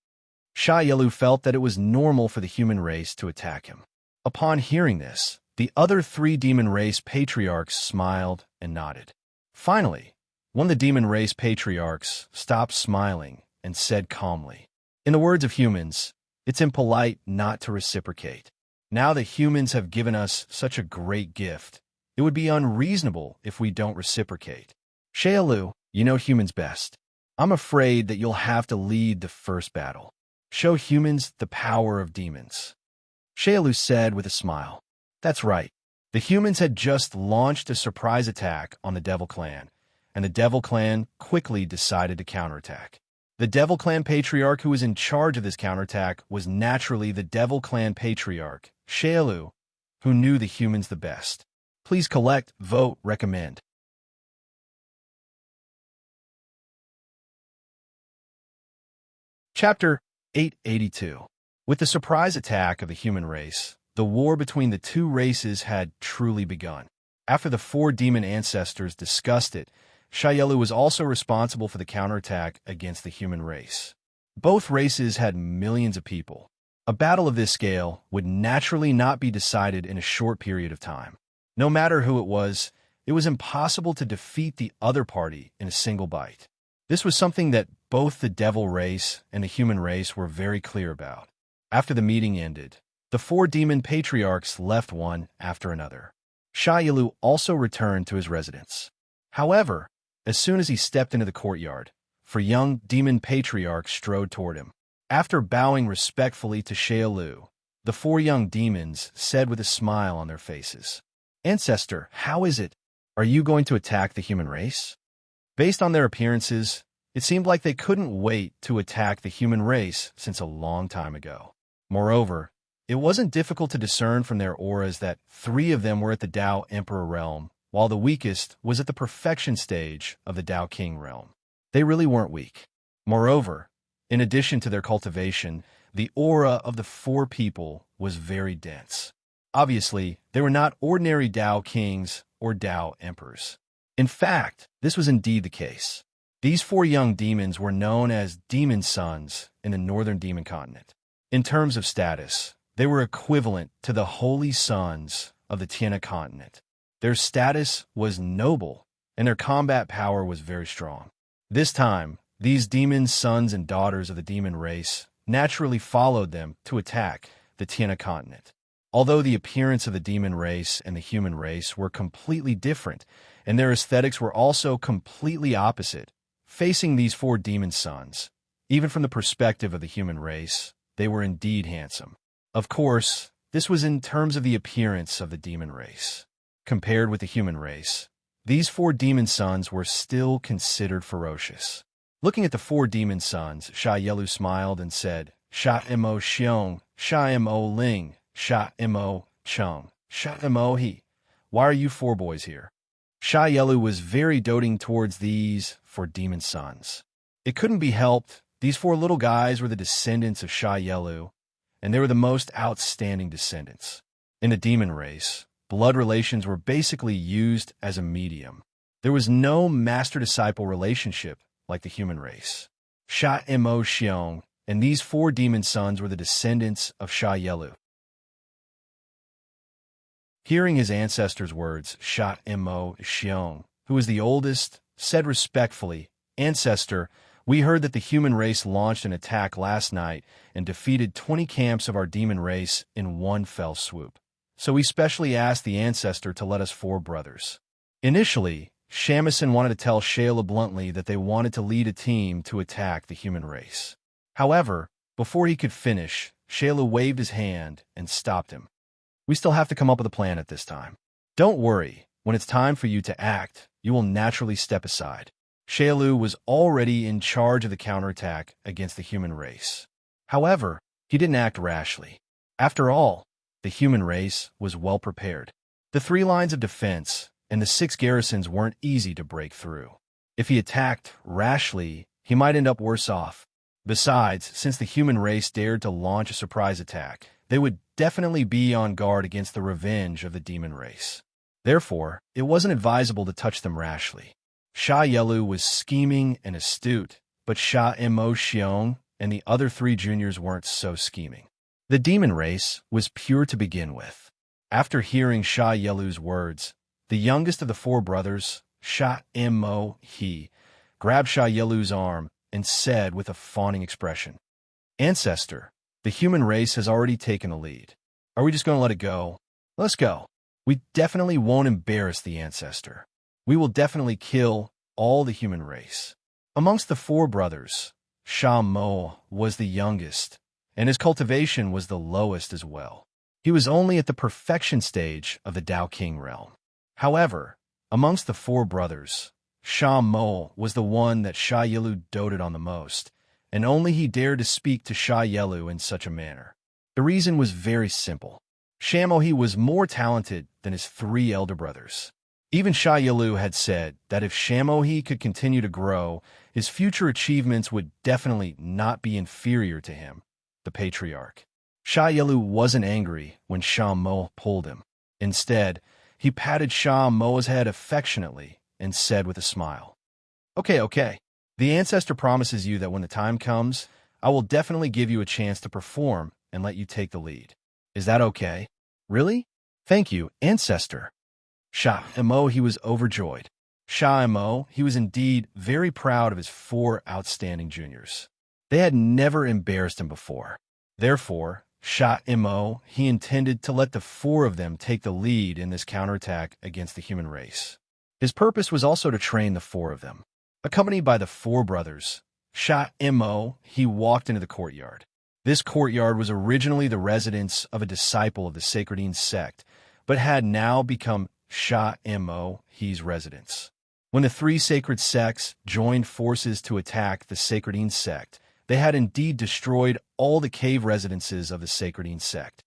Shailu felt that it was normal for the human race to attack him. Upon hearing this, the other 3 demon race patriarchs smiled and nodded. Finally, one of the demon race patriarchs stopped smiling and said calmly, "In the words of humans, It's impolite not to reciprocate. Now the humans have given us such a great gift. It would be unreasonable if we don't reciprocate. Shailu, you know humans best. I'm afraid that you'll have to lead the first battle. Show humans the power of demons. Shailu said with a smile. That's right. The humans had just launched a surprise attack on the Devil Clan, and the Devil Clan quickly decided to counterattack. The Devil Clan Patriarch who was in charge of this counterattack was naturally the Devil Clan Patriarch, Shailu, who knew the humans the best. Please collect, vote, recommend. Chapter 882. With the surprise attack of the human race, the war between the two races had truly begun. After the four demon ancestors discussed it, Shailu was also responsible for the counterattack against the human race. Both races had millions of people. A battle of this scale would naturally not be decided in a short period of time. No matter who it was impossible to defeat the other party in a single bite. This was something that both the devil race and the human race were very clear about. After the meeting ended, the four demon patriarchs left one after another. Shailu also returned to his residence. However, as soon as he stepped into the courtyard, four young demon patriarchs strode toward him. After bowing respectfully to Shailu, the four young demons said with a smile on their faces, Ancestor, how is it? Are you going to attack the human race? Based on their appearances, it seemed like they couldn't wait to attack the human race since a long time ago. Moreover, it wasn't difficult to discern from their auras that three of them were at the Tao Emperor realm, while the weakest was at the perfection stage of the Tao King realm. They really weren't weak. Moreover, in addition to their cultivation, the aura of the four people was very dense. Obviously, they were not ordinary Tao Kings or Tao Emperors. In fact, this was indeed the case. These four young demons were known as Demon Sons in the Northern Demon Continent. In terms of status, they were equivalent to the Holy Sons of the Tiana continent. Their status was noble, and their combat power was very strong. This time, these demon sons and daughters of the demon race naturally followed them to attack the Tiana continent. Although the appearance of the demon race and the human race were completely different, and their aesthetics were also completely opposite, facing these four demon sons, even from the perspective of the human race, they were indeed handsome. Of course, this was in terms of the appearance of the demon race. Compared with the human race, these four demon sons were still considered ferocious. Looking at the four demon sons, Shailu smiled and said, Sha Mo Xiong, Sha Mo Ling, Sha Mo Chung, Sha Mo He. Why are you four boys here? Shailu was very doting towards these four demon sons. It couldn't be helped. These four little guys were the descendants of Shailu, and they were the most outstanding descendants. In the demon race, blood relations were basically used as a medium. There was no master-disciple relationship like the human race. Sha Mo Xiong and these four demon sons were the descendants of Shailu. Hearing his ancestors' words, Sha Mo Xiong, who was the oldest, said respectfully, Ancestor, we heard that the human race launched an attack last night and defeated 20 camps of our demon race in one fell swoop. So we specially asked the ancestor to let us four brothers. Initially, Shamisen wanted to tell Shayla bluntly that they wanted to lead a team to attack the human race. However, before he could finish, Shayla waved his hand and stopped him. We still have to come up with a plan at this time. Don't worry, when it's time for you to act, you will naturally step aside. Shailu was already in charge of the counterattack against the human race. However, he didn't act rashly. After all, the human race was well prepared. The 3 lines of defense and the 6 garrisons weren't easy to break through. If he attacked rashly, he might end up worse off. Besides, since the human race dared to launch a surprise attack, they would definitely be on guard against the revenge of the demon race. Therefore, it wasn't advisable to touch them rashly. Shailu was scheming and astute, but Sha Mo Xiong and the other 3 juniors weren't so scheming. The demon race was pure to begin with. After hearing Shailu's words, the youngest of the 4 brothers, Sha Mo He, grabbed Shailu's arm and said with a fawning expression, Ancestor, The human race has already taken the lead. Are we just going to let it go? Let's go. We definitely won't embarrass the ancestor. We will definitely kill all the human race. Amongst the four brothers, Sha Mo was the youngest, and his cultivation was the lowest as well. He was only at the perfection stage of the Tao King realm. However, amongst the four brothers, Sha Mo was the one that Sha Yilu doted on the most, and only he dared to speak to Sha Yilu in such a manner. The reason was very simple. Sha Mo was more talented than his three elder brothers. Even Sha Yilu had said that if Sha Mo could continue to grow, his future achievements would definitely not be inferior to him, the patriarch. Sha Yilu wasn't angry when Sha Mo pulled him. Instead, he patted Sha Mo's head affectionately and said with a smile, Okay. The ancestor promises you that when the time comes, I will definitely give you a chance to perform and let you take the lead. Is that okay? Really? Thank you, ancestor. Sha Mo was overjoyed. Sha Mo was indeed very proud of his four outstanding juniors. They had never embarrassed him before. Therefore, Sha Mo intended to let the four of them take the lead in this counterattack against the human race. His purpose was also to train the four of them. Accompanied by the four brothers, Sha Mo walked into the courtyard. This courtyard was originally the residence of a disciple of the Sacredine sect, but had now become Sha Mo's residence. When the three sacred sects joined forces to attack the Sacredine sect, they had indeed destroyed all the cave residences of the Sacredine sect.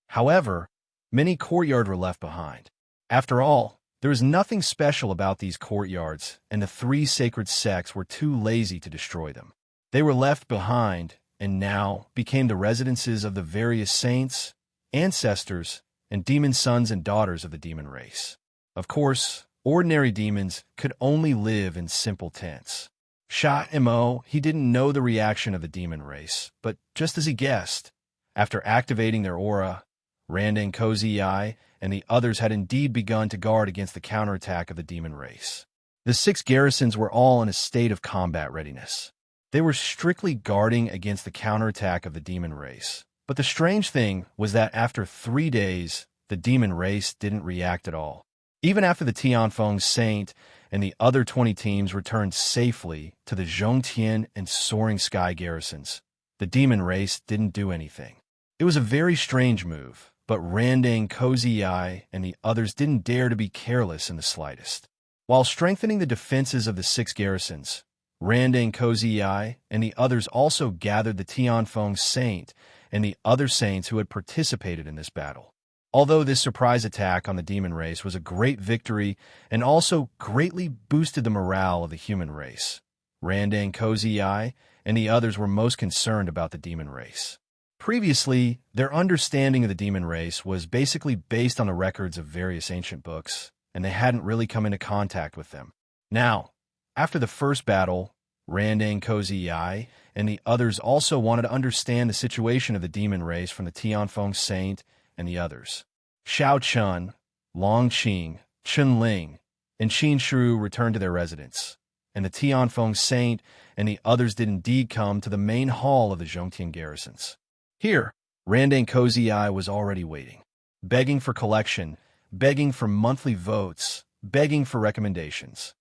However, many courtyards were left behind. After all, there was nothing special about these courtyards, and the three sacred sects were too lazy to destroy them. They were left behind and now became the residences of the various saints, ancestors, and demon sons and daughters of the demon race. Of course, ordinary demons could only live in simple tents. Sha Mo didn't know the reaction of the demon race, but just as he guessed, after activating their aura, Randang Kozii and the others had indeed begun to guard against the counterattack of the demon race. The 6 garrisons were all in a state of combat readiness. They were strictly guarding against the counterattack of the demon race. But the strange thing was that after 3 days, the demon race didn't react at all. Even after the Tianfeng Saint and the other 20 teams returned safely to the Zhongtian and Soaring Sky garrisons, the demon race didn't do anything. It was a very strange move, but Randang Kozii and the others didn't dare to be careless in the slightest. While strengthening the defenses of the 6 garrisons, Randang Kozii and the others also gathered the Tianfeng Saint and the other saints who had participated in this battle. Although this surprise attack on the demon race was a great victory and also greatly boosted the morale of the human race, Randang Kozii and the others were most concerned about the demon race. Previously, their understanding of the demon race was basically based on the records of various ancient books, and they hadn't really come into contact with them. Now, after the first battle, Randang Kozii and the others also wanted to understand the situation of the demon race from the Tianfeng Saint and the others. Xiao Chun, Long Qing, Chun Ling, and Qin Shu returned to their residence, and the Tianfeng Saint and the others did indeed come to the main hall of the Zhongtian garrisons. Here, Randang Kozii was already waiting, begging for collection, begging for monthly votes, begging for recommendations.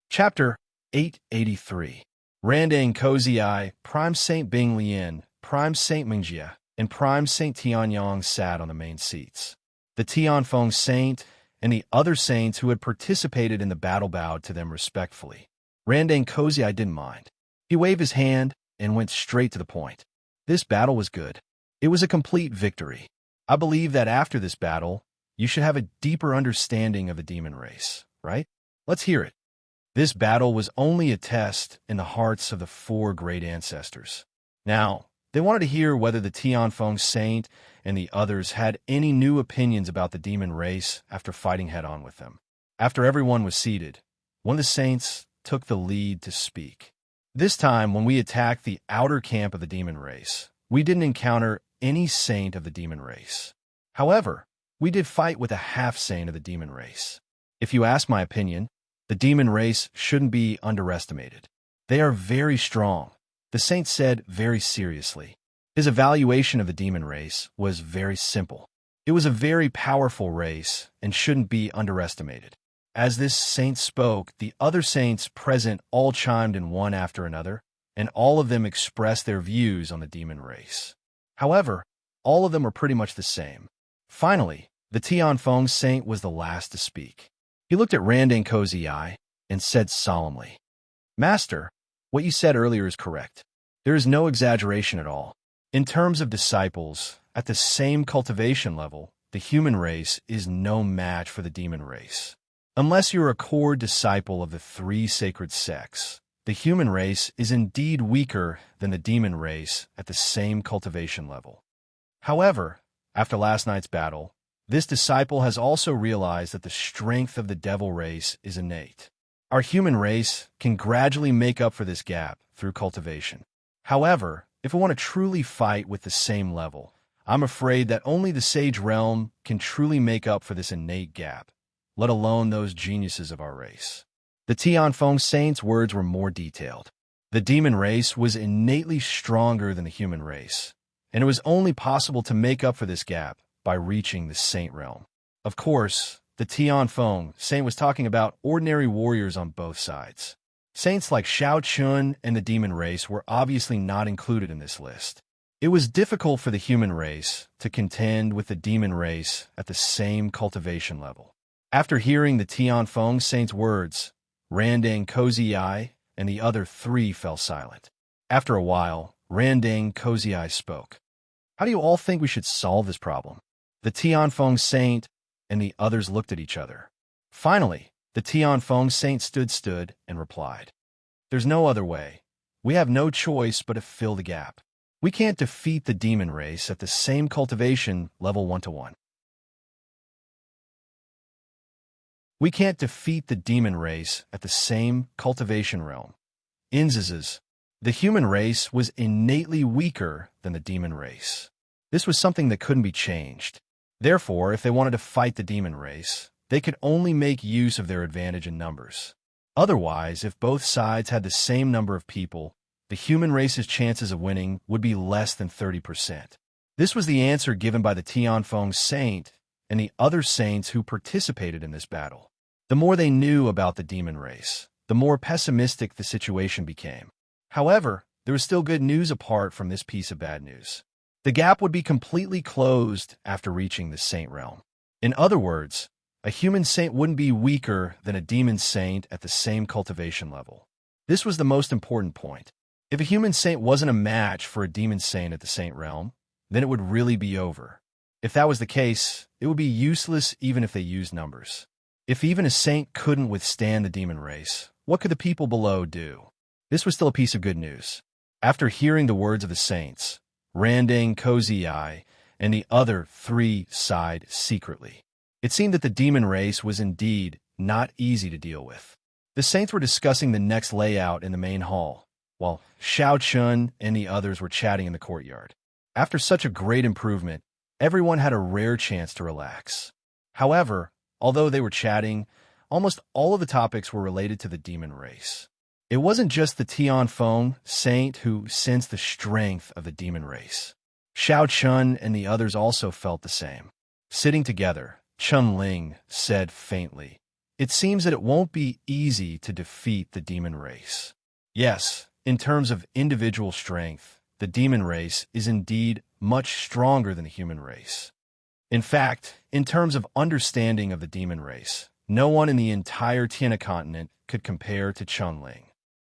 Chapter 883. Randang Kozii, Prime Saint Bing Lian, Prime Saint Mingjia, and Prime Saint Tianyang sat on the main seats. The Tianfeng Saint and the other saints who had participated in the battle bowed to them respectfully. Randang Kozii didn't mind. He waved his hand and went straight to the point. This battle was good. It was a complete victory. I believe that after this battle, you should have a deeper understanding of the demon race, right? Let's hear it. This battle was only a test in the hearts of the 4 great ancestors. Now, they wanted to hear whether the Tianfeng Saint and the others had any new opinions about the demon race after fighting head-on with them. After everyone was seated, one of the saints took the lead to speak. This time, when we attacked the outer camp of the demon race, we didn't encounter any saint of the demon race. However, we did fight with a half-saint of the demon race. If you ask my opinion, The demon race shouldn't be underestimated. They are very strong, the saint said very seriously. His evaluation of the demon race was very simple. It was a very powerful race and shouldn't be underestimated. As this saint spoke, the other saints present all chimed in one after another, and all of them expressed their views on the demon race. However, all of them were pretty much the same. Finally, the Tianfeng saint was the last to speak. He looked at Randang Cozy Eye and said solemnly, "Master, what you said earlier is correct. There is no exaggeration at all. In terms of disciples, at the same cultivation level, the human race is no match for the demon race. Unless you're a core disciple of the three sacred sects, the human race is indeed weaker than the demon race at the same cultivation level. However, after last night's battle, this disciple has also realized that the strength of the devil race is innate. Our human race can gradually make up for this gap through cultivation. However, if we want to truly fight with the same level, I'm afraid that only the sage realm can truly make up for this innate gap, let alone those geniuses of our race." The Tianfeng saint's words were more detailed. The demon race was innately stronger than the human race, and it was only possible to make up for this gap by reaching the saint realm. Of course, the Tianfeng saint was talking about ordinary warriors on both sides. Saints like Shao Chun and the demon race were obviously not included in this list. It was difficult for the human race to contend with the demon race at the same cultivation level. After hearing the Tianfeng saint's words, Randang Cozy Eye and the other three fell silent. After a while, Randang Cozy Eye spoke. "How do you all think we should solve this problem?" The Tianfeng saint and the others looked at each other. Finally, the Tianfeng saint stood and replied, "There's no other way. We have no choice but to fill the gap. We can't defeat the demon race at the same cultivation level 1-to-1. We can't defeat the demon race at the same cultivation realm. Inzizes, the human race was innately weaker than the demon race. This was something that couldn't be changed. Therefore, if they wanted to fight the demon race, they could only make use of their advantage in numbers. Otherwise, if both sides had the same number of people, the human race's chances of winning would be less than 30%. This was the answer given by the Tianfeng saint and the other saints who participated in this battle. The more they knew about the demon race, the more pessimistic the situation became. However, there was still good news apart from this piece of bad news. The gap would be completely closed after reaching the saint realm. In other words, a human saint wouldn't be weaker than a demon saint at the same cultivation level. This was the most important point. If a human saint wasn't a match for a demon saint at the saint realm, then it would really be over. If that was the case, it would be useless even if they used numbers. If even a saint couldn't withstand the demon race, what could the people below do? This was still a piece of good news. After hearing the words of the saints, Randang Cozy Eye and the other three sighed secretly. It seemed that the demon race was indeed not easy to deal with. The saints were discussing the next layout in the main hall, while Shao Chun and the others were chatting in the courtyard. After such a great improvement, everyone had a rare chance to relax. However, although they were chatting, almost all of the topics were related to the demon race. It wasn't just the Tianfeng saint who sensed the strength of the demon race. Shao Chun and the others also felt the same. Sitting together, Chun Ling said faintly, "It seems that it won't be easy to defeat the demon race." Yes, in terms of individual strength, the demon race is indeed much stronger than the human race. In fact, in terms of understanding of the demon race, no one in the entire Tiana continent could compare to Chun Ling.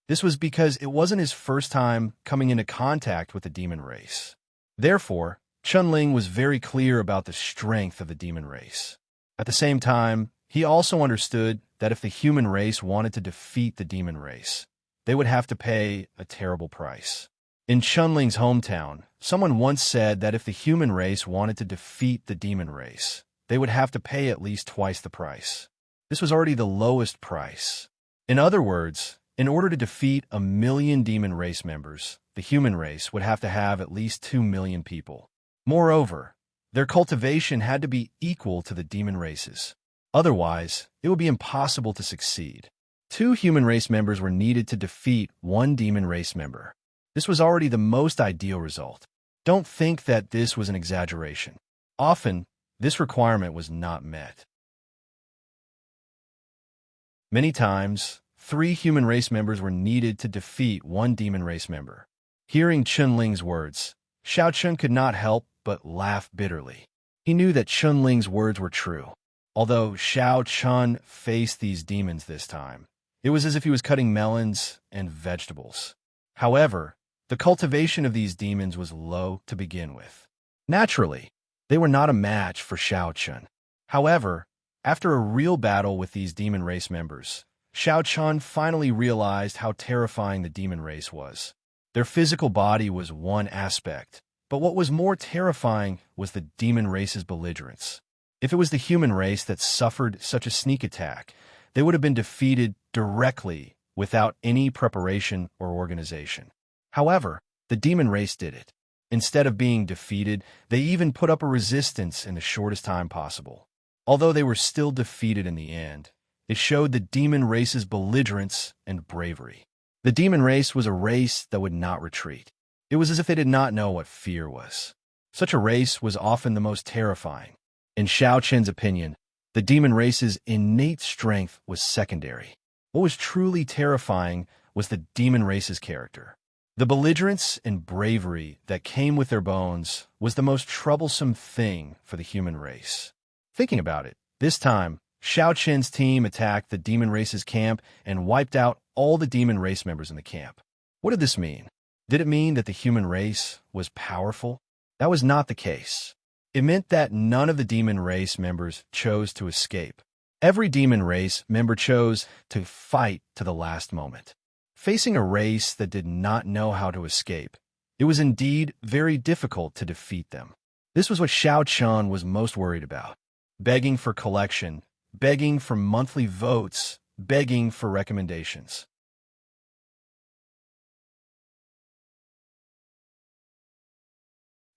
This was because it wasn't his first time coming into contact with the demon race. Therefore, Chun Ling was very clear about the strength of the demon race. At the same time, he also understood that if the human race wanted to defeat the demon race, they would have to pay a terrible price. In Chun Ling's hometown, someone once said that if the human race wanted to defeat the demon race, they would have to pay at least twice the price. This was already the lowest price. In other words, in order to defeat 1 million demon race members, the human race would have to have at least 2 million people. Moreover, their cultivation had to be equal to the demon race's. Otherwise, it would be impossible to succeed. 2 human race members were needed to defeat 1 demon race member. This was already the most ideal result. Don't think that this was an exaggeration. Often, this requirement was not met. Many times, 3 human race members were needed to defeat 1 demon race member. Hearing Chunling's words, Xiaochun could not help but laugh bitterly. He knew that Chunling's words were true. Although Xiaochun faced these demons this time, it was as if he was cutting melons and vegetables. However, the cultivation of these demons was low to begin with. Naturally, they were not a match for Xiaochun. However, after a real battle with these demon race members, Xiaochun finally realized how terrifying the demon race was. Their physical body was one aspect, but what was more terrifying was the demon race's belligerence. If it was the human race that suffered such a sneak attack, they would have been defeated directly without any preparation or organization. However, the demon race did it. Instead of being defeated, they even put up a resistance in the shortest time possible. Although they were still defeated in the end, it showed the demon race's belligerence and bravery. The demon race was a race that would not retreat. It was as if they did not know what fear was. Such a race was often the most terrifying. In Xiaochun's opinion, the demon race's innate strength was secondary. What was truly terrifying was the demon race's character. The belligerence and bravery that came with their bones was the most troublesome thing for the human race. Thinking about it, this time, Xiaochun's team attacked the demon race's camp and wiped out all the demon race members in the camp. What did this mean? Did it mean that the human race was powerful? That was not the case. It meant that none of the demon race members chose to escape. Every demon race member chose to fight to the last moment. Facing a race that did not know how to escape, it was indeed very difficult to defeat them. This was what Xiaochun was most worried about. Begging for collection, begging for monthly votes, begging for recommendations.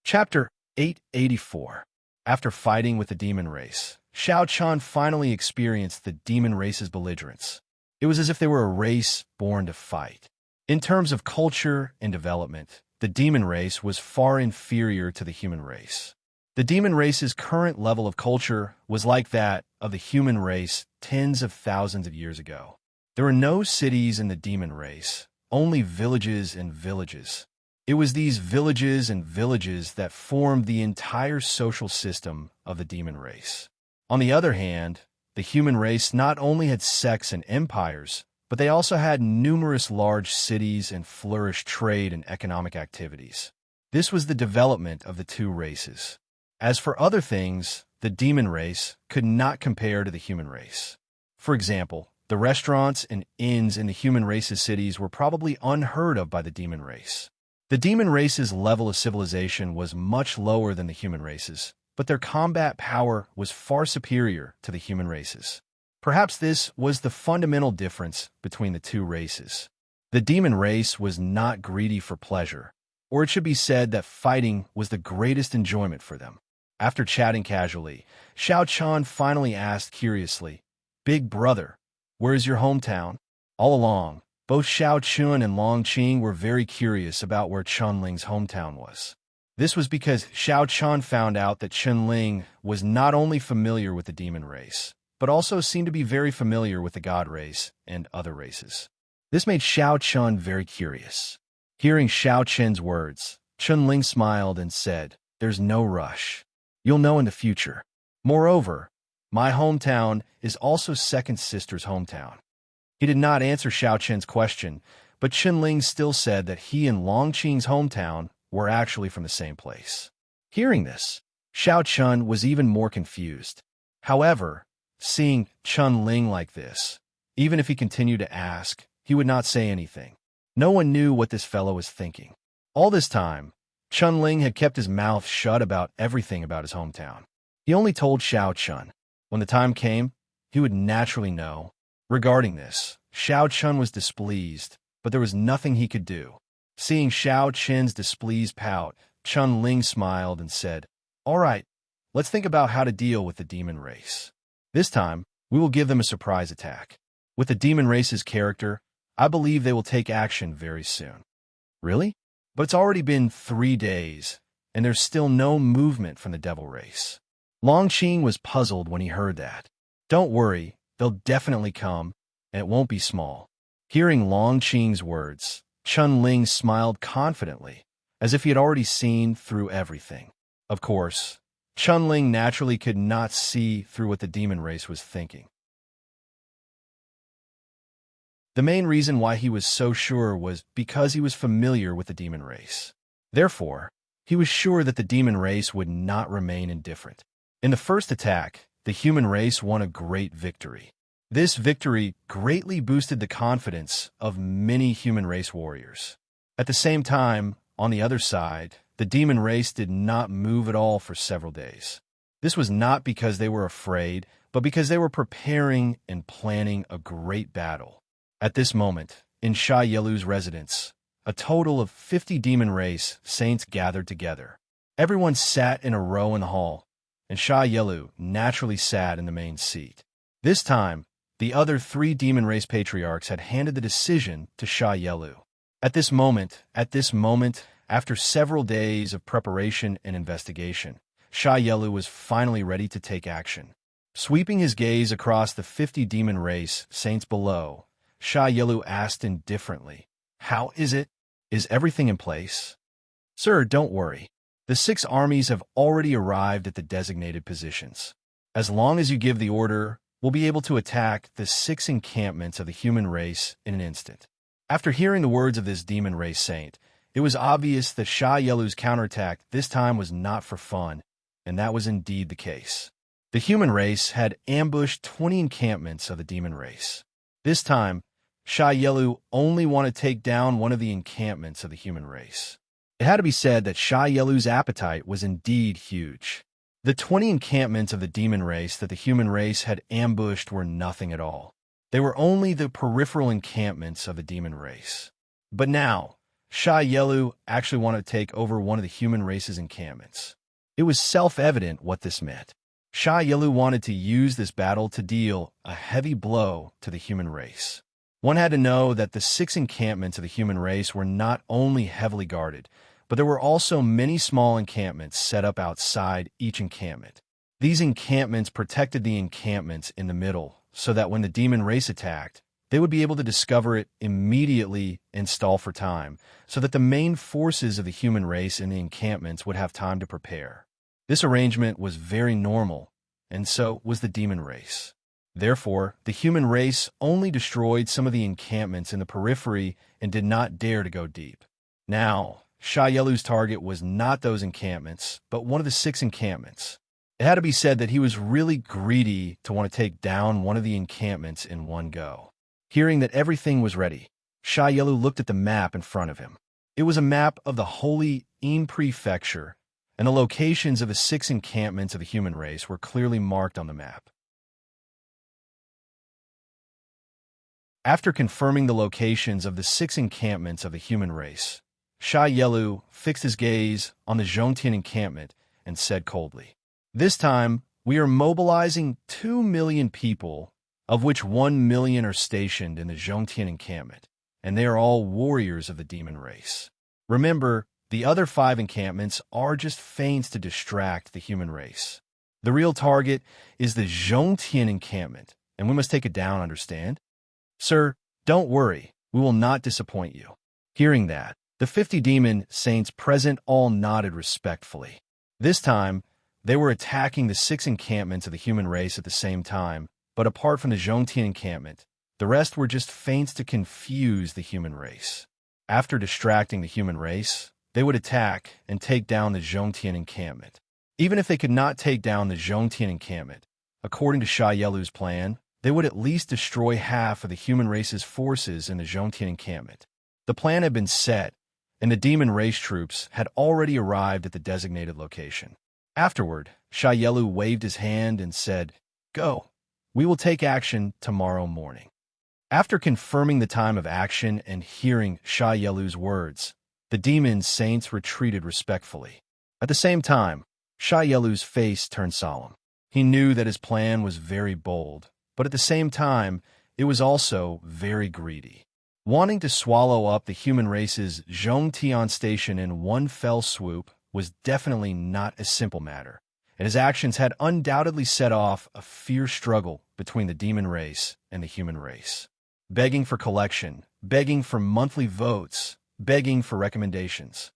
Chapter 884. After fighting with the demon race, Xiaochun finally experienced the demon race's belligerence. It was as if they were a race born to fight. In terms of culture and development, the demon race was far inferior to the human race. The demon race's current level of culture was like that of the human race tens of thousands of years ago. There were no cities in the demon race, only villages and villages. It was these villages and villages that formed the entire social system of the demon race. On the other hand, the human race not only had sects and empires, but they also had numerous large cities and flourished trade and economic activities. This was the development of the two races. As for other things, the demon race could not compare to the human race. For example, the restaurants and inns in the human race's cities were probably unheard of by the demon race. The demon race's level of civilization was much lower than the human race's, but their combat power was far superior to the human race's. Perhaps this was the fundamental difference between the two races. The demon race was not greedy for pleasure, or it should be said that fighting was the greatest enjoyment for them. After chatting casually, Xiaochun finally asked curiously, "Big brother, where is your hometown?" All along, both Xiaochun and Longqing were very curious about where Chunling's hometown was. This was because Xiaochun found out that Chunling was not only familiar with the demon race, but also seemed to be very familiar with the god race and other races. This made Xiaochun very curious. Hearing Xiaochun's words, Chunling smiled and said, "There's no rush. You'll know in the future. Moreover, my hometown is also second sister's hometown." He did not answer Xiaochun's question, but Chunling still said that he and Longqing's hometown were actually from the same place. Hearing this, Xiaochun was even more confused. However, seeing Chunling like this, even if he continued to ask, he would not say anything. No one knew what this fellow was thinking. All this time, Chunling had kept his mouth shut about everything about his hometown. He only told Xiaochun. When the time came, he would naturally know. Regarding this, Xiaochun was displeased, but there was nothing he could do. Seeing Xiaochun's displeased pout, Chunling smiled and said, "All right, let's think about how to deal with the demon race. This time, we will give them a surprise attack." With the demon race's character, I believe they will take action very soon. Really? But it's already been 3 days, and there's still no movement from the devil race. Longqing was puzzled when he heard that. Don't worry, they'll definitely come, and it won't be small. Hearing Longqing's words, Chunling smiled confidently, as if he had already seen through everything. Of course, Chunling naturally could not see through what the demon race was thinking. The main reason why he was so sure was because he was familiar with the demon race. Therefore, he was sure that the demon race would not remain indifferent. In the first attack, the human race won a great victory. This victory greatly boosted the confidence of many human race warriors. At the same time, on the other side, the demon race did not move at all for several days. This was not because they were afraid, but because they were preparing and planning a great battle. At this moment, in Sha Yelu's residence, a total of 50 demon race saints gathered together. Everyone sat in a row in the hall, and Sha Yelu naturally sat in the main seat. This time, the other 3 demon race patriarchs had handed the decision to Sha Yelu. At this moment, after several days of preparation and investigation, Sha Yelu was finally ready to take action. Sweeping his gaze across the 50 demon race saints below, Sha Yelu asked indifferently, "How is it? Is everything in place?" "Sir, don't worry. The 6 armies have already arrived at the designated positions. As long as you give the order, we'll be able to attack the 6 encampments of the human race in an instant." After hearing the words of this demon race saint, it was obvious that Sha Yelu's counterattack this time was not for fun, and that was indeed the case. The human race had ambushed 20 encampments of the demon race. This time, Sha Yelu only wanted to take down one of the encampments of the human race. It had to be said that Sha Yelu's appetite was indeed huge. The 20 encampments of the demon race that the human race had ambushed were nothing at all. They were only the peripheral encampments of the demon race. But now, Sha Yelu actually wanted to take over one of the human race's encampments. It was self-evident what this meant. Sha Yelu wanted to use this battle to deal a heavy blow to the human race. One had to know that the 6 encampments of the human race were not only heavily guarded, but there were also many small encampments set up outside each encampment. These encampments protected the encampments in the middle, so that when the demon race attacked, they would be able to discover it immediately and stall for time, so that the main forces of the human race in the encampments would have time to prepare. This arrangement was very normal, and so was the demon race. Therefore, the human race only destroyed some of the encampments in the periphery and did not dare to go deep. Now, Sha Yelu's target was not those encampments, but one of the 6 encampments. It had to be said that he was really greedy to want to take down one of the encampments in one go. Hearing that everything was ready, Sha Yelu looked at the map in front of him. It was a map of the Holy In Prefecture, and the locations of the 6 encampments of the human race were clearly marked on the map. After confirming the locations of the 6 encampments of the human race, Sha Yelu fixed his gaze on the Zhongtian encampment and said coldly, "This time, we are mobilizing 2 million people, of which 1 million are stationed in the Zhongtian encampment, and they are all warriors of the demon race. Remember, the other 5 encampments are just feints to distract the human race. The real target is the Zhongtian encampment, and we must take it down, understand? Sir, don't worry, we will not disappoint you." Hearing that, the 50 demon saints present all nodded respectfully. This time, they were attacking the 6 encampments of the human race at the same time, but apart from the Zhongtian encampment, the rest were just feints to confuse the human race. After distracting the human race, they would attack and take down the Zhongtian encampment. Even if they could not take down the Zhongtian encampment, according to Sha Yelu's plan, they would at least destroy half of the human race's forces in the Zhongtian encampment. The plan had been set, and the demon race troops had already arrived at the designated location. Afterward, Sha Yelu waved his hand and said, "Go. We will take action tomorrow morning." After confirming the time of action and hearing Sha Yelu's words, the demon saints retreated respectfully. At the same time, Sha Yelu's face turned solemn. He knew that his plan was very bold, but at the same time, it was also very greedy. Wanting to swallow up the human race's Zhongtian station in one fell swoop was definitely not a simple matter, and his actions had undoubtedly set off a fierce struggle between the demon race and the human race. Begging for collection, begging for monthly votes, begging for recommendations.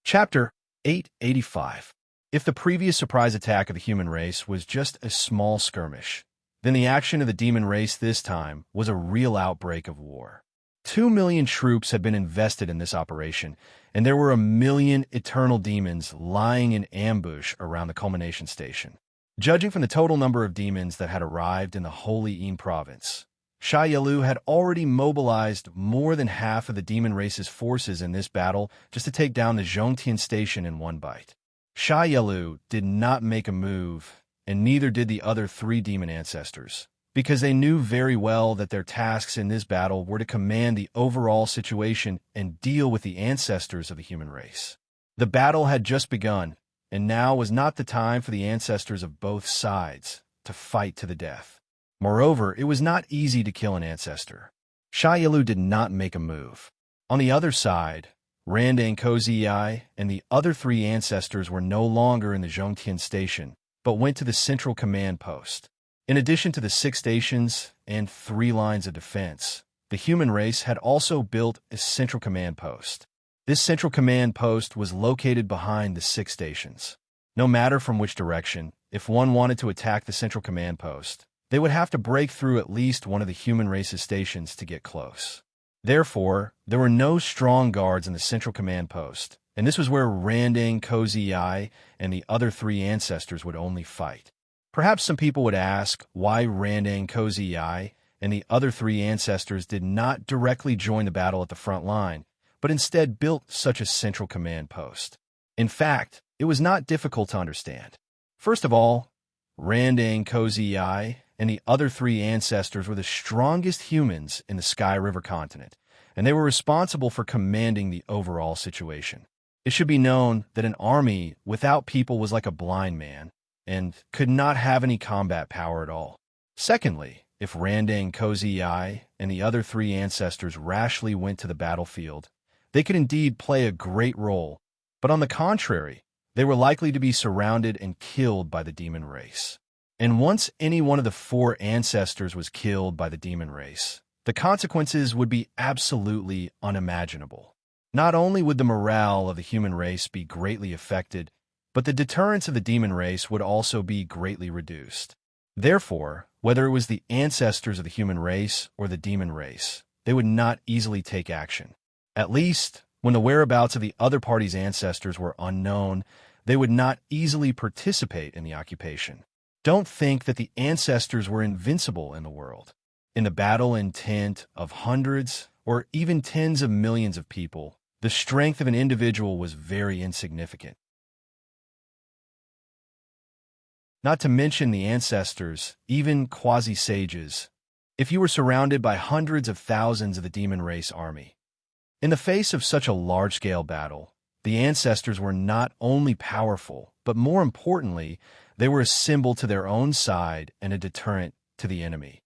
Chapter 885. If the previous surprise attack of the human race was just a small skirmish, then the action of the demon race this time was a real outbreak of war. 2 million troops had been invested in this operation, and there were 1 million eternal demons lying in ambush around the culmination station. Judging from the total number of demons that had arrived in the Holy Yin province, Sha Yalu had already mobilized more than half of the demon race's forces in this battle just to take down the Zhongtian station in one bite. Sha Yalu did not make a move, and neither did the other 3 demon ancestors, because they knew very well that their tasks in this battle were to command the overall situation and deal with the ancestors of the human race. The battle had just begun, and now was not the time for the ancestors of both sides to fight to the death. Moreover, it was not easy to kill an ancestor. Sha Yalu did not make a move. On the other side, Randang Kozii and the other 3 ancestors were no longer in the Zhongtian station, but went to the central command post. In addition to the 6 stations and 3 lines of defense, the human race had also built a central command post. This central command post was located behind the 6 stations. No matter from which direction, if one wanted to attack the central command post, they would have to break through at least one of the human race's stations to get close. Therefore, there were no strong guards in the central command post, and this was where Randang Kozii and the other 3 ancestors would only fight. Perhaps some people would ask why Randang Kozii and the other 3 ancestors did not directly join the battle at the front line, but instead built such a central command post. In fact, it was not difficult to understand. First of all, Randang Kozii and the other 3 ancestors were the strongest humans in the Sky River continent, and they were responsible for commanding the overall situation. It should be known that an army without people was like a blind man, and could not have any combat power at all. Secondly, if Randang Kozii and the other 3 ancestors rashly went to the battlefield, they could indeed play a great role, but on the contrary, they were likely to be surrounded and killed by the demon race. And once any one of the 4 ancestors was killed by the demon race, the consequences would be absolutely unimaginable. Not only would the morale of the human race be greatly affected, but the deterrence of the demon race would also be greatly reduced. Therefore, whether it was the ancestors of the human race or the demon race, they would not easily take action. At least, when the whereabouts of the other party's ancestors were unknown, they would not easily participate in the occupation. Don't think that the ancestors were invincible in the world. In the battle intent of hundreds or even tens of millions of people, the strength of an individual was very insignificant. Not to mention the ancestors, even quasi-sages, if you were surrounded by hundreds of thousands of the demon race army. In the face of such a large-scale battle, the ancestors were not only powerful, but more importantly, they were a symbol to their own side and a deterrent to the enemy.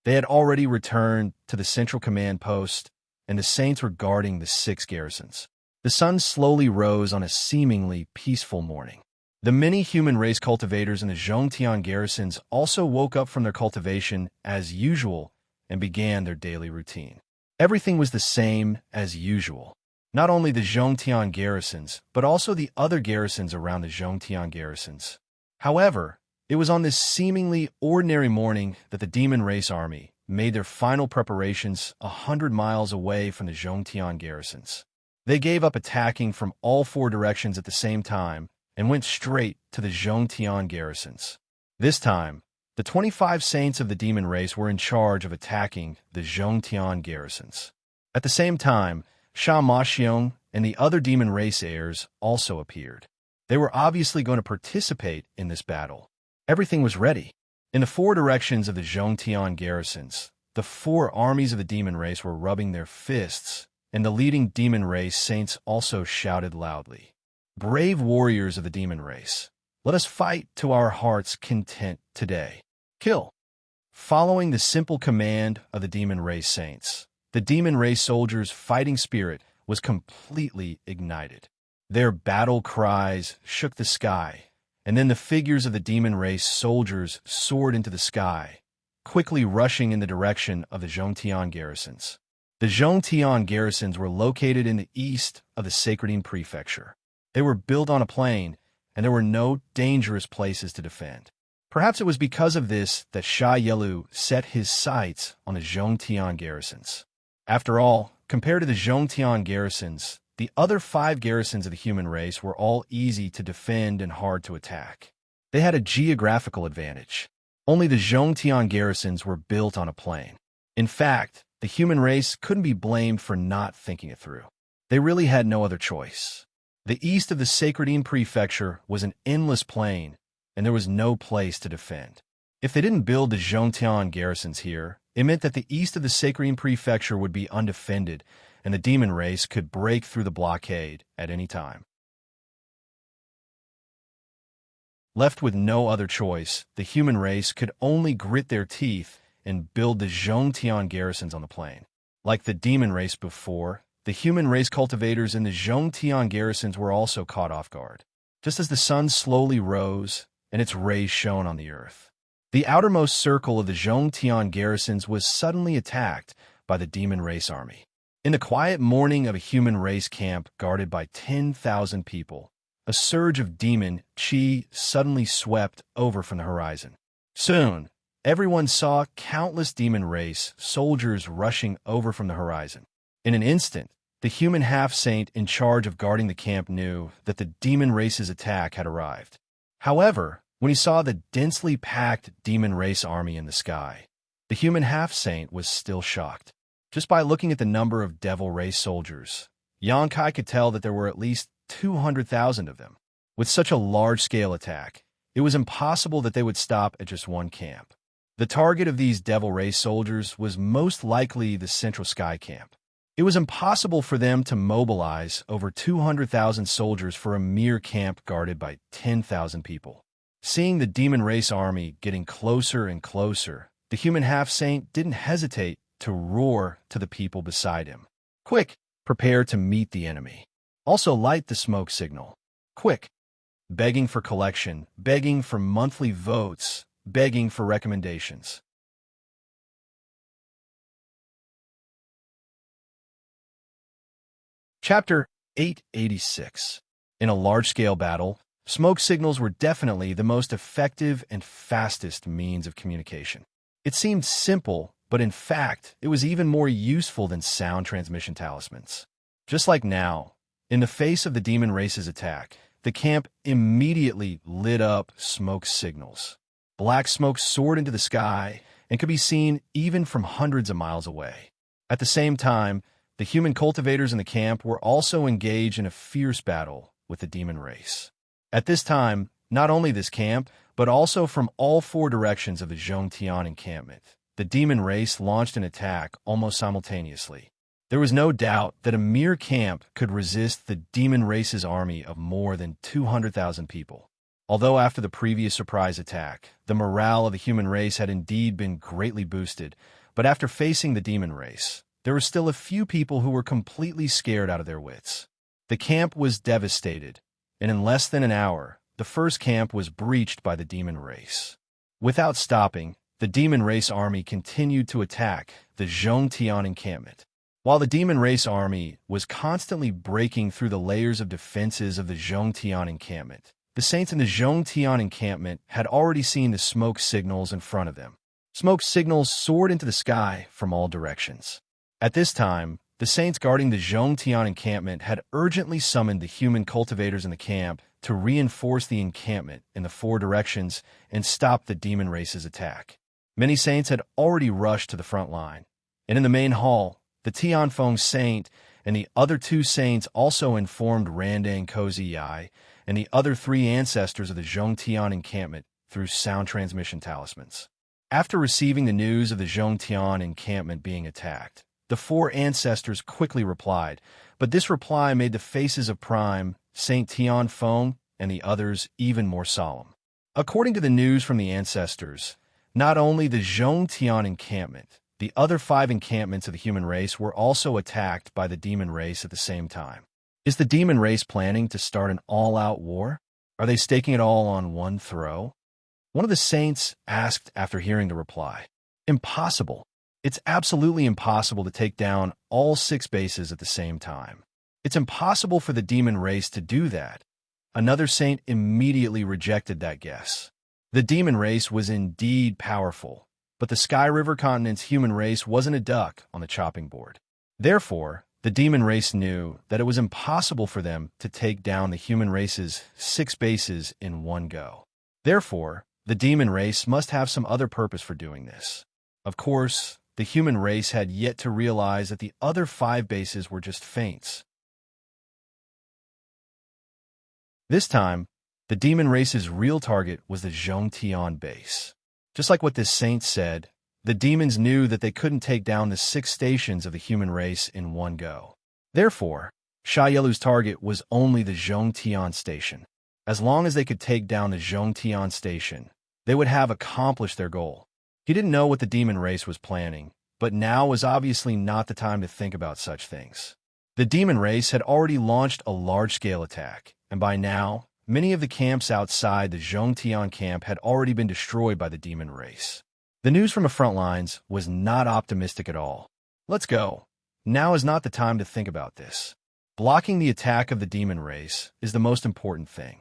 They had already returned to the central command post, and the saints were guarding the 6 garrisons. The sun slowly rose on a seemingly peaceful morning. The many human race cultivators in the Zhongtian garrisons also woke up from their cultivation as usual and began their daily routine. Everything was the same as usual. Not only the Zhongtian garrisons, but also the other garrisons around the Zhongtian garrisons. However, it was on this seemingly ordinary morning that the demon race army made their final preparations 100 miles away from the Zhongtian garrisons. They gave up attacking from all 4 directions at the same time and went straight to the Zhongtian garrisons. This time, the 25 saints of the demon race were in charge of attacking the Zhongtian garrisons. At the same time, Sha Maxiong and the other demon race heirs also appeared. They were obviously going to participate in this battle. Everything was ready. In the 4 directions of the Zhongtian garrisons, the 4 armies of the demon race were rubbing their fists, and the leading demon race saints also shouted loudly. Brave warriors of the demon race, Let us fight to our heart's content today. Kill. Following the simple command of the demon race saints, the demon race soldiers' fighting spirit was completely ignited. Their battle cries shook the sky, and then the figures of the demon race soldiers soared into the sky, quickly rushing in the direction of the Zhongtian garrisons. The Zhongtian garrisons were located in the east of the Sacredine Prefecture. They were built on a plain, and there were no dangerous places to defend. Perhaps it was because of this that Sha Yelu set his sights on the Zhongtian garrisons. After all, compared to the Zhongtian garrisons, the other 5 garrisons of the human race were all easy to defend and hard to attack. They had a geographical advantage. Only the Zhongtian garrisons were built on a plain. In fact, the human race couldn't be blamed for not thinking it through. They really had no other choice. The east of the Sacredine Prefecture was an endless plain, and there was no place to defend. If they didn't build the Zhongtian garrisons here, it meant that the east of the Sacredine Prefecture would be undefended, and the demon race could break through the blockade at any time. Left with no other choice, the human race could only grit their teeth and build the Zhongtian garrisons on the plain. Like the demon race before, the human race cultivators in the Zhongtian garrisons were also caught off guard. Just as the sun slowly rose and its rays shone on the earth, the outermost circle of the Zhongtian garrisons was suddenly attacked by the demon race army. In the quiet morning of a human race camp guarded by 10,000 people, a surge of demon chi suddenly swept over from the horizon. Soon, everyone saw countless demon race soldiers rushing over from the horizon. In an instant, the human half-saint in charge of guarding the camp knew that the demon race's attack had arrived. However, when he saw the densely packed demon race army in the sky, the human half-saint was still shocked. Just by looking at the number of devil race soldiers, Yang Kai could tell that there were at least 200,000 of them. With such a large-scale attack, it was impossible that they would stop at just one camp. The target of these devil race soldiers was most likely the Central Sky Camp. It was impossible for them to mobilize over 200,000 soldiers for a mere camp guarded by 10,000 people. Seeing the demon race army getting closer and closer, the human half-saint didn't hesitate to roar to the people beside him. Quick, prepare to meet the enemy. Also light the smoke signal. Quick. Begging for collection, begging for monthly votes, begging for recommendations. Chapter 886. In a large-scale battle, smoke signals were definitely the most effective and fastest means of communication. It seemed simple, but in fact, it was even more useful than sound transmission talismans. Just like now, in the face of the demon race's attack, the camp immediately lit up smoke signals. Black smoke soared into the sky and could be seen even from hundreds of miles away. At the same time, the human cultivators in the camp were also engaged in a fierce battle with the demon race. At this time, not only this camp, but also from all 4 directions of the Zhongtian encampment, the demon race launched an attack almost simultaneously. There was no doubt that a mere camp could resist the demon race's army of more than 200,000 people. Although after the previous surprise attack, the morale of the human race had indeed been greatly boosted, but after facing the demon race, there were still a few people who were completely scared out of their wits. The camp was devastated, and in less than an hour, the first camp was breached by the demon race. Without stopping, the demon race army continued to attack the Zhongtian encampment. While the demon race army was constantly breaking through the layers of defenses of the Zhongtian encampment, the saints in the Zhongtian encampment had already seen the smoke signals in front of them. Smoke signals soared into the sky from all directions. At this time, the saints guarding the Zhongtian encampment had urgently summoned the human cultivators in the camp to reinforce the encampment in the 4 directions and stop the demon race's attack. Many saints had already rushed to the front line, and in the main hall, the Tianfeng saint and the other 2 saints also informed Randang Koziyai and the other 3 ancestors of the Zhongtian encampment through sound transmission talismans. After receiving the news of the Zhongtian encampment being attacked, the 4 ancestors quickly replied, but this reply made the faces of Prime, Saint Tianfeng, and the others even more solemn. According to the news from the ancestors, not only the Zhongtian encampment, the other 5 encampments of the human race were also attacked by the demon race at the same time. Is the demon race planning to start an all-out war? Are they staking it all on one throw? One of the saints asked after hearing the reply. Impossible. It's absolutely impossible to take down all 6 bases at the same time. It's impossible for the demon race to do that. Another saint immediately rejected that guess. The demon race was indeed powerful, but the Sky River Continent's human race wasn't a duck on the chopping board. Therefore, the demon race knew that it was impossible for them to take down the human race's 6 bases in one go. Therefore, the demon race must have some other purpose for doing this. Of course, the human race had yet to realize that the other 5 bases were just feints. This time, the demon race's real target was the Zhongtian base. Just like what this saint said, the demons knew that they couldn't take down the 6 stations of the human race in one go. Therefore, Sha Yelu's target was only the Zhongtian station. As long as they could take down the Zhongtian station, they would have accomplished their goal. He didn't know what the demon race was planning, but now was obviously not the time to think about such things. The demon race had already launched a large-scale attack, and by now, many of the camps outside the Zhongtian camp had already been destroyed by the demon race. The news from the front lines was not optimistic at all. Let's go. Now is not the time to think about this. Blocking the attack of the demon race is the most important thing.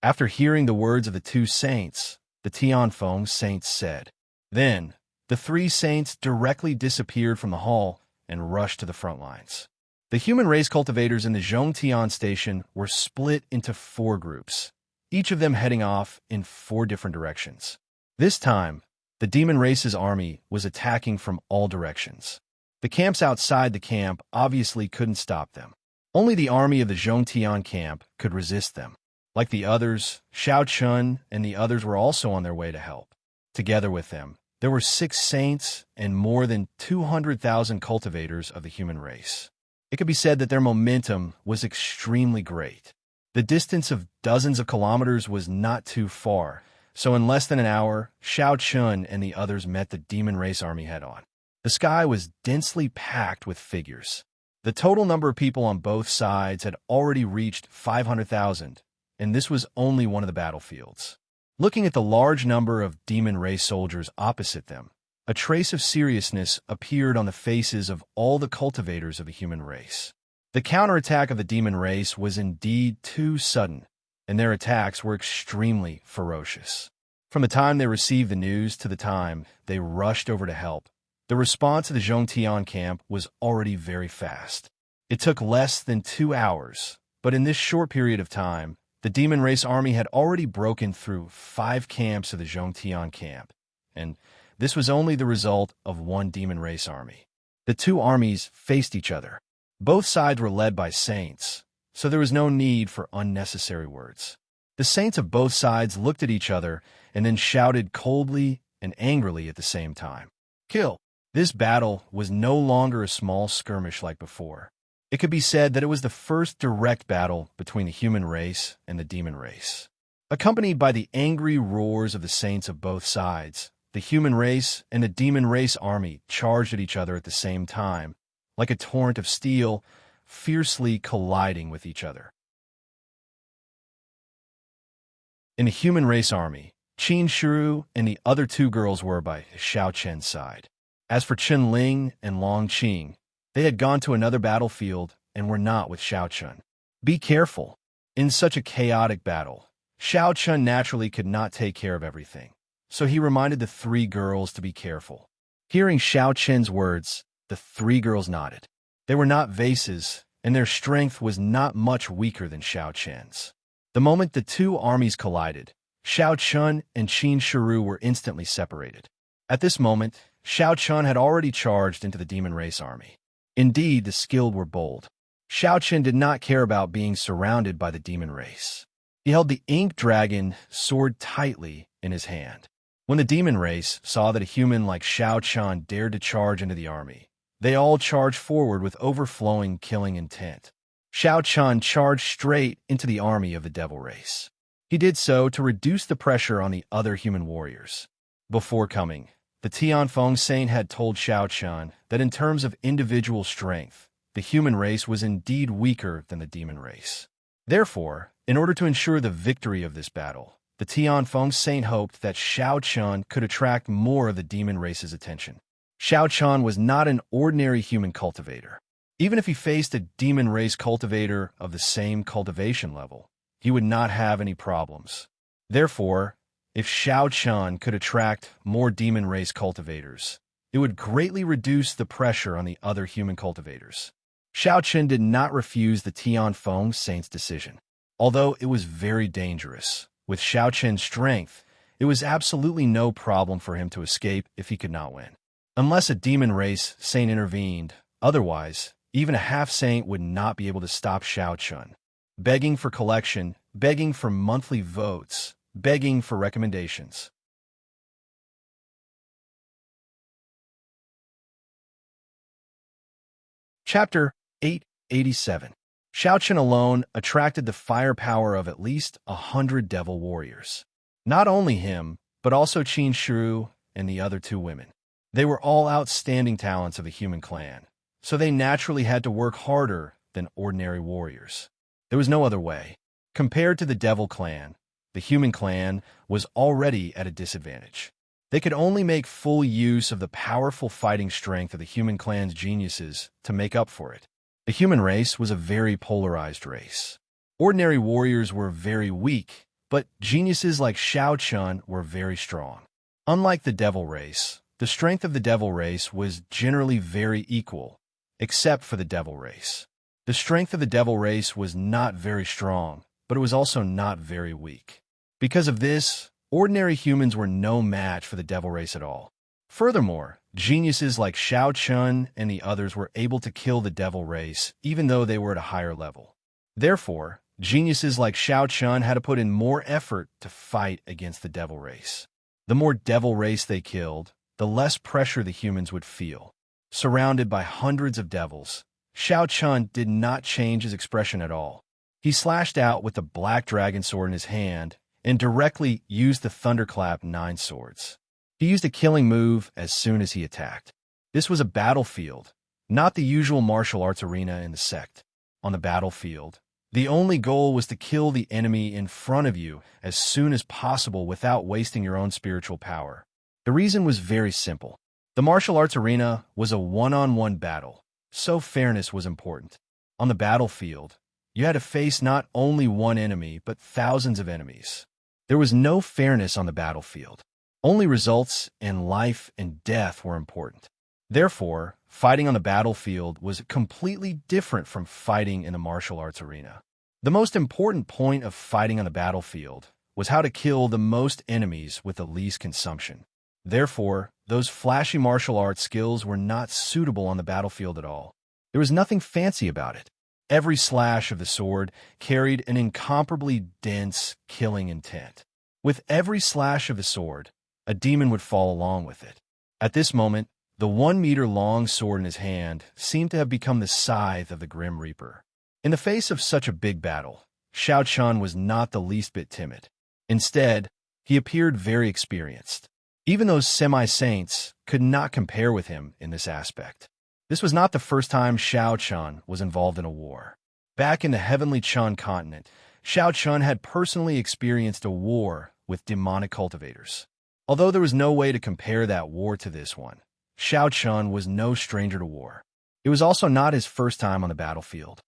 After hearing the words of the 2 saints, the Tianfeng saints said. Then, the 3 saints directly disappeared from the hall and rushed to the front lines. The human race cultivators in the Zhongtian station were split into 4 groups, each of them heading off in 4 different directions. This time, the demon race's army was attacking from all directions. The camps outside the camp obviously couldn't stop them. Only the army of the Zhongtian camp could resist them. Like the others, Xiao Chun and the others were also on their way to help. Together with them, there were 6 saints and more than 200,000 cultivators of the human race. It could be said that their momentum was extremely great. The distance of dozens of kilometers was not too far, so in less than an hour, Xiao Chun and the others met the demon race army head-on. The sky was densely packed with figures. The total number of people on both sides had already reached 500,000, and this was only one of the battlefields. Looking at the large number of demon race soldiers opposite them, a trace of seriousness appeared on the faces of all the cultivators of the human race. The counterattack of the demon race was indeed too sudden, and their attacks were extremely ferocious. From the time they received the news to the time they rushed over to help, the response to the Zhongtian camp was already very fast. It took less than 2 hours, but in this short period of time, the demon race army had already broken through 5 camps of the Zhongtian camp, and this was only the result of one demon race army. The 2 armies faced each other. Both sides were led by saints, so there was no need for unnecessary words. The saints of both sides looked at each other and then shouted coldly and angrily at the same time. Kill! This battle was no longer a small skirmish like before. It could be said that it was the first direct battle between the human race and the demon race. Accompanied by the angry roars of the saints of both sides, the human race and the demon race army charged at each other at the same time, like a torrent of steel, fiercely colliding with each other. In the human race army, Qin Shiru and the other 2 girls were by Xiao Chen's side. As for Chen Ling and Long Qing, they had gone to another battlefield and were not with Xiao Chun. Be careful. In such a chaotic battle, Xiao Chun naturally could not take care of everything, so he reminded the 3 girls to be careful. Hearing Xiao Chen's words, the 3 girls nodded. They were not vases, and their strength was not much weaker than Xiao Chen's. The moment the 2 armies collided, Xiao Chun and Qin Shiru were instantly separated. At this moment, Xiao Chun had already charged into the demon race army. Indeed, the skilled were bold. Xiao Chun did not care about being surrounded by the demon race. He held the ink dragon sword tightly in his hand. When the demon race saw that a human like Xiao Chun dared to charge into the army, they all charged forward with overflowing killing intent. Shao Chun charged straight into the army of the devil race. He did so to reduce the pressure on the other human warriors. Before coming, the Tianfeng Saint had told Shao Chun that in terms of individual strength, the human race was indeed weaker than the demon race. Therefore, in order to ensure the victory of this battle, the Tianfeng Saint hoped that Shao Chun could attract more of the demon race's attention. Shao Chun was not an ordinary human cultivator. Even if he faced a demon race cultivator of the same cultivation level, he would not have any problems. Therefore, if Shao Chun could attract more demon race cultivators, it would greatly reduce the pressure on the other human cultivators. Shao Chun did not refuse the Tianfeng Saint's decision. Although it was very dangerous, with Shao Chun's strength, it was absolutely no problem for him to escape if he could not win. Unless a demon race saint intervened, otherwise, even a half-saint would not be able to stop Shao Chun. Begging for collection, begging for monthly votes, begging for recommendations. Chapter 887. Shao Chun alone attracted the firepower of at least 100 devil warriors. Not only him, but also Qin Shi and the other two women. They were all outstanding talents of the human clan, so they naturally had to work harder than ordinary warriors. There was no other way. Compared to the devil clan, the human clan was already at a disadvantage. They could only make full use of the powerful fighting strength of the human clan's geniuses to make up for it. The human race was a very polarized race. Ordinary warriors were very weak, but geniuses like Shao Chun were very strong. Unlike the devil race, the strength of the devil race was generally very equal, except for the devil race. The strength of the devil race was not very strong, but it was also not very weak. Because of this, ordinary humans were no match for the devil race at all. Furthermore, geniuses like Shao Chun and the others were able to kill the devil race even though they were at a higher level. Therefore, geniuses like Shao Chun had to put in more effort to fight against the devil race. The more devil race they killed, the less pressure the humans would feel. Surrounded by hundreds of devils, Shao Chun did not change his expression at all. He slashed out with the black dragon sword in his hand and directly used the thunderclap 9 swords. He used a killing move as soon as he attacked. This was a battlefield, not the usual martial arts arena in the sect. On the battlefield, the only goal was to kill the enemy in front of you as soon as possible without wasting your own spiritual power. The reason was very simple. The martial arts arena was a one-on-one battle, so fairness was important. On the battlefield, you had to face not only one enemy, but thousands of enemies. There was no fairness on the battlefield. Only results and life and death were important. Therefore, fighting on the battlefield was completely different from fighting in the martial arts arena. The most important point of fighting on the battlefield was how to kill the most enemies with the least consumption. Therefore, those flashy martial arts skills were not suitable on the battlefield at all. There was nothing fancy about it. Every slash of the sword carried an incomparably dense, killing intent. With every slash of the sword, a demon would fall along with it. At this moment, the 1-meter-long sword in his hand seemed to have become the scythe of the Grim Reaper. In the face of such a big battle, Shao Chun was not the least bit timid. Instead, he appeared very experienced. Even those semi-saints could not compare with him in this aspect. This was not the first time Shao Chun was involved in a war. Back in the heavenly Chun continent, Shao Chun had personally experienced a war with demonic cultivators. Although there was no way to compare that war to this one, Shao Chun was no stranger to war. It was also not his first time on the battlefield.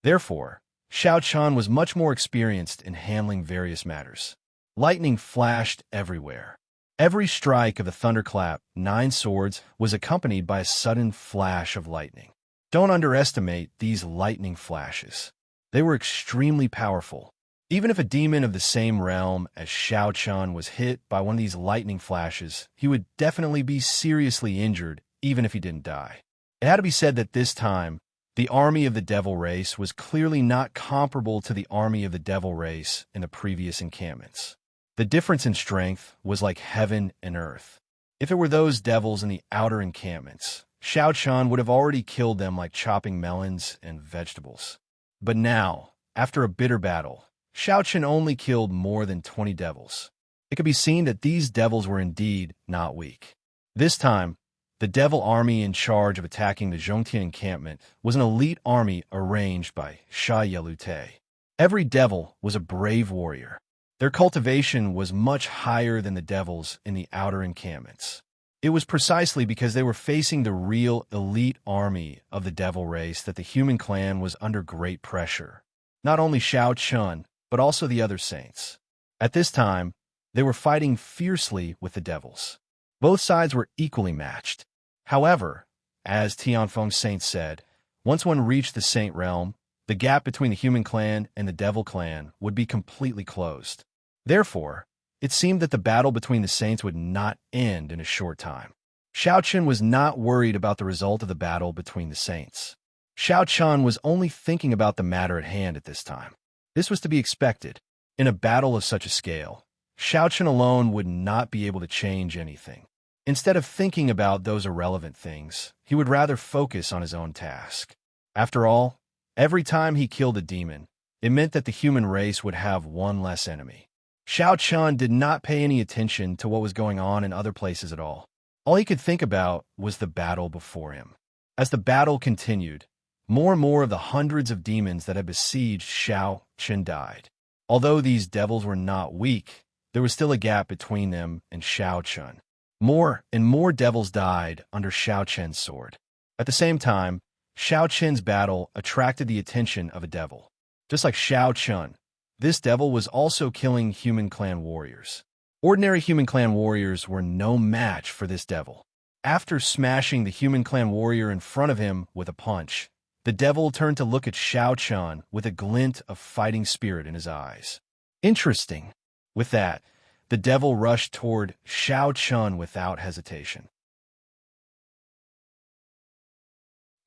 Therefore, Shao Chun was much more experienced in handling various matters. Lightning flashed everywhere. Every strike of the thunderclap 9 swords was accompanied by a sudden flash of lightning. Don't underestimate these lightning flashes. They were extremely powerful. Even if a demon of the same realm as Shao Chun was hit by one of these lightning flashes, he would definitely be seriously injured, even if he didn't die. It had to be said that this time, the army of the devil race was clearly not comparable to the army of the devil race in the previous encampments. The difference in strength was like heaven and earth. If it were those devils in the outer encampments, Xiao Chun would have already killed them like chopping melons and vegetables. But now, after a bitter battle, Xiao Chun only killed more than 20 devils. It could be seen that these devils were indeed not weak. This time, the devil army in charge of attacking the Zhongtian encampment was an elite army arranged by Sha Yelute. Every devil was a brave warrior. Their cultivation was much higher than the devils in the outer encampments. It was precisely because they were facing the real elite army of the devil race that the human clan was under great pressure. Not only Xiao Chun, but also the other saints. At this time, they were fighting fiercely with the devils. Both sides were equally matched. However, as Tianfeng's saint said, once one reached the saint realm, the gap between the human clan and the devil clan would be completely closed. Therefore, it seemed that the battle between the saints would not end in a short time. Xiao Chun was not worried about the result of the battle between the saints. Xiao Chun was only thinking about the matter at hand at this time. This was to be expected. In a battle of such a scale, Xiao Chun alone would not be able to change anything. Instead of thinking about those irrelevant things, he would rather focus on his own task. After all, every time he killed a demon, it meant that the human race would have one less enemy. Xiao Chun did not pay any attention to what was going on in other places at all. All he could think about was the battle before him. As the battle continued, more and more of the hundreds of demons that had besieged Xiao Chun died. Although these devils were not weak, there was still a gap between them and Xiao Chun. More and more devils died under Xiao Chun's sword. At the same time, Xiao Chun's battle attracted the attention of a devil. Just like Xiao Chun, this devil was also killing human clan warriors. Ordinary human clan warriors were no match for this devil. After smashing the human clan warrior in front of him with a punch, the devil turned to look at Xiao Chun with a glint of fighting spirit in his eyes. Interesting. With that, the devil rushed toward Xiao Chun without hesitation.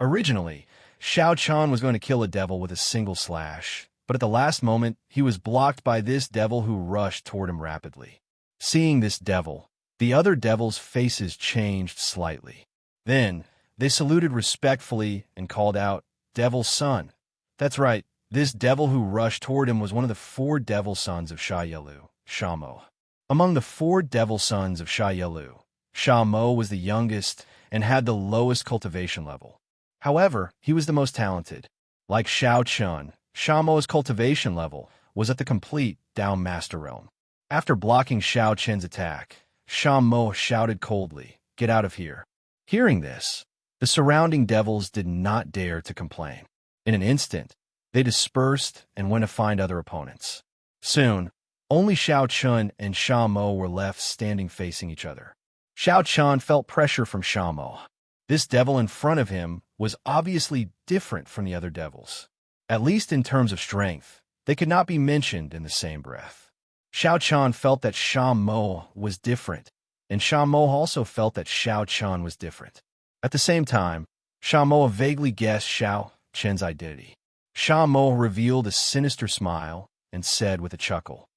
Originally, Xiao Chun was going to kill a devil with a single slash, but at the last moment, he was blocked by this devil who rushed toward him rapidly. Seeing this devil, the other devils' faces changed slightly. Then, they saluted respectfully and called out, "Devil Son." That's right, this devil who rushed toward him was one of the 4 devil sons of Sha Yelu, Sha Mo. Among the 4 devil sons of Sha Yelu, Sha Mo was the youngest and had the lowest cultivation level. However, he was the most talented. Like Xiao Chun, Sha Mo's cultivation level was at the complete down master realm. After blocking Xiao Chun's attack, Sha Mo shouted coldly, "Get out of here." Hearing this, the surrounding devils did not dare to complain. In an instant, they dispersed and went to find other opponents. Soon, only Xiao Chun and Sha Mo were left standing facing each other. Xiao Chun felt pressure from Sha Mo. This devil in front of him was obviously different from the other devils. At least in terms of strength, they could not be mentioned in the same breath. Xiao Chun felt that Sha Mo was different, and Sha Mo also felt that Xiao Chun was different. At the same time, Sha Mo vaguely guessed Xiao Chun's identity. Sha Mo revealed a sinister smile and said with a chuckle,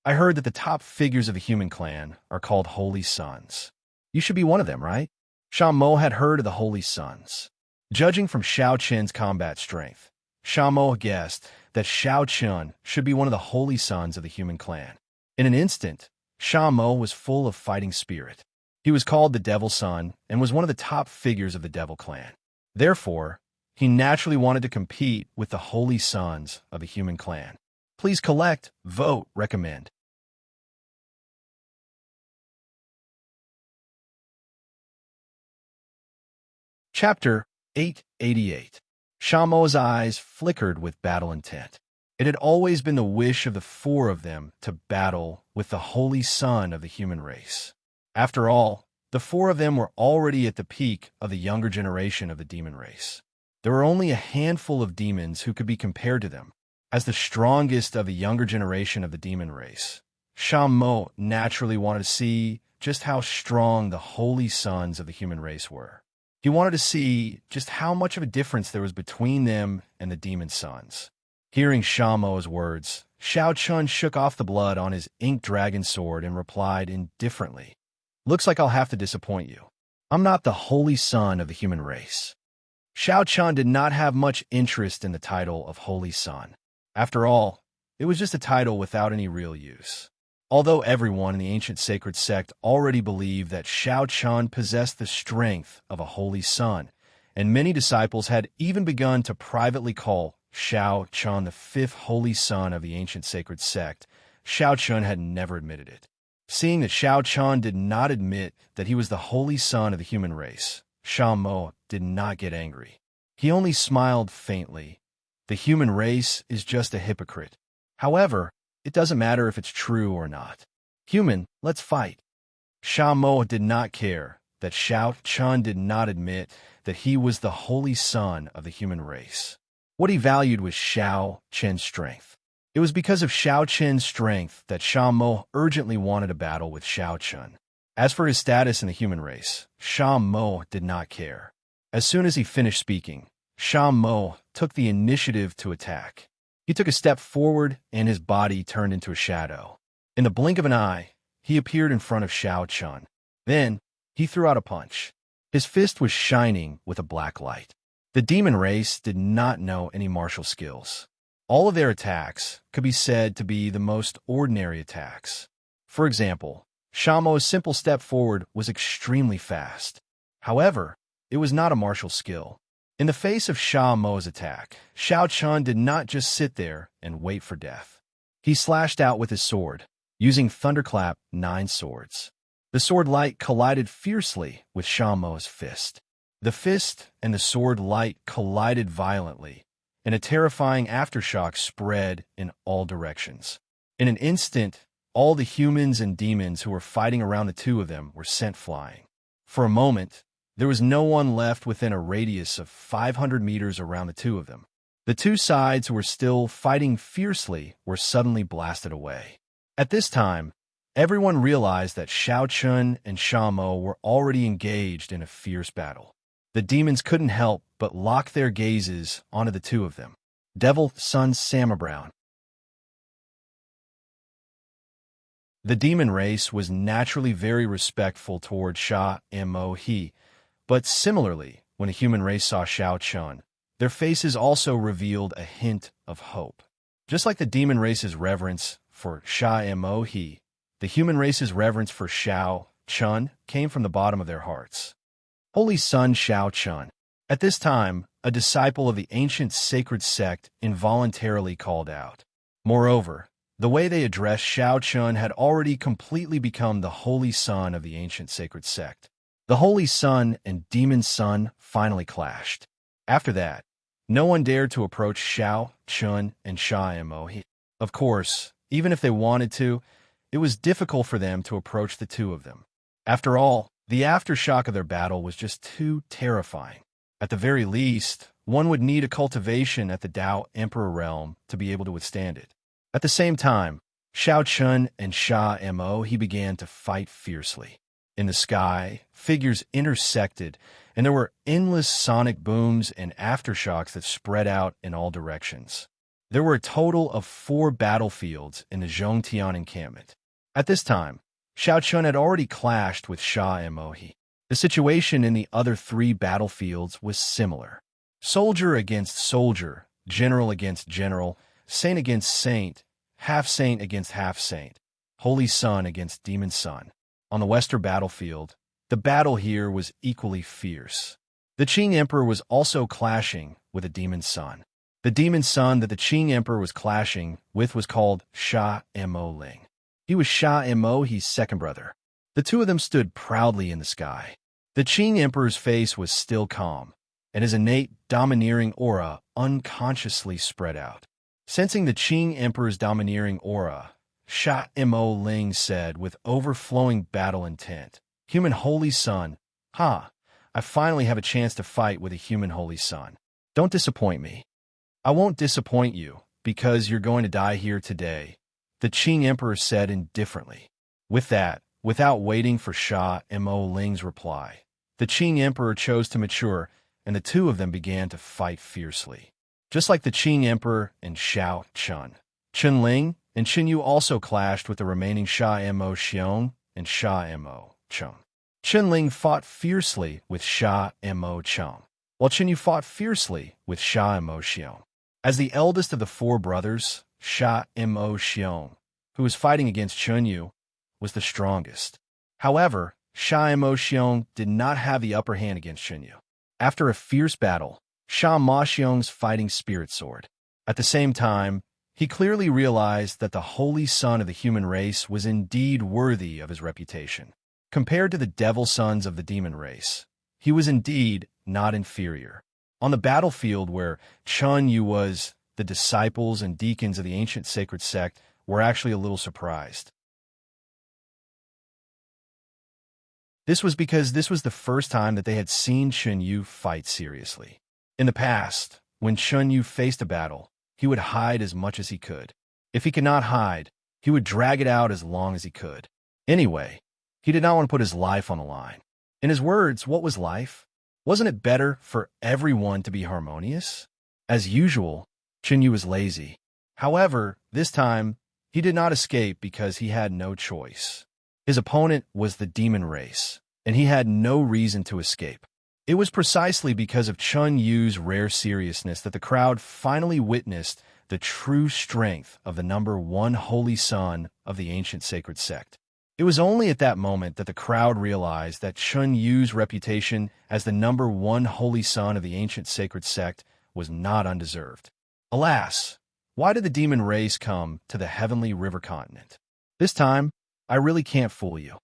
"I heard that the top figures of the human clan are called Holy Sons. You should be one of them, right?" Sha Mo had heard of the Holy Sons. Judging from Xiao Chun's combat strength, Sha Mo guessed that Xiao Chun should be one of the Holy Sons of the human clan. In an instant, Sha Mo was full of fighting spirit. He was called the Devil Son and was one of the top figures of the Devil clan. Therefore, he naturally wanted to compete with the Holy Sons of the human clan. Please collect, vote, recommend. Chapter 888. Sha Mo's eyes flickered with battle intent. It had always been the wish of the 4 of them to battle with the Holy Son of the human race. After all, the 4 of them were already at the peak of the younger generation of the demon race. There were only a handful of demons who could be compared to them. As the strongest of the younger generation of the demon race, Sha Mo naturally wanted to see just how strong the Holy Sons of the human race were. He wanted to see just how much of a difference there was between them and the demon sons. Hearing Sha Mo's words, Xiao Chun shook off the blood on his ink dragon sword and replied indifferently, "Looks like I'll have to disappoint you. I'm not the holy son of the human race. Shao Chun did not have much interest in the title of Holy Son. After all, it was just a title without any real use. Although everyone in the ancient sacred sect already believed that Shao Chun possessed the strength of a holy son, and many disciples had even begun to privately call Shao Chun the fifth holy son of the ancient sacred sect, Shao Chun had never admitted it. Seeing that Shao Chun did not admit that he was the holy son of the human race, Sha Mo did not get angry. He only smiled faintly. The human race is just a hypocrite. However, it doesn't matter if it's true or not. Human, let's fight. Sha Mo did not care that Shao Chun did not admit that he was the holy son of the human race. What he valued was Shao Chen's strength. It was because of Shao Chen's strength that Sha Mo urgently wanted a battle with Shao Chun. As for his status in the human race, Sha Mo did not care. As soon as he finished speaking, Sha Mo took the initiative to attack. He took a step forward and his body turned into a shadow. In the blink of an eye, he appeared in front of Shao Chun. Then, he threw out a punch. His fist was shining with a black light. The demon race did not know any martial skills. All of their attacks could be said to be the most ordinary attacks. For example, Sha Mo's simple step forward was extremely fast. However, it was not a martial skill. In the face of Sha Mo's attack, Shao Chun did not just sit there and wait for death. He slashed out with his sword, using Thunderclap 9 swords. The sword light collided fiercely with Sha Mo's fist. The fist and the sword light collided violently, and a terrifying aftershock spread in all directions. In an instant, all the humans and demons who were fighting around the two of them were sent flying. For a moment, there was no one left within a radius of 500 meters around the two of them. The two sides who were still fighting fiercely were suddenly blasted away. At this time, everyone realized that Shao Chun and Sha Mo were already engaged in a fierce battle. The demons couldn't help but lock their gazes onto the two of them. Devil Son Samabrown. The demon race was naturally very respectful toward Sha Mo He, but similarly, when a human race saw Shao Chun, their faces also revealed a hint of hope. Just like the demon race's reverence for Sha Mo He, the human race's reverence for Shao Chun came from the bottom of their hearts. Holy Son Shao Chun. At this time, a disciple of the ancient sacred sect involuntarily called out. Moreover, the way they addressed Shao Chun had already completely become the holy son of the ancient sacred sect. The holy son and demon son finally clashed. After that, no one dared to approach Shao Chun and Sha Mo He. Of course, even if they wanted to, it was difficult for them to approach the two of them. After all, the aftershock of their battle was just too terrifying. At the very least, one would need a cultivation at the Tao Emperor realm to be able to withstand it. At the same time, Shao Chun and Sha Mo He began to fight fiercely. In the sky, figures intersected, and there were endless sonic booms and aftershocks that spread out in all directions. There were a total of 4 battlefields in the Zhongtian encampment. At this time, Shao Chun had already clashed with Sha Mo He. The situation in the other 3 battlefields was similar. Soldier against soldier, general against general, saint against saint, half-saint against half-saint, holy son against demon son. On the western battlefield, the battle here was equally fierce. The Qing Emperor was also clashing with a demon son. The demon son that the Qing Emperor was clashing with was called Sha Mo Ling. He was Sha Mo He's second brother. The two of them stood proudly in the sky. The Qing Emperor's face was still calm, and his innate domineering aura unconsciously spread out. Sensing the Qing Emperor's domineering aura, Sha Mo Ling said with overflowing battle intent, "Human holy son, I finally have a chance to fight with a human holy son. Don't disappoint me." "I won't disappoint you, because you're going to die here today," the Qing Emperor said indifferently. With that, without waiting for Sha Mo Ling's reply, the Qing Emperor chose to mature, and the two of them began to fight fiercely. Just like the Qing Emperor and Shao Chun, Chen Ling and Chen Yu also clashed with the remaining Sha Mo Xiong and Sha Mo Chung. Chen fought fiercely with Sha and Mo Qiang, while Chen Yu fought fiercely with Sha and Mo Xiong. As the eldest of the four brothers, Sha and Mo Xiong, who was fighting against Chen Yu, was the strongest. However, Sha and Mo Xiong did not have the upper hand against Chen Yu. After a fierce battle, Sha Ma Xiong's fighting spirit soared. At the same time, he clearly realized that the holy son of the human race was indeed worthy of his reputation. Compared to the devil sons of the demon race, he was indeed not inferior. On the battlefield where Chen Yu was, the disciples and deacons of the ancient sacred sect were actually a little surprised. This was because this was the first time that they had seen Chen Yu fight seriously. In the past, when Chen Yu faced a battle, he would hide as much as he could. If he could not hide, he would drag it out as long as he could. Anyway, he did not want to put his life on the line. In his words, what was life? Wasn't it better for everyone to be harmonious? As usual, Chen Yu was lazy. However, this time, he did not escape because he had no choice. His opponent was the demon race, and he had no reason to escape. It was precisely because of Chen Yu's rare seriousness that the crowd finally witnessed the true strength of the number one holy son of the ancient sacred sect. It was only at that moment that the crowd realized that Chen Yu's reputation as the number one holy son of the ancient sacred sect was not undeserved. Alas, why did the demon race come to the heavenly river continent? This time, I really can't fool you.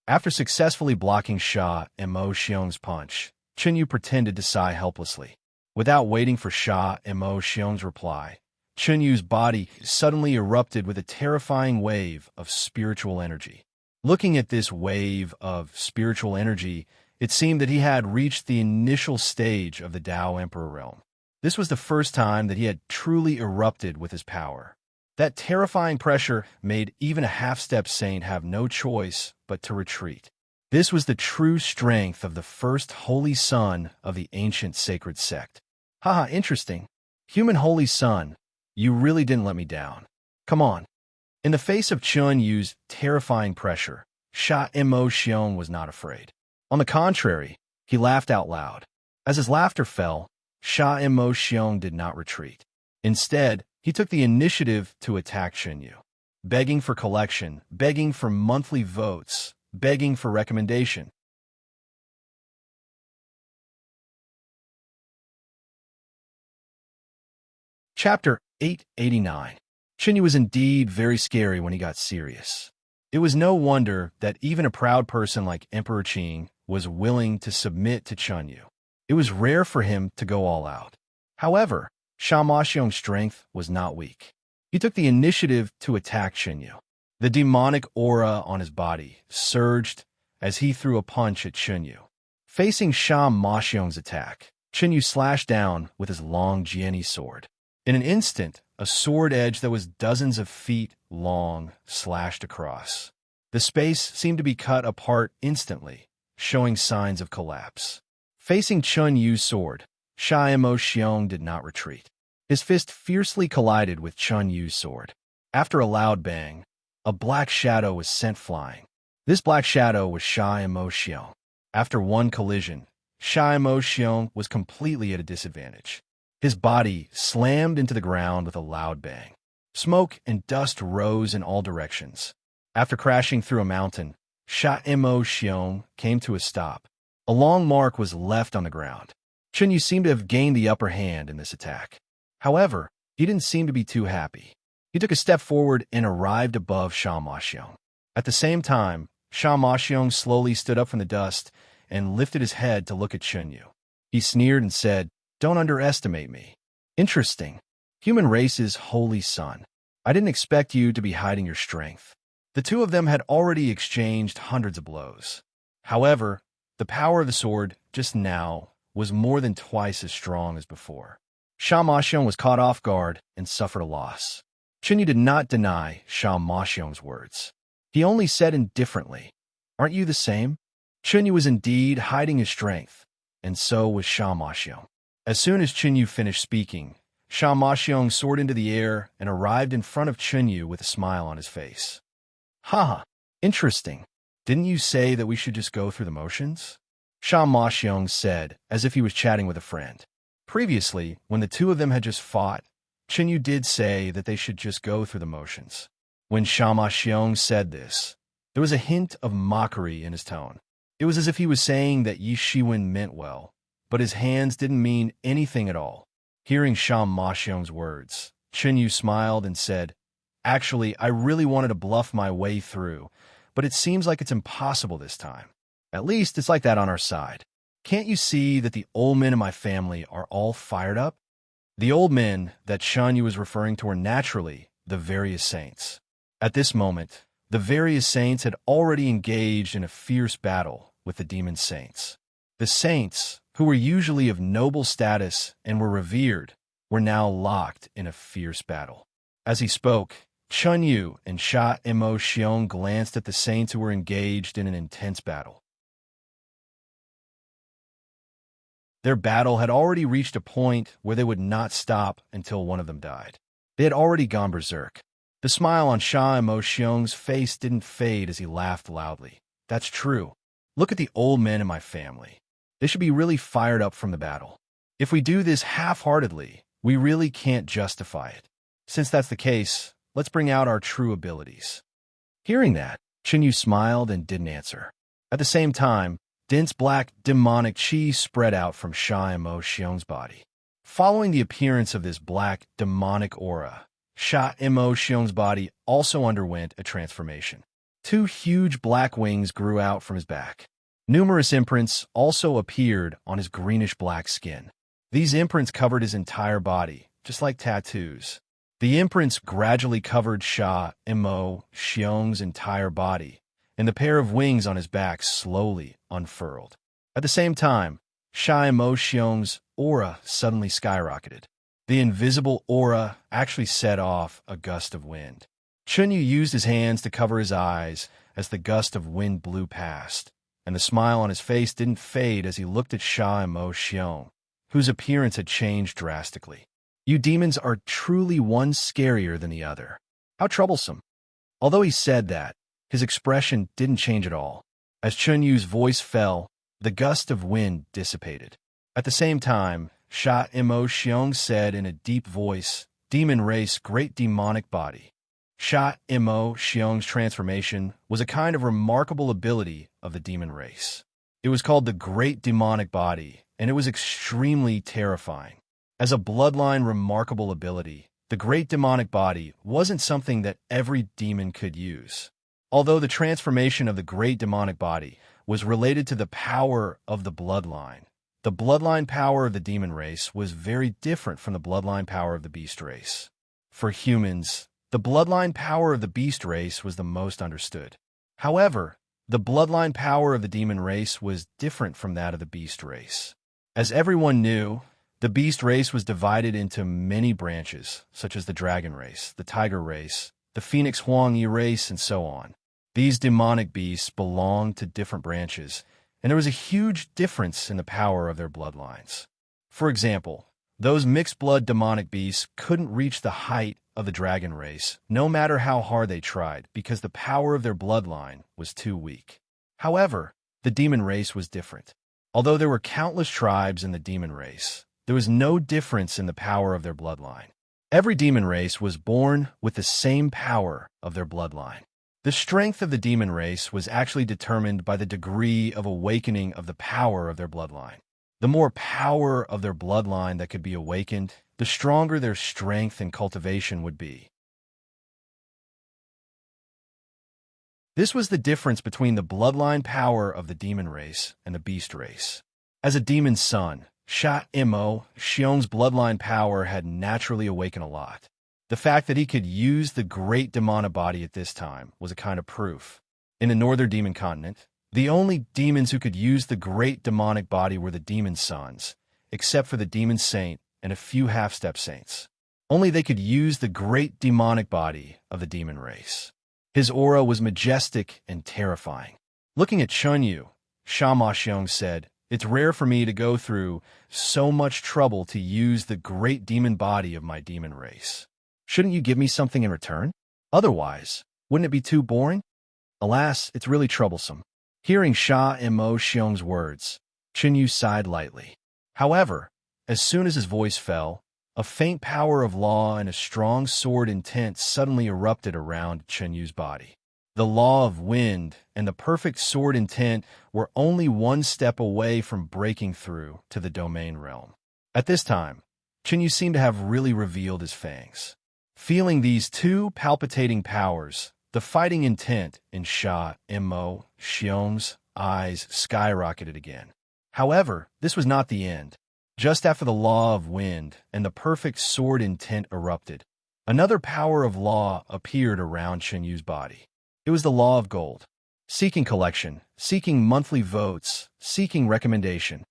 After successfully blocking Sha and Mo Xiong's punch, Chen Yu pretended to sigh helplessly. Without waiting for Sha and Mo Xiong's reply, Chen Yu's body suddenly erupted with a terrifying wave of spiritual energy. Looking at this wave of spiritual energy, it seemed that he had reached the initial stage of the Tao Emperor realm. This was the first time that he had truly erupted with his power. That terrifying pressure made even a half-step saint have no choice but to retreat. This was the true strength of the first holy son of the ancient sacred sect. Haha, interesting. Human holy son, you really didn't let me down. Come on. In the face of Chen Yu's terrifying pressure, Sha and Mo Xiong was not afraid. On the contrary, he laughed out loud. As his laughter fell, Sha and Mo Xiong did not retreat. Instead, he took the initiative to attack Chen Yu, begging for collection, begging for monthly votes, begging for recommendation. Chapter 889. Chen Yu was indeed very scary when he got serious. It was no wonder that even a proud person like Emperor Qing was willing to submit to Chen Yu. It was rare for him to go all out. However, Sha Ma Xiong's strength was not weak. He took the initiative to attack Chen Yu. The demonic aura on his body surged as he threw a punch at Chen Yu. Facing Sha Ma Xiong's attack, Chen Yu slashed down with his long Jianyi sword. In an instant, a sword edge that was dozens of feet long slashed across. The space seemed to be cut apart instantly, showing signs of collapse. Facing Chen Yu's sword, Sha and Mo Xiong did not retreat. His fist fiercely collided with Chen Yu's sword. After a loud bang, a black shadow was sent flying. This black shadow was Sha and Mo Xiong. After one collision, Sha and Mo Xiong was completely at a disadvantage. His body slammed into the ground with a loud bang. Smoke and dust rose in all directions. After crashing through a mountain, Sha and Mo Xiong came to a stop. A long mark was left on the ground. Chen Yu seemed to have gained the upper hand in this attack. However, he didn't seem to be too happy. He took a step forward and arrived above Sha Ma Xiong. At the same time, Sha Ma Xiong slowly stood up from the dust and lifted his head to look at Chen Yu. He sneered and said, "Don't underestimate me." Interesting. Human race's holy son. I didn't expect you to be hiding your strength. The two of them had already exchanged hundreds of blows. However, the power of the sword, just now, was more than twice as strong as before. Sha Ma Xiong was caught off guard and suffered a loss. Chen Yu did not deny Sha Ma Xiong's words. He only said indifferently, "Aren't you the same?" Chen Yu was indeed hiding his strength, and so was Sha Ma Xiong. As soon as Chen Yu finished speaking, Sha Ma Xiong soared into the air and arrived in front of Chen Yu with a smile on his face. Haha, interesting. Didn't you say that we should just go through the motions? Sha Ma Xiong said, as if he was chatting with a friend. Previously, when the two of them had just fought, Chen Yu did say that they should just go through the motions. When Sha Ma Xiong said this, there was a hint of mockery in his tone. It was as if he was saying that Yi Shiwen meant well, but his hands didn't mean anything at all. Hearing Sha Ma Xiong's words, Chen Yu smiled and said, "Actually, I really wanted to bluff my way through, but it seems like it's impossible this time. At least it's like that on our side. Can't you see that the old men in my family are all fired up?" The old men that Shan Yu was referring to were naturally the various saints. At this moment, the various saints had already engaged in a fierce battle with the demon saints. The saints, who were usually of noble status and were revered, were now locked in a fierce battle. As he spoke, Chun Yu and Sha Mo Xiong glanced at the saints who were engaged in an intense battle. Their battle had already reached a point where they would not stop until one of them died. They had already gone berserk. The smile on Sha Mo Xiong's face didn't fade as he laughed loudly. "That's true. Look at the old men in my family. They should be really fired up from the battle. If we do this half-heartedly, we really can't justify it. Since that's the case, let's bring out our true abilities." Hearing that, Chen Yu smiled and didn't answer. At the same time, dense black demonic chi spread out from Sha Mo Xiong's body. Following the appearance of this black demonic aura, Sha Mo Xiong's body also underwent a transformation. Two huge black wings grew out from his back. Numerous imprints also appeared on his greenish-black skin. These imprints covered his entire body, just like tattoos. The imprints gradually covered Sha Mo Xiong's entire body, and the pair of wings on his back slowly unfurled. At the same time, Sha Mo Xiong's aura suddenly skyrocketed. The invisible aura actually set off a gust of wind. Chun Yu used his hands to cover his eyes as the gust of wind blew past, and the smile on his face didn't fade as he looked at Sha Mo Xiong, whose appearance had changed drastically. "You demons are truly one scarier than the other. How troublesome." Although he said that, his expression didn't change at all. As Chun Yu's voice fell, the gust of wind dissipated. At the same time, Sha Mo Xiong said in a deep voice, "Demon race, great demonic body." Sha Mo Xiong's transformation was a kind of remarkable ability of the demon race. It was called the Great Demonic Body, and it was extremely terrifying. As a bloodline remarkable ability, the Great Demonic Body wasn't something that every demon could use. Although the transformation of the Great Demonic Body was related to the power of the bloodline power of the demon race was very different from the bloodline power of the beast race. For humans, the bloodline power of the beast race was the most understood. However, the bloodline power of the demon race was different from that of the beast race. As everyone knew, the beast race was divided into many branches, such as the dragon race, the tiger race, the phoenix Huangyi race, and so on. These demonic beasts belonged to different branches, and there was a huge difference in the power of their bloodlines. For example, those mixed-blood demonic beasts couldn't reach the height of the dragon race, no matter how hard they tried, because the power of their bloodline was too weak. However, the demon race was different. Although there were countless tribes in the demon race, there was no difference in the power of their bloodline. Every demon race was born with the same power of their bloodline. The strength of the demon race was actually determined by the degree of awakening of the power of their bloodline. The more power of their bloodline that could be awakened, the stronger their strength and cultivation would be. This was the difference between the bloodline power of the demon race and the beast race. As a demon's son, Sha Mo Xiong's bloodline power had naturally awakened a lot. The fact that he could use the great demonic body at this time was a kind of proof. In the northern demon continent, the only demons who could use the great demonic body were the demon sons, except for the demon saint and a few half-step saints. Only they could use the great demonic body of the demon race. His aura was majestic and terrifying. Looking at Chun Yu, Sha Ma Xiong said, "It's rare for me to go through so much trouble to use the great demon body of my demon race. Shouldn't you give me something in return? Otherwise, wouldn't it be too boring?" Alas, it's really troublesome. Hearing Sha Mo Xiong's words, Chen Yu sighed lightly. However, as soon as his voice fell, a faint power of law and a strong sword intent suddenly erupted around Chen Yu's body. The law of wind and the perfect sword intent were only one step away from breaking through to the domain realm. At this time, Chen Yu seemed to have really revealed his fangs. Feeling these two palpitating powers, the fighting intent in Sha Mo Xiong's eyes skyrocketed again. However, this was not the end. Just after the law of wind and the perfect sword intent erupted, another power of law appeared around Chen Yu's body. It was the law of gold. Seeking collection, seeking monthly votes, seeking recommendation.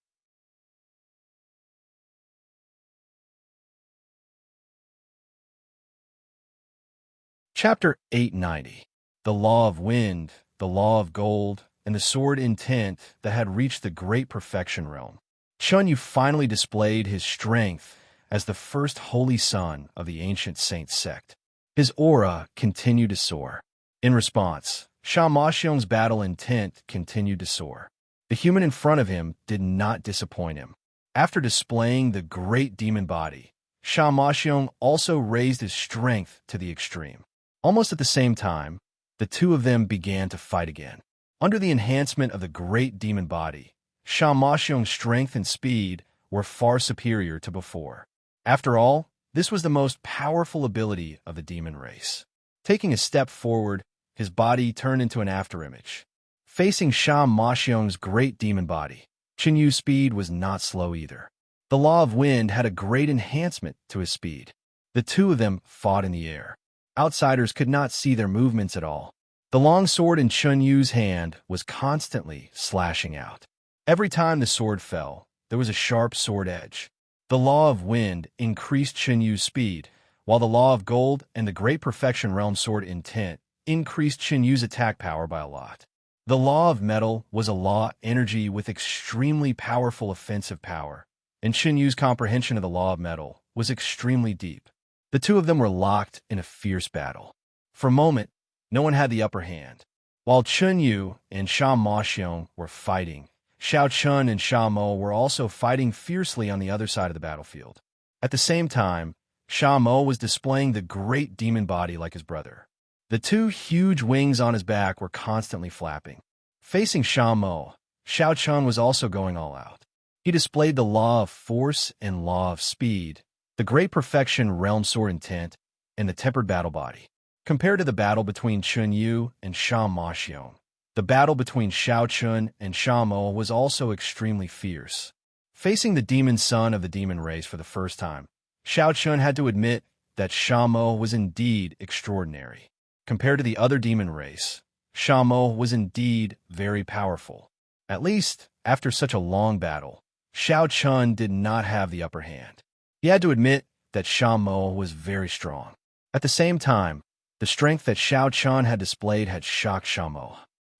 Chapter 890. The law of wind, the law of gold, and the sword intent that had reached the great perfection realm. Chen Yu finally displayed his strength as the first holy son of the ancient saint sect. His aura continued to soar. In response, Sha Maxiong's battle intent continued to soar. The human in front of him did not disappoint him. After displaying the great demon body, Sha Maxiong also raised his strength to the extreme. Almost at the same time, the two of them began to fight again. Under the enhancement of the great demon body, Sha Maxiong's strength and speed were far superior to before. After all, this was the most powerful ability of the demon race. Taking a step forward, his body turned into an afterimage. Facing Sha Maxiong's great demon body, Chen Yu's speed was not slow either. The law of wind had a great enhancement to his speed. The two of them fought in the air. Outsiders could not see their movements at all. The long sword in Chen Yu's hand was constantly slashing out. Every time the sword fell, there was a sharp sword edge. The law of wind increased Chen Yu's speed, while the law of gold and the great perfection realm sword intent increased Chen Yu's attack power by a lot. The law of metal was a law energy with extremely powerful offensive power, and Chen Yu's comprehension of the law of metal was extremely deep. The two of them were locked in a fierce battle. For a moment, no one had the upper hand. While Chen Yu and Sha Maxiong were fighting, Xiao Chun and Sha Mo were also fighting fiercely on the other side of the battlefield. At the same time, Sha Mo was displaying the great demon body like his brother. The two huge wings on his back were constantly flapping. Facing Sha Mo, Xiao Chun was also going all out. He displayed the law of force and law of speed, the great perfection realm sword intent, and the tempered battle body. Compared to the battle between Chen Yu and Sha Maxiong, the battle between Xiao Chun and Sha Mo was also extremely fierce. Facing the demon son of the demon race for the first time, Xiao Chun had to admit that Sha Mo was indeed extraordinary. Compared to the other demon race, Sha Mo was indeed very powerful. At least, after such a long battle, Xiao Chun did not have the upper hand. He had to admit that Sha Mo was very strong. At the same time, the strength that Xiao Chun had displayed had shocked Sha Mo.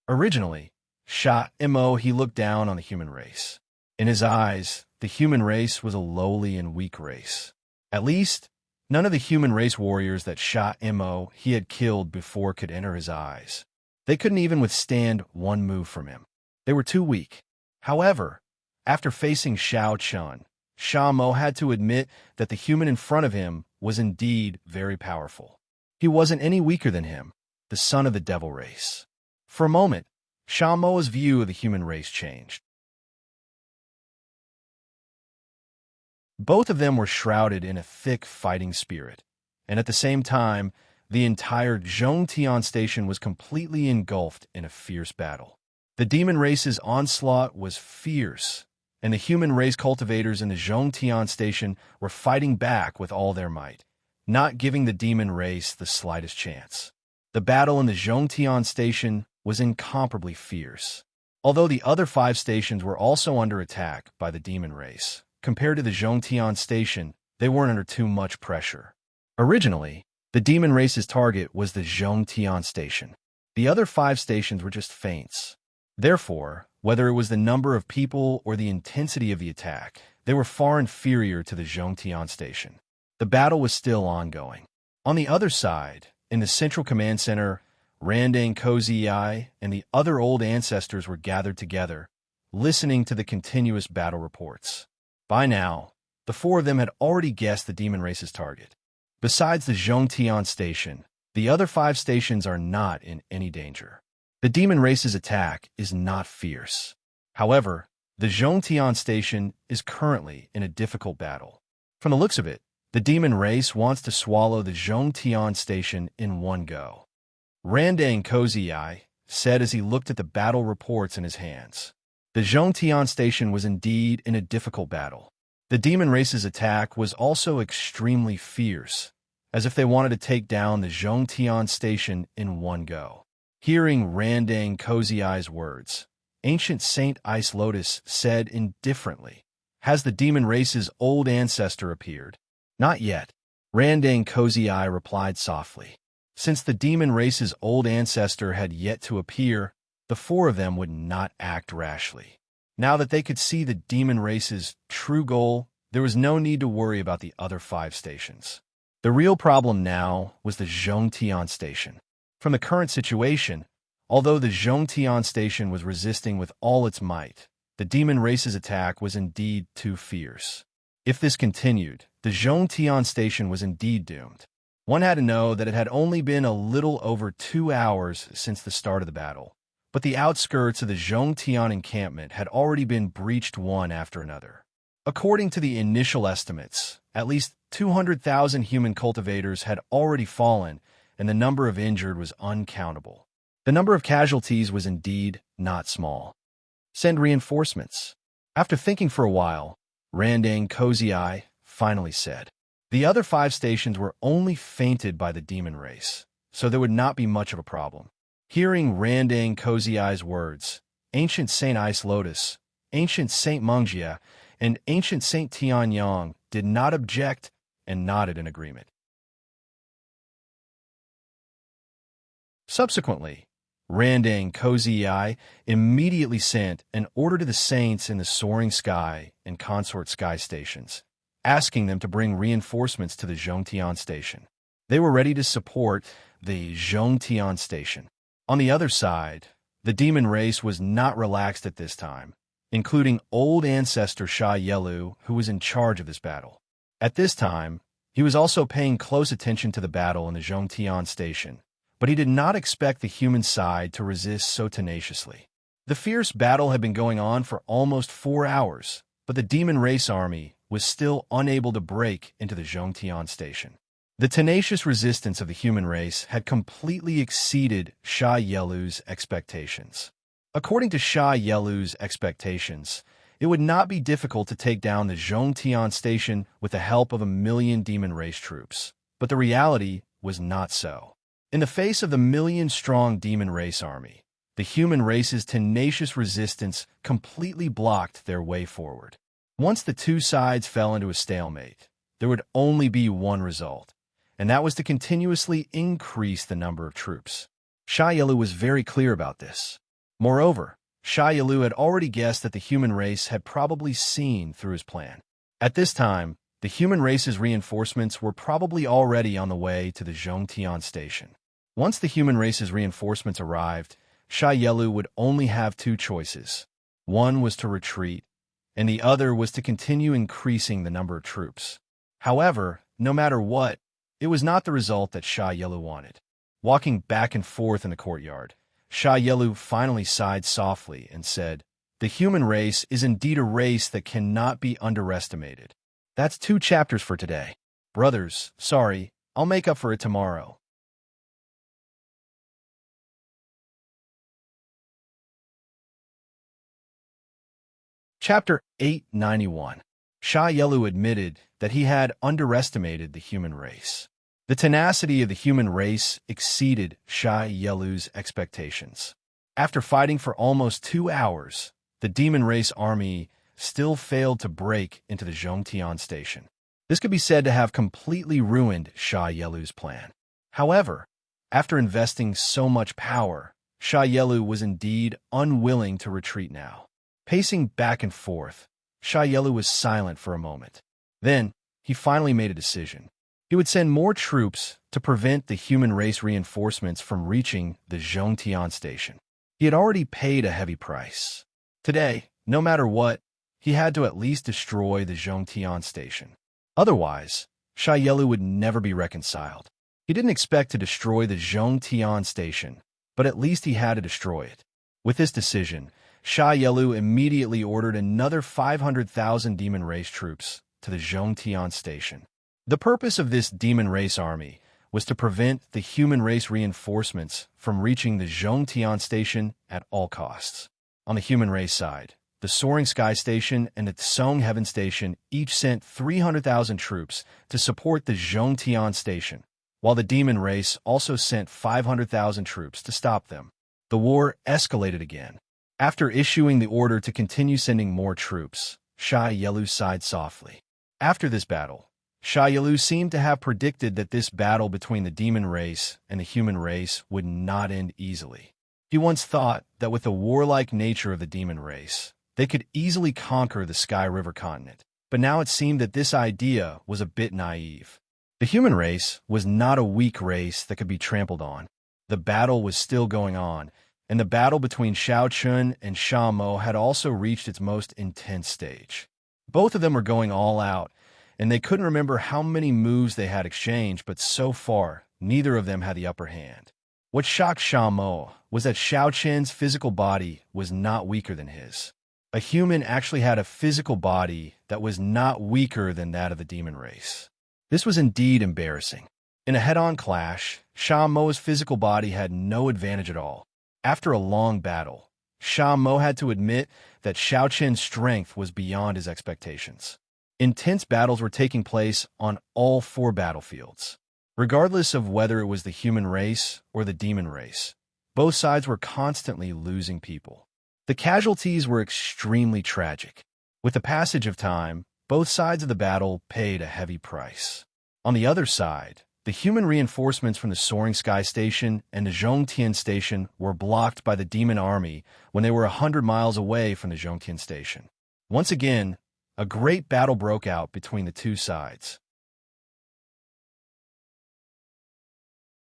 Originally, Sha Mo he looked down on the human race. In his eyes, the human race was a lowly and weak race. At least, none of the human race warriors that Sha Mo he had killed before could enter his eyes. They couldn't even withstand one move from him. They were too weak. However, after facing Xiao Chun, Sha Mo had to admit that the human in front of him was indeed very powerful. He wasn't any weaker than him, the son of the devil race. For a moment, Sha Mo's view of the human race changed. Both of them were shrouded in a thick fighting spirit, and at the same time, the entire Zhongtian station was completely engulfed in a fierce battle. The demon race's onslaught was fierce, and the human race cultivators in the Zhongtian station were fighting back with all their might, not giving the demon race the slightest chance. The battle in the Zhongtian station was incomparably fierce. Although the other 5 stations were also under attack by the demon race, compared to the Zhongtian station, they weren't under too much pressure. Originally, the demon race's target was the Zhongtian station. The other 5 stations were just feints. Therefore, whether it was the number of people or the intensity of the attack, they were far inferior to the Zhongtian station. The battle was still ongoing. On the other side, in the Central Command Center, Randang Kozii and the other old ancestors were gathered together, listening to the continuous battle reports. By now, the four of them had already guessed the demon race's target. Besides the Zhongtian station, the other 5 stations are not in any danger. The demon race's attack is not fierce. However, the Zhongtian station is currently in a difficult battle. From the looks of it, the demon race wants to swallow the Zhongtian station in one go. Randang Kozii said as he looked at the battle reports in his hands. The Zhongtian station was indeed in a difficult battle. The demon race's attack was also extremely fierce, as if they wanted to take down the Zhongtian station in one go. Hearing Randang Kozii's words, ancient Saint Ice Lotus said indifferently, "Has the demon race's old ancestor appeared?" "Not yet," Randang Kozii replied softly. Since the demon race's old ancestor had yet to appear, the four of them would not act rashly. Now that they could see the demon race's true goal, there was no need to worry about the other 5 stations. The real problem now was the Zhongtian station. From the current situation, although the Zhongtian station was resisting with all its might, the demon race's attack was indeed too fierce. If this continued, the Zhongtian station was indeed doomed. One had to know that it had only been a little over 2 hours since the start of the battle, but the outskirts of the Zhongtian encampment had already been breached one after another. According to the initial estimates, at least 200,000 human cultivators had already fallen, and the number of injured was uncountable. The number of casualties was indeed not small. Send reinforcements. After thinking for a while, Randang Kozii finally said. The other 5 stations were only feinted by the demon race, so there would not be much of a problem. Hearing Randang Kozii's words, ancient Saint Ice Lotus, ancient Saint Mungjia, and ancient Saint Tianyang did not object and nodded in agreement. Subsequently, Randang Kozii immediately sent an order to the saints in the soaring sky and consort sky stations, asking them to bring reinforcements to the Zhongtian station. They were ready to support the Zhongtian station. On the other side, the demon race was not relaxed at this time, including old ancestor Sha Yelu, who was in charge of this battle. At this time, he was also paying close attention to the battle in the Zhongtian station, but he did not expect the human side to resist so tenaciously. The fierce battle had been going on for almost 4 hours, but the demon race army was still unable to break into the Zhongtian station. The tenacious resistance of the human race had completely exceeded Sha Yelu's expectations. According to Sha Yelu's expectations, it would not be difficult to take down the Zhongtian station with the help of 1 million demon race troops, but the reality was not so. In the face of the million-strong demon race army, the human race's tenacious resistance completely blocked their way forward. Once the 2 sides fell into a stalemate, there would only be one result, and that was to continuously increase the number of troops. Sha Yelu was very clear about this. Moreover, Sha Yelu had already guessed that the human race had probably seen through his plan. At this time, the human race's reinforcements were probably already on the way to the Zhongtian station. Once the human race's reinforcements arrived, Sha Yelu would only have 2 choices. One was to retreat, and the other was to continue increasing the number of troops. However, no matter what, it was not the result that Sha Yelu wanted. Walking back and forth in the courtyard, Sha Yelu finally sighed softly and said, "The human race is indeed a race that cannot be underestimated." That's 2 chapters for today. Brothers, sorry, I'll make up for it tomorrow. Chapter 891. Sha Yelu admitted that he had underestimated the human race. The tenacity of the human race exceeded Sha Yelu's expectations. After fighting for almost 2 hours, the demon race army still failed to break into the Zhongtian station. This could be said to have completely ruined Sha Yelu's plan. However, after investing so much power, Sha Yelu was indeed unwilling to retreat now. Pacing back and forth, Sha Yelu was silent for a moment. Then, he finally made a decision. He would send more troops to prevent the human race reinforcements from reaching the Zhongtian station. He had already paid a heavy price. Today, no matter what, he had to at least destroy the Zhongtian station. Otherwise, Xia Yelu would never be reconciled. He didn't expect to destroy the Zhongtian station, but at least he had to destroy it. With this decision, Xia Yelu immediately ordered another 500,000 demon race troops to the Zhongtian station. The purpose of this demon race army was to prevent the human race reinforcements from reaching the Zhongtian station at all costs. On the human race side, the Soaring Sky Station and the Tsong Heaven Station each sent 300,000 troops to support the Zhongtian station, while the demon race also sent 500,000 troops to stop them. The war escalated again. After issuing the order to continue sending more troops, Xia Yelu sighed softly. After this battle, Xia Yelu seemed to have predicted that this battle between the demon race and the human race would not end easily. He once thought that with the warlike nature of the demon race, they could easily conquer the Sky River continent, but now it seemed that this idea was a bit naive. The human race was not a weak race that could be trampled on. The battle was still going on, and the battle between Xiao Chun and Sha Mo had also reached its most intense stage. Both of them were going all out, and they couldn't remember how many moves they had exchanged, but so far, neither of them had the upper hand. What shocked Sha Mo was that Xiao Chen's physical body was not weaker than his. A human actually had a physical body that was not weaker than that of the demon race. This was indeed embarrassing. In a head-on clash, Sha Mo's physical body had no advantage at all. After a long battle, Sha Mo had to admit that Xiao Chen's strength was beyond his expectations. Intense battles were taking place on all 4 battlefields. Regardless of whether it was the human race or the demon race, both sides were constantly losing people. The casualties were extremely tragic. With the passage of time, both sides of the battle paid a heavy price. On the other side, the human reinforcements from the Soaring Sky Station and the Zhongtian Station were blocked by the demon army when they were 100 miles away from the Zhongtian Station. Once again, a great battle broke out between the two sides.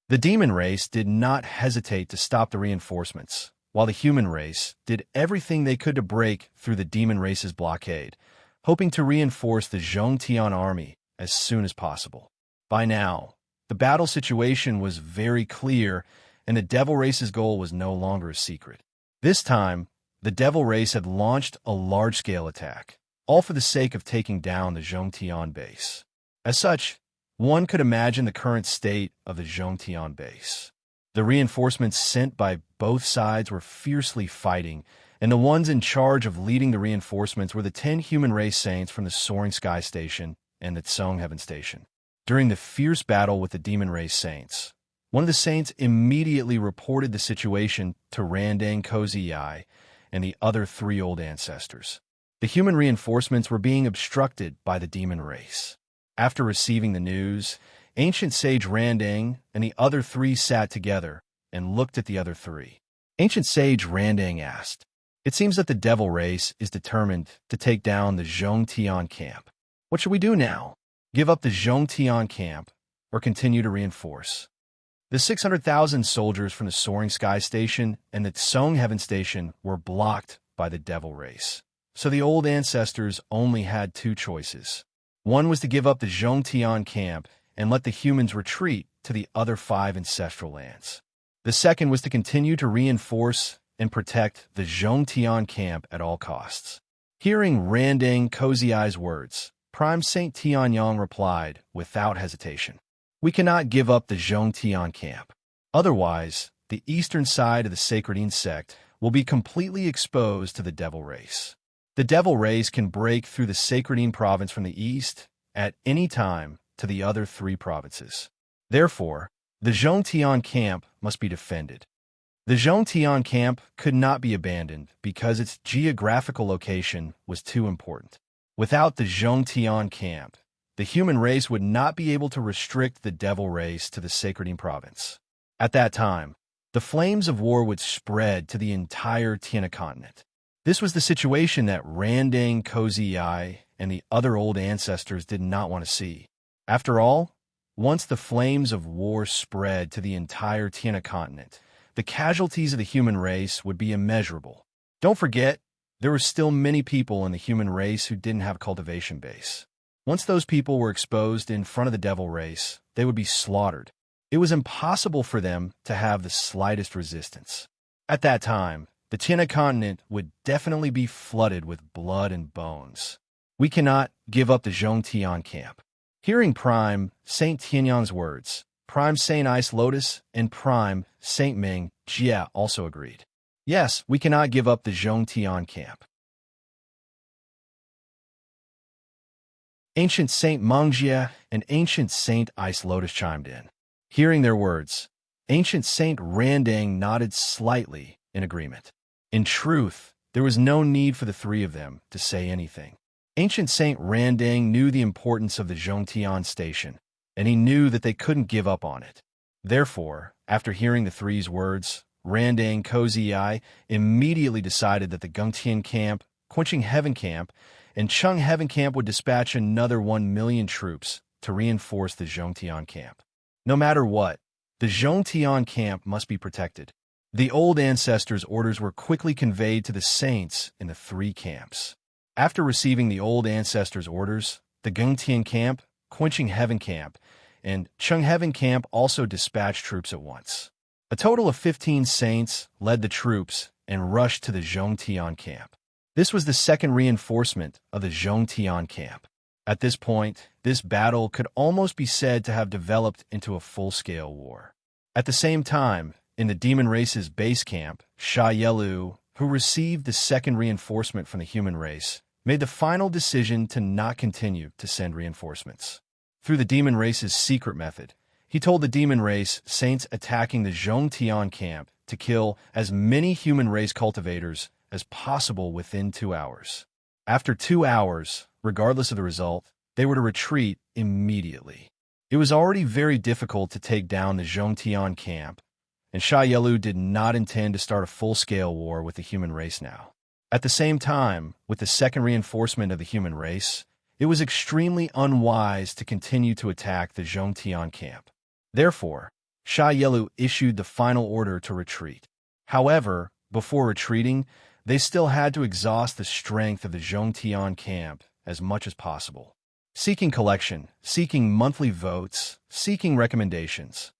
The demon race did not hesitate to stop the reinforcements, while the human race did everything they could to break through the demon race's blockade, hoping to reinforce the Zhongtian army as soon as possible. By now, the battle situation was very clear, and the devil race's goal was no longer a secret. This time, the devil race had launched a large-scale attack, all for the sake of taking down the Zhongtian base. As such, one could imagine the current state of the Zhongtian base. The reinforcements sent by both sides were fiercely fighting, and the ones in charge of leading the reinforcements were the 10 human race saints from the Soaring Sky Station and the Tsong Heaven Station. During the fierce battle with the demon race saints, one of the saints immediately reported the situation to Randang Kozii and the other 3 old ancestors. The human reinforcements were being obstructed by the demon race. After receiving the news, Ancient Sage Randang and the other 3 sat together and looked at the other 3. Ancient Sage Randang asked, "It seems that the devil race is determined to take down the Zhongtian camp. What should we do now? Give up the Zhongtian camp or continue to reinforce?" The 600,000 soldiers from the Soaring Sky Station and the Tsong Heaven Station were blocked by the devil race. So the old ancestors only had 2 choices. One was to give up the Zhongtian camp and let the humans retreat to the other 5 ancestral lands. The second was to continue to reinforce and protect the Zhongtian camp at all costs. Hearing Randang Koziai's words, Prime Saint Tianyang replied without hesitation, "We cannot give up the Zhongtian camp. Otherwise, the eastern side of the Sacredine sect will be completely exposed to the devil race. The devil race can break through the Sacredine province from the east at any time to the other 3 provinces. Therefore, the Zhongtian camp must be defended. The Zhongtian camp could not be abandoned because its geographical location was too important. Without the Zhongtian camp, the human race would not be able to restrict the devil race to the Sacredine province. At that time, the flames of war would spread to the entire Tiana continent. This was the situation that Randang Kozii and the other old ancestors did not want to see. After all, Once the flames of war spread to the entire Tiana continent, the casualties of the human race would be immeasurable. Don't forget, there were still many people in the human race who didn't have a cultivation base. Once those people were exposed in front of the devil race, they would be slaughtered. It was impossible for them to have the slightest resistance. At that time, the Tiana continent would definitely be flooded with blood and bones. We cannot give up the Zhongtian camp. Hearing Prime Saint Tianyan's words, Prime Saint Ice Lotus and Prime Saint Ming Jia also agreed. Yes, we cannot give up the Zhongtian camp. Ancient Saint Mengjia and Ancient Saint Ice Lotus chimed in. Hearing their words, Ancient Saint Randang nodded slightly in agreement. In truth, there was no need for the three of them to say anything. Ancient Saint Randang knew the importance of the Zhongtian station, and he knew that they couldn't give up on it. Therefore, after hearing the three's words, Randang Kozii immediately decided that the Gungtian camp, Quenching Heaven camp, and Chung Heaven camp would dispatch another 1 million troops to reinforce the Zhongtian camp. No matter what, the Zhongtian camp must be protected. The old ancestors' orders were quickly conveyed to the saints in the three camps. After receiving the old ancestors' orders, the Gungtian camp, Quenching Heaven camp, and Chung Heaven camp also dispatched troops at once. A total of 15 saints led the troops and rushed to the Zhongtian camp. This was the second reinforcement of the Zhongtian camp. At this point, this battle could almost be said to have developed into a full-scale war. At the same time, in the demon race's base camp, Sha Yelu, who received the second reinforcement from the human race, made the final decision to not continue to send reinforcements. Through the demon race's secret method, he told the demon race saints attacking the Zhongtian camp to kill as many human race cultivators as possible within 2 hours. After 2 hours, regardless of the result, they were to retreat immediately. It was already very difficult to take down the Zhongtian camp, and Sha Yelu did not intend to start a full-scale war with the human race now. At the same time, with the second reinforcement of the human race, it was extremely unwise to continue to attack the Zhongtian camp. Therefore, Sha Yelu issued the final order to retreat. However, before retreating, they still had to exhaust the strength of the Zhongtian camp as much as possible. Seeking collection, seeking monthly votes, seeking recommendations.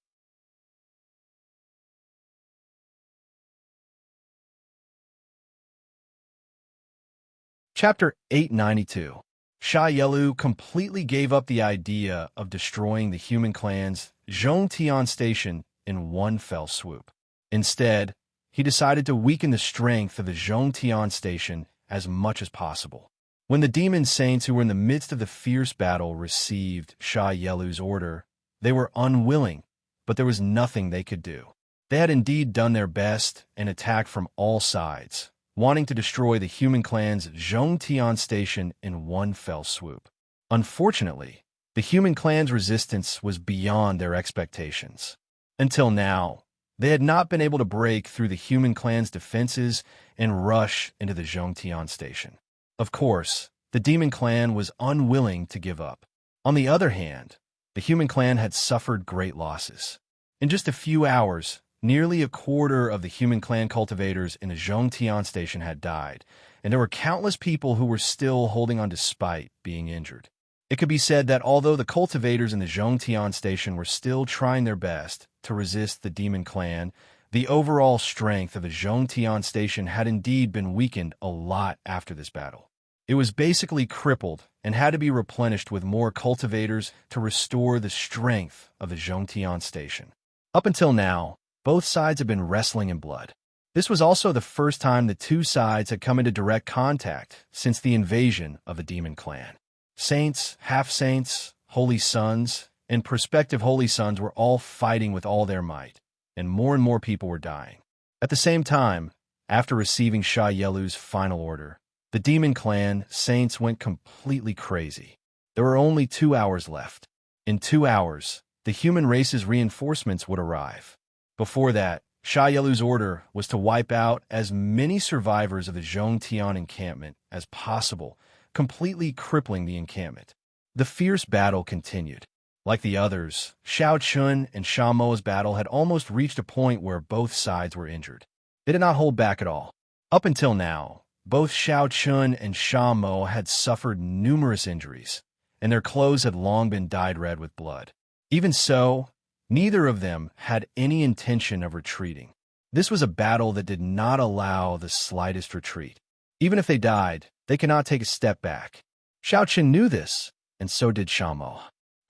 Chapter 892. Sha Yelu completely gave up the idea of destroying the human clan's Zhongtian station in one fell swoop. Instead, he decided to weaken the strength of the Zhongtian station as much as possible. When the demon saints who were in the midst of the fierce battle received Sha Yelu's order, they were unwilling, but there was nothing they could do. They had indeed done their best and attacked from all sides, wanting to destroy the human clan's Zhongtian station in one fell swoop. Unfortunately, the human clan's resistance was beyond their expectations. Until now, they had not been able to break through the human clan's defenses and rush into the Zhongtian station. Of course, the demon clan was unwilling to give up. On the other hand, the human clan had suffered great losses. In just a few hours, nearly a quarter of the human clan cultivators in the Zhongtian station had died, and there were countless people who were still holding on despite being injured. It could be said that although the cultivators in the Zhongtian station were still trying their best to resist the demon clan, the overall strength of the Zhongtian station had indeed been weakened a lot after this battle. It was basically crippled and had to be replenished with more cultivators to restore the strength of the Zhongtian station. Up until now, both sides had been wrestling in blood. This was also the first time the two sides had come into direct contact since the invasion of the demon clan. Saints, half-saints, holy sons, and prospective holy sons were all fighting with all their might, and more people were dying. At the same time, after receiving Sha Yelu's final order, the demon clan saints went completely crazy. There were only 2 hours left. In 2 hours, the human race's reinforcements would arrive. Before that, Sha Yelu's order was to wipe out as many survivors of the Zhongtian encampment as possible, completely crippling the encampment. The fierce battle continued. Like the others, Xiao Chun and Sha Mo's battle had almost reached a point where both sides were injured. They did not hold back at all. Up until now, both Xiao Chun and Sha Mo had suffered numerous injuries, and their clothes had long been dyed red with blood. Even so, neither of them had any intention of retreating. This was a battle that did not allow the slightest retreat. Even if they died, they could not take a step back. Xiao Chun knew this, and so did Sha Mo.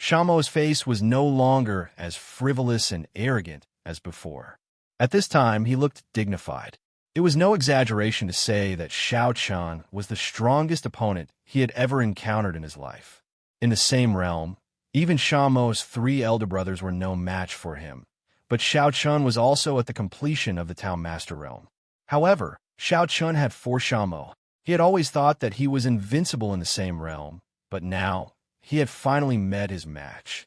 Sha Mo's face was no longer as frivolous and arrogant as before. At this time, he looked dignified. It was no exaggeration to say that Xiao Chun was the strongest opponent he had ever encountered in his life. In the same realm, even Sha Mo's 3 elder brothers were no match for him, but Xiao Chun was also at the completion of the Town Master realm. However, Xiao Chun had 4 Sha Mo. He had always thought that he was invincible in the same realm, but now he had finally met his match.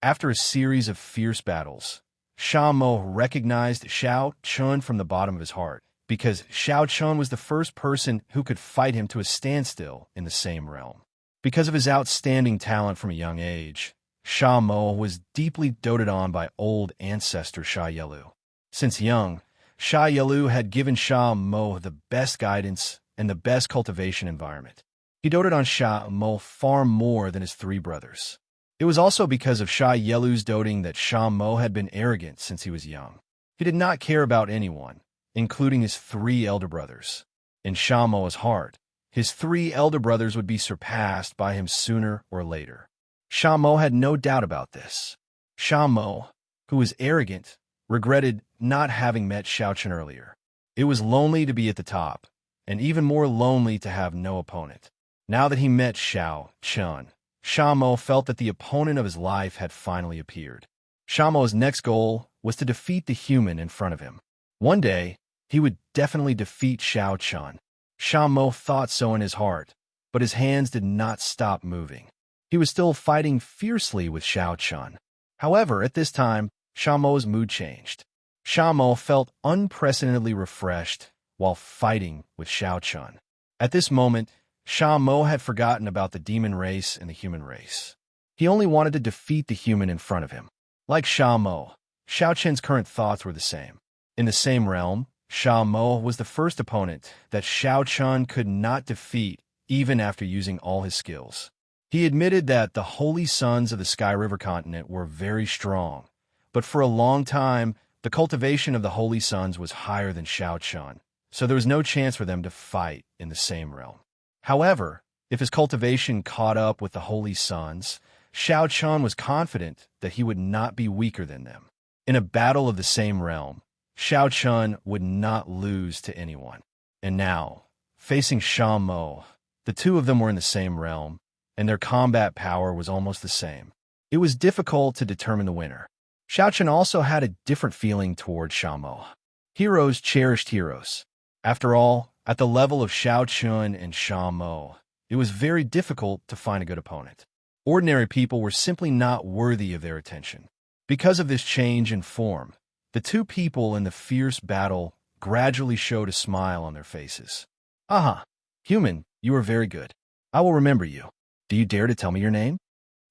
After a series of fierce battles, Sha Mo recognized Xiao Chun from the bottom of his heart, because Xiao Chun was the first person who could fight him to a standstill in the same realm. Because of his outstanding talent from a young age, Sha Mo was deeply doted on by old ancestor Sha Yelu. Since young, Sha Yelu had given Sha Mo the best guidance and the best cultivation environment. He doted on Sha Mo far more than his 3 brothers. It was also because of Sha Yelu's doting that Sha Mo had been arrogant since he was young. He did not care about anyone, including his 3 elder brothers. In Sha Mo's heart, his 3 elder brothers would be surpassed by him sooner or later. Sha Mo had no doubt about this. Sha Mo, who was arrogant, regretted not having met Xiao Chun earlier. It was lonely to be at the top, and even more lonely to have no opponent. Now that he met Xiao Chun, Sha Mo felt that the opponent of his life had finally appeared. Sha Mo's next goal was to defeat the human in front of him. One day, he would definitely defeat Xiao Chun. Sha Mo thought so in his heart, but his hands did not stop moving. He was still fighting fiercely with Xiao Chun. However, at this time, Sha Mo's mood changed. Sha Mo felt unprecedentedly refreshed while fighting with Xiao Chun. At this moment, Sha Mo had forgotten about the demon race and the human race. He only wanted to defeat the human in front of him. Like Sha Mo, Xiao Chun's current thoughts were the same. In the same realm, Sha Mo was the first opponent that Xiao Chun could not defeat even after using all his skills. He admitted that the holy sons of the Sky River continent were very strong, but for a long time, the cultivation of the holy sons was higher than Xiao Chun, so there was no chance for them to fight in the same realm. However, if his cultivation caught up with the holy sons, Xiao Chun was confident that he would not be weaker than them. In a battle of the same realm, Xiao Chun would not lose to anyone. And now, facing Sha Mo, the 2 of them were in the same realm, and their combat power was almost the same. It was difficult to determine the winner. Xiao Chun also had a different feeling toward Sha Mo. Heroes cherished heroes. After all, at the level of Xiao Chun and Sha Mo, it was very difficult to find a good opponent. Ordinary people were simply not worthy of their attention. Because of this change in form, the 2 people in the fierce battle gradually showed a smile on their faces. Aha, human, you are very good. I will remember you. Do you dare to tell me your name?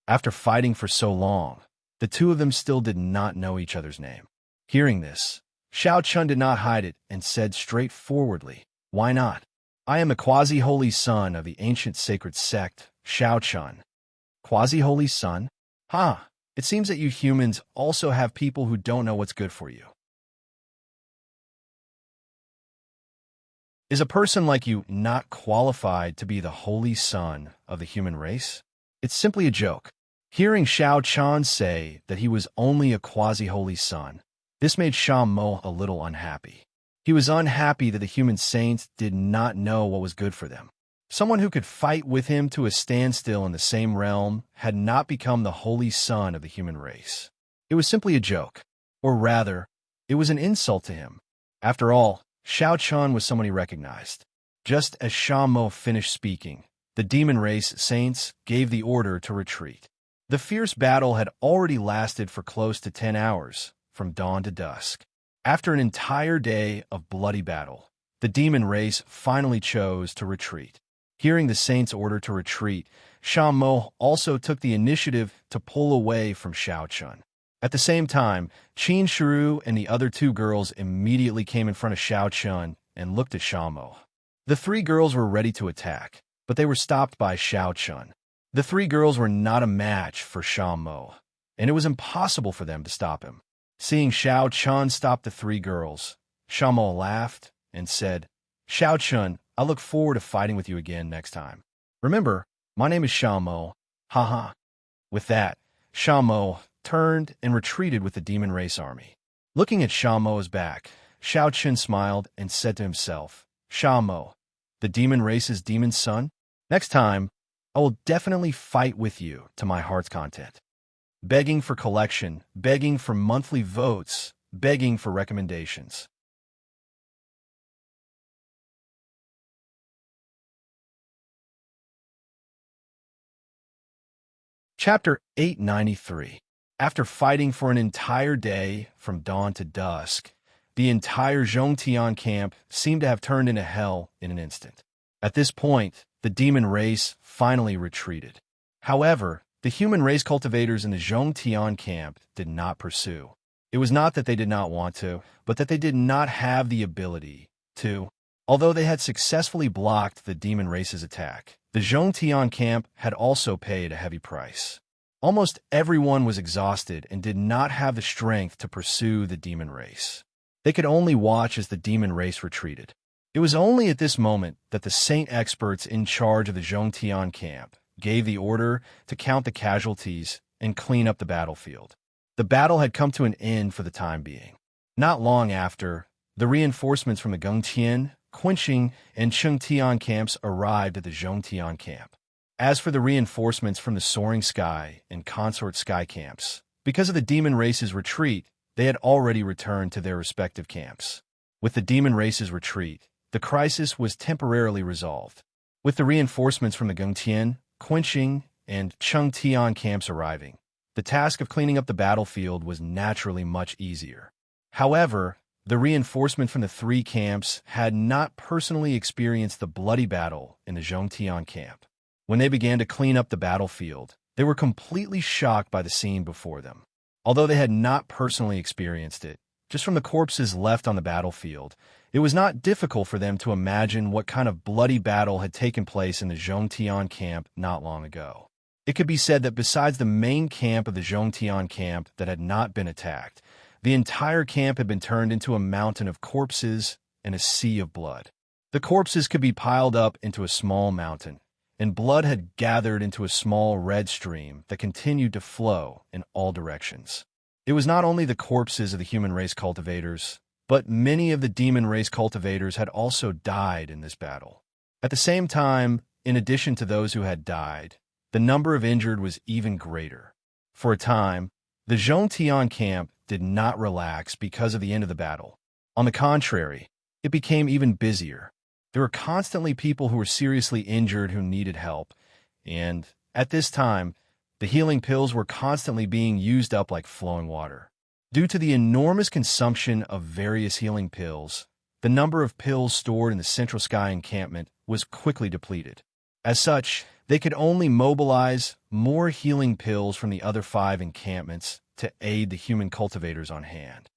After fighting for so long, the 2 of them still did not know each other's name. Hearing this, Xiao Chun did not hide it and said straightforwardly, "Why not? I am a quasi-holy son of the ancient sacred sect, Xiao Chun." Quasi-holy son? Ha! It seems that you humans also have people who don't know what's good for you. Is a person like you not qualified to be the holy son of the human race? It's simply a joke. Hearing Xiao Chun say that he was only a quasi-holy son, this made Sha Mo a little unhappy. He was unhappy that the human saints did not know what was good for them. Someone who could fight with him to a standstill in the same realm had not become the holy son of the human race. It was simply a joke. Or rather, it was an insult to him. After all, Xiao Chun was someone he recognized. Just as Sha Mo finished speaking, the demon race saints gave the order to retreat. The fierce battle had already lasted for close to 10 hours, from dawn to dusk. After an entire day of bloody battle, the demon race finally chose to retreat. Hearing the saint's order to retreat, Shan Mo also took the initiative to pull away from Xiao Chun. At the same time, Qin Shiru and the other two girls immediately came in front of Xiao Chun and looked at Shan Mo. The three girls were ready to attack, but they were stopped by Xiao Chun. The three girls were not a match for Shan Mo, and it was impossible for them to stop him. Seeing Xiao Chun stop the three girls, Shan Mo laughed and said, "Xiao Chun, I look forward to fighting with you again next time. Remember, my name is Shan Mo. Haha." With that, Shan Mo turned and retreated with the demon race army. Looking at Shan Mo's back, Xiao Chun smiled and said to himself, "Shan Mo, the demon race's demon son? Next time, I will definitely fight with you to my heart's content." Begging for collection, begging for monthly votes, begging for recommendations. Chapter 893. After fighting for an entire day, from dawn to dusk, the entire Zhongtian camp seemed to have turned into hell in an instant. At this point, the demon race finally retreated. However, the human race cultivators in the Zhongtian camp did not pursue. It was not that they did not want to, but that they did not have the ability to. Although they had successfully blocked the demon race's attack, the Zhongtian camp had also paid a heavy price. Almost everyone was exhausted and did not have the strength to pursue the demon race. They could only watch as the demon race retreated. It was only at this moment that the saint experts in charge of the Zhongtian camp gave the order to count the casualties and clean up the battlefield. The battle had come to an end for the time being. Not long after, the reinforcements from the Gengtian, Qinqing, and Chengtian camps arrived at the Zhongtian camp. As for the reinforcements from the Soaring Sky and Consort Sky camps, because of the demon race's retreat, they had already returned to their respective camps. With the demon race's retreat, the crisis was temporarily resolved. With the reinforcements from the Gengtian, Qinqing, and Chengtian camps arriving, the task of cleaning up the battlefield was naturally much easier. However, the reinforcement from the three camps had not personally experienced the bloody battle in the Zhongtian camp. When they began to clean up the battlefield, they were completely shocked by the scene before them. Although they had not personally experienced it, just from the corpses left on the battlefield, it was not difficult for them to imagine what kind of bloody battle had taken place in the Zhongtian camp not long ago. It could be said that besides the main camp of the Zhongtian camp that had not been attacked, the entire camp had been turned into a mountain of corpses and a sea of blood. The corpses could be piled up into a small mountain, and blood had gathered into a small red stream that continued to flow in all directions. It was not only the corpses of the human race cultivators, but many of the demon race cultivators had also died in this battle. At the same time, in addition to those who had died, the number of injured was even greater. For a time, the Zhongtian camp did not relax because of the end of the battle. On the contrary, it became even busier. There were constantly people who were seriously injured who needed help, and at this time, the healing pills were constantly being used up like flowing water. Due to the enormous consumption of various healing pills, the number of pills stored in the Central Sky encampment was quickly depleted. As such, they could only mobilize more healing pills from the other 5 encampments to aid the human cultivators on hand.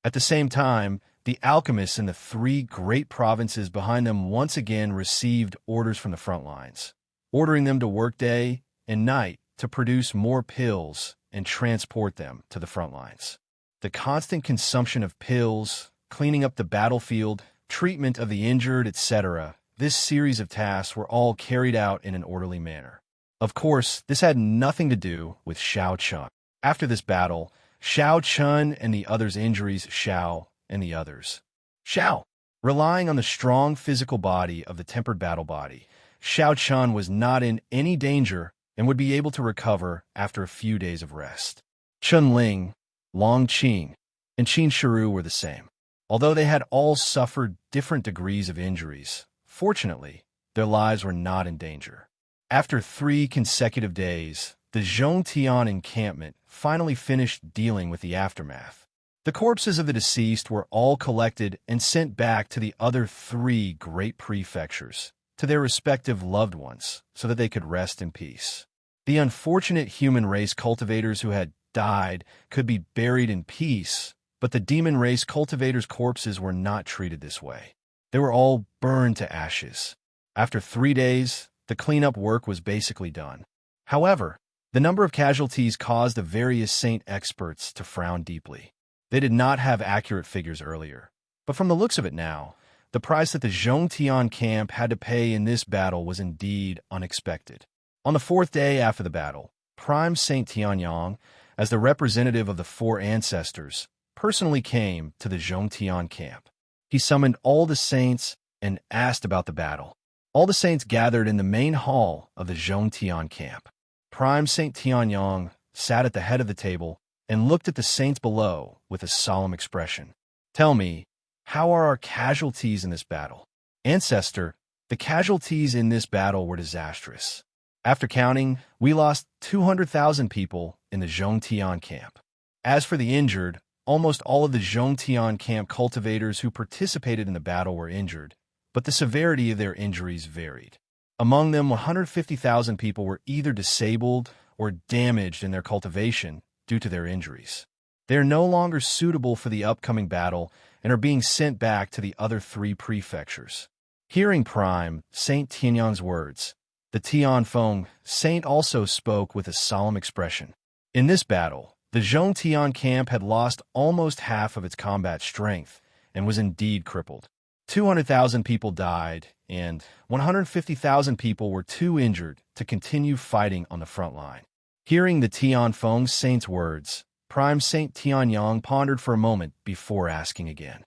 At the same time, the alchemists in the 3 great provinces behind them once again received orders from the front lines, ordering them to work day and night to produce more pills and transport them to the front lines. The constant consumption of pills, cleaning up the battlefield, treatment of the injured, etc., this series of tasks were all carried out in an orderly manner. Of course, this had nothing to do with Xiao Chun. After this battle, Xiao Chun and the others' injuries, Xiao and the others. Xiao. Relying on the strong physical body of the tempered battle body, Xiao Chun was not in any danger and would be able to recover after a few days of rest. Chun Ling, Long Qing, and Qin Shiru were the same. Although they had all suffered different degrees of injuries, fortunately, their lives were not in danger. After 3 consecutive days, the Zhongtian encampment finally finished dealing with the aftermath. The corpses of the deceased were all collected and sent back to the other 3 great prefectures, to their respective loved ones, so that they could rest in peace. The unfortunate human race cultivators who had died could be buried in peace, but the demon race cultivators' corpses were not treated this way. They were all burned to ashes. After 3 days, the cleanup work was basically done. However, the number of casualties caused the various saint experts to frown deeply. They did not have accurate figures earlier, but from the looks of it now, the price that the Zhongtian camp had to pay in this battle was indeed unexpected. On the 4th day after the battle, Prime Saint Tianyang, as the representative of the 4 ancestors, personally came to the Zhongtian camp. He summoned all the saints and asked about the battle. All the saints gathered in the main hall of the Zhongtian camp. Prime Saint Tianyang sat at the head of the table and looked at the saints below with a solemn expression. "Tell me, how are our casualties in this battle?" "Ancestor, the casualties in this battle were disastrous. After counting, we lost 200,000 people in the Zhongtian camp. As for the injured, almost all of the Zhongtian camp cultivators who participated in the battle were injured, but the severity of their injuries varied. Among them, 150,000 people were either disabled or damaged in their cultivation due to their injuries. They are no longer suitable for the upcoming battle and are being sent back to the other 3 prefectures." Hearing Prime Saint Tianyang's words, the Tianfeng saint also spoke with a solemn expression. In this battle, the Zhongtian camp had lost almost half of its combat strength and was indeed crippled. 200,000 people died, and 150,000 people were too injured to continue fighting on the front line. Hearing the Tianfeng saint's words, Prime Saint Tianyang pondered for a moment before asking again,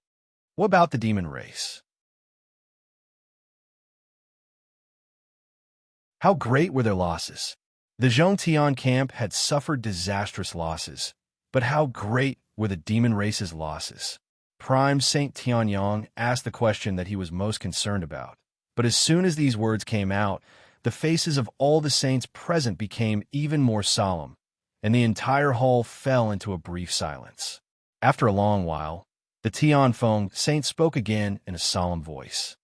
"What about the demon race? How great were their losses?" The Zhongtian camp had suffered disastrous losses, but how great were the demon race's losses? Prime Saint Tianyang asked the question that he was most concerned about. But as soon as these words came out, the faces of all the saints present became even more solemn, and the entire hall fell into a brief silence. After a long while, the Tianfeng saint spoke again in a solemn voice.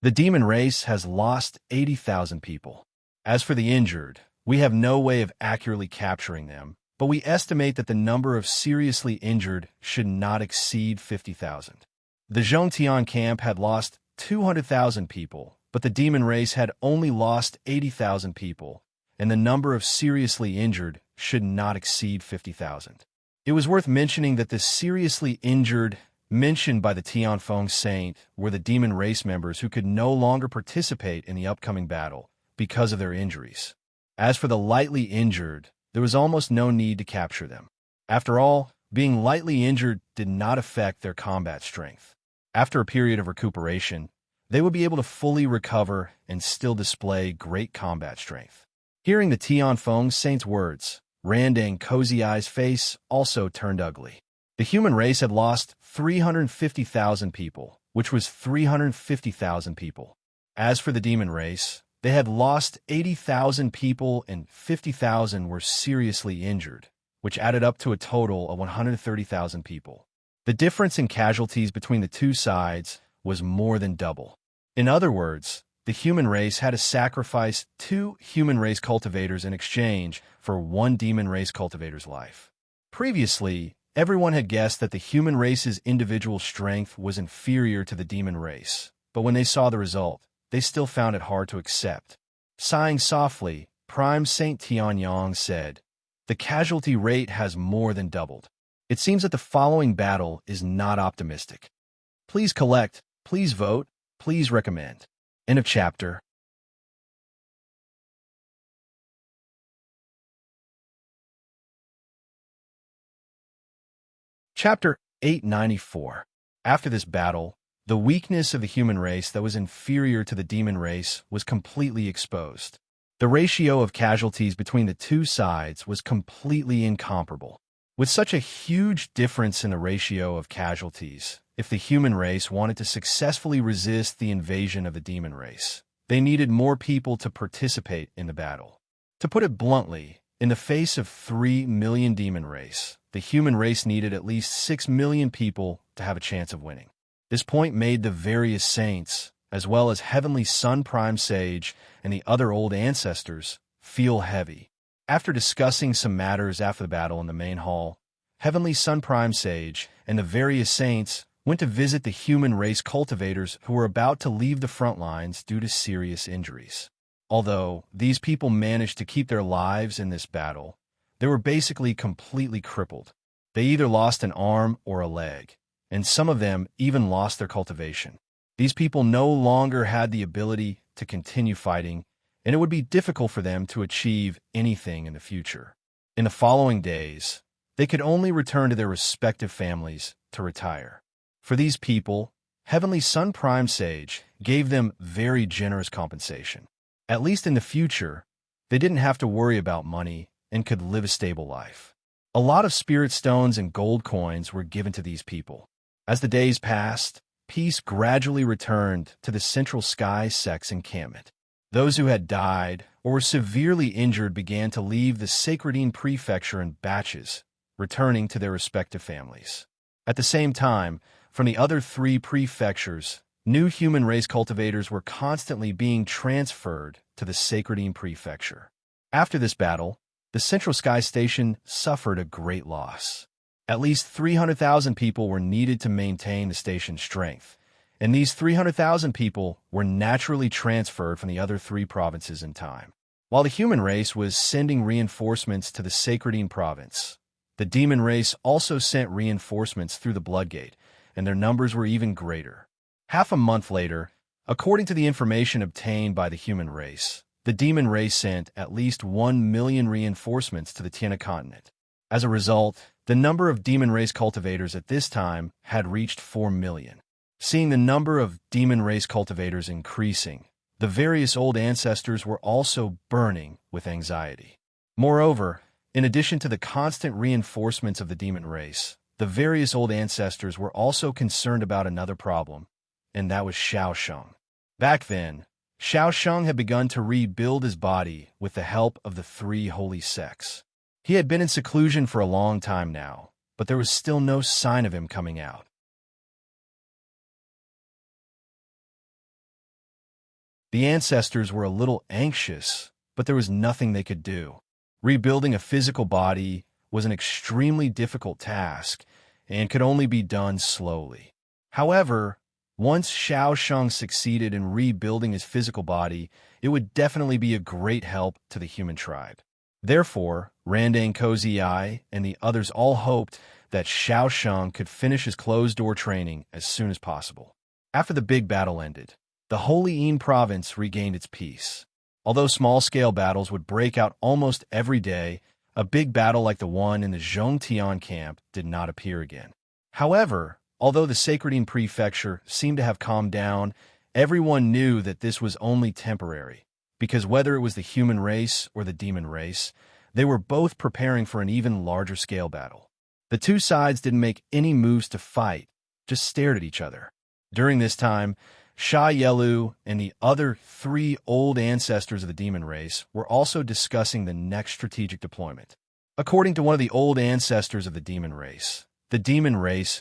"The demon race has lost 80,000 people. As for the injured, we have no way of accurately capturing them, but we estimate that the number of seriously injured should not exceed 50,000. The Zhongtian camp had lost 200,000 people, but the demon race had only lost 80,000 people, and the number of seriously injured should not exceed 50,000. It was worth mentioning that the seriously injured mentioned by the Tianfeng saint were the demon race members who could no longer participate in the upcoming battle because of their injuries. As for the lightly injured, there was almost no need to capture them. After all, being lightly injured did not affect their combat strength. After a period of recuperation, they would be able to fully recover and still display great combat strength." Hearing the Tianfeng saint's words, Randang Cozy Eye's face also turned ugly. The human race had lost 350,000 people, which was 350,000 people. As for the demon race, they had lost 80,000 people and 50,000 were seriously injured, which added up to a total of 130,000 people. The difference in casualties between the 2 sides was more than double. In other words, the human race had to sacrifice 2 human race cultivators in exchange for 1 demon race cultivator's life. Previously, everyone had guessed that the human race's individual strength was inferior to the demon race, but when they saw the result, they still found it hard to accept. Sighing softly, Prime Saint Tianyang said, "The casualty rate has more than doubled. It seems that the following battle is not optimistic. Please collect, please vote, please recommend." End of chapter. Chapter 894. After this battle, the weakness of the human race that was inferior to the demon race was completely exposed. The ratio of casualties between the 2 sides was completely incomparable. With such a huge difference in the ratio of casualties, if the human race wanted to successfully resist the invasion of the demon race, they needed more people to participate in the battle. To put it bluntly, in the face of 3 million demon race, the human race needed at least 6 million people to have a chance of winning. This point made the various saints, as well as Heavenly Sun Prime Sage and the other old ancestors, feel heavy. After discussing some matters after the battle in the main hall, Heavenly Sun Prime Sage and the various saints went to visit the human race cultivators who were about to leave the front lines due to serious injuries. Although these people managed to keep their lives in this battle, they were basically completely crippled. They either lost an arm or a leg, and some of them even lost their cultivation. These people no longer had the ability to continue fighting, and it would be difficult for them to achieve anything in the future. In the following days, they could only return to their respective families to retire. For these people, Heavenly Sun Prime Sage gave them very generous compensation. At least in the future, they didn't have to worry about money and could live a stable life. A lot of spirit stones and gold coins were given to these people. As the days passed, peace gradually returned to the Central Sky Sect's encampment. Those who had died or were severely injured began to leave the Sacredine Prefecture in batches, returning to their respective families. At the same time, from the other 3 prefectures, new human race cultivators were constantly being transferred to the Sacredine Prefecture. After this battle, the Central Sky Station suffered a great loss. At least 300,000 people were needed to maintain the station's strength, and these 300,000 people were naturally transferred from the other 3 provinces in time. While the human race was sending reinforcements to the Sacredine province, the demon race also sent reinforcements through the Bloodgate, and their numbers were even greater. Half a month later, according to the information obtained by the human race, the demon race sent at least 1 million reinforcements to the Tiana continent. As a result, the number of demon race cultivators at this time had reached 4 million. Seeing the number of demon race cultivators increasing, the various old ancestors were also burning with anxiety. Moreover, in addition to the constant reinforcements of the demon race, the various old ancestors were also concerned about another problem, and that was Xiaosheng. Back then, Xiaosheng had begun to rebuild his body with the help of the 3 holy sects. He had been in seclusion for a long time now, but there was still no sign of him coming out. The ancestors were a little anxious, but there was nothing they could do. Rebuilding a physical body was an extremely difficult task and could only be done slowly. However, once Xiaosheng succeeded in rebuilding his physical body, it would definitely be a great help to the human tribe. Therefore, Randang Kozii and the others all hoped that Xiaosheng could finish his closed-door training as soon as possible. After the big battle ended, the Holy Yin province regained its peace. Although small-scale battles would break out almost every day, a big battle like the one in the Zhongtian camp did not appear again. However, although the Sacredine Prefecture seemed to have calmed down, everyone knew that this was only temporary, because whether it was the human race or the demon race, they were both preparing for an even larger scale battle. The 2 sides didn't make any moves to fight, just stared at each other. During this time, Sha Yelu and the other 3 old ancestors of the demon race were also discussing the next strategic deployment. According to one of the old ancestors of the demon race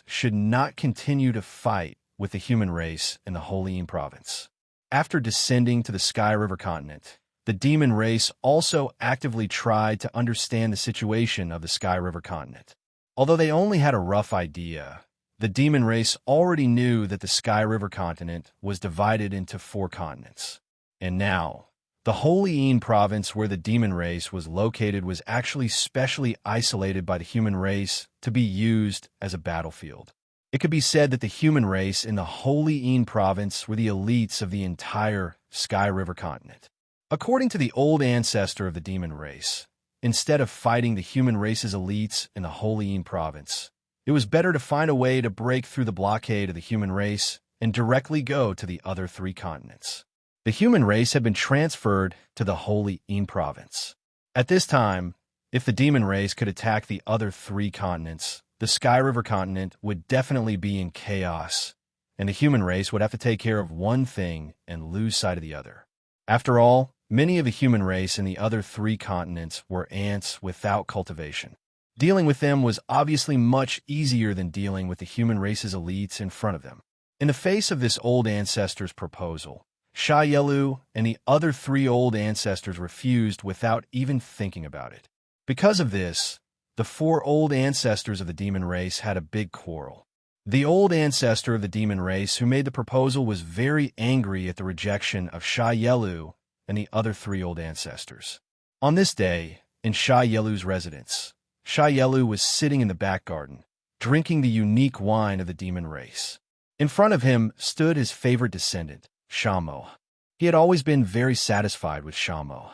should not continue to fight with the human race in the Holy Yin province. After descending to the Sky River continent, the demon race also actively tried to understand the situation of the Sky River continent. Although they only had a rough idea, the demon race already knew that the Sky River continent was divided into 4 continents. And now, the Holy Yin province where the demon race was located was actually specially isolated by the human race to be used as a battlefield. It could be said that the human race in the Holy Yin province were the elites of the entire Sky River continent. According to the old ancestor of the demon race, instead of fighting the human race's elites in the Holy Yin province, it was better to find a way to break through the blockade of the human race and directly go to the other 3 continents. The human race had been transferred to the Holy Yin province. At this time, if the demon race could attack the other 3 continents, the Sky River continent would definitely be in chaos, and the human race would have to take care of one thing and lose sight of the other. After all, many of the human race in the other 3 continents were ants without cultivation. Dealing with them was obviously much easier than dealing with the human race's elites in front of them. In the face of this old ancestor's proposal, Sha Yelu and the other 3 old ancestors refused without even thinking about it. Because of this, the 4 old ancestors of the demon race had a big quarrel. The old ancestor of the demon race who made the proposal was very angry at the rejection of Sha Yelu and the other 3 old ancestors. On this day, in Sha Yelu's residence, Sha Yelu was sitting in the back garden, drinking the unique wine of the demon race. In front of him stood his favorite descendant, Shamo. He had always been very satisfied with Shamo.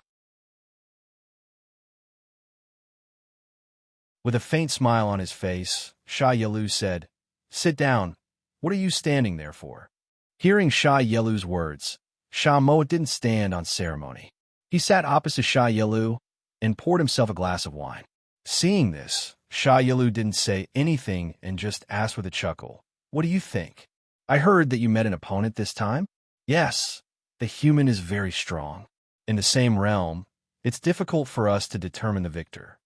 With a faint smile on his face, Sha Yelu said, "Sit down. What are you standing there for?" Hearing Sha Yelu's words, Shamo didn't stand on ceremony. He sat opposite Sha Yelu and poured himself a glass of wine. Seeing this, Sha Yelu didn't say anything and just asked with a chuckle, "What do you think? I heard that you met an opponent this time?" "Yes, the human is very strong. In the same realm, it's difficult for us to determine the victor."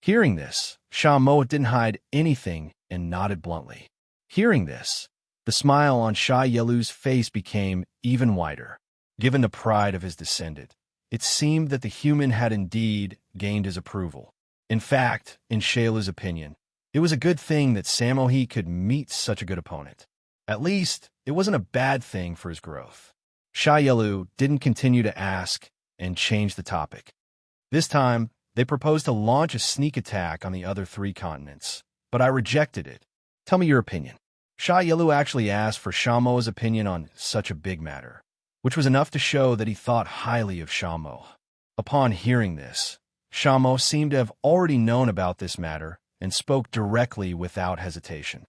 Hearing this, Shamo didn't hide anything and nodded bluntly. Hearing this, the smile on Sha Yelu's face became even wider. Given the pride of his descendant, it seemed that the human had indeed gained his approval. In fact, in Shayla's opinion, it was a good thing that Samohi could meet such a good opponent. At least, it wasn't a bad thing for his growth. Sha Yelu didn't continue to ask and change the topic. This time, they proposed to launch a sneak attack on the other 3 continents, but I rejected it. Tell me your opinion. Sha Yelu actually asked for Shamo's opinion on such a big matter, which was enough to show that he thought highly of Shamo. Upon hearing this, Shamo seemed to have already known about this matter and spoke directly without hesitation.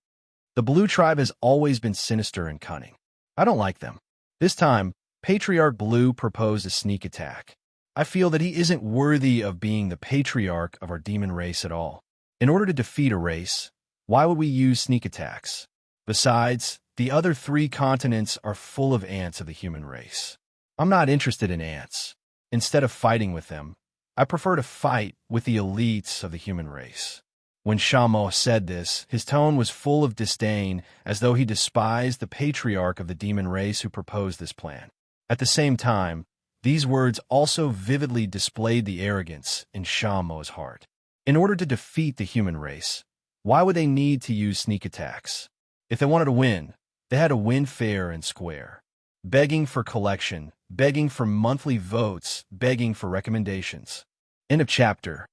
"The Blue Tribe has always been sinister and cunning. I don't like them. This time, Patriarch Blue proposed a sneak attack. I feel that he isn't worthy of being the patriarch of our demon race at all. In order to defeat a race, why would we use sneak attacks? Besides, the other 3 continents are full of ants of the human race. I'm not interested in ants. Instead of fighting with them, I prefer to fight with the elites of the human race." When Shamo said this, his tone was full of disdain, as though he despised the patriarch of the demon race who proposed this plan. At the same time, these words also vividly displayed the arrogance in Shamo's heart. In order to defeat the human race, why would they need to use sneak attacks? If they wanted to win, they had to win fair and square. Begging for collection, begging for monthly votes, begging for recommendations. End of chapter.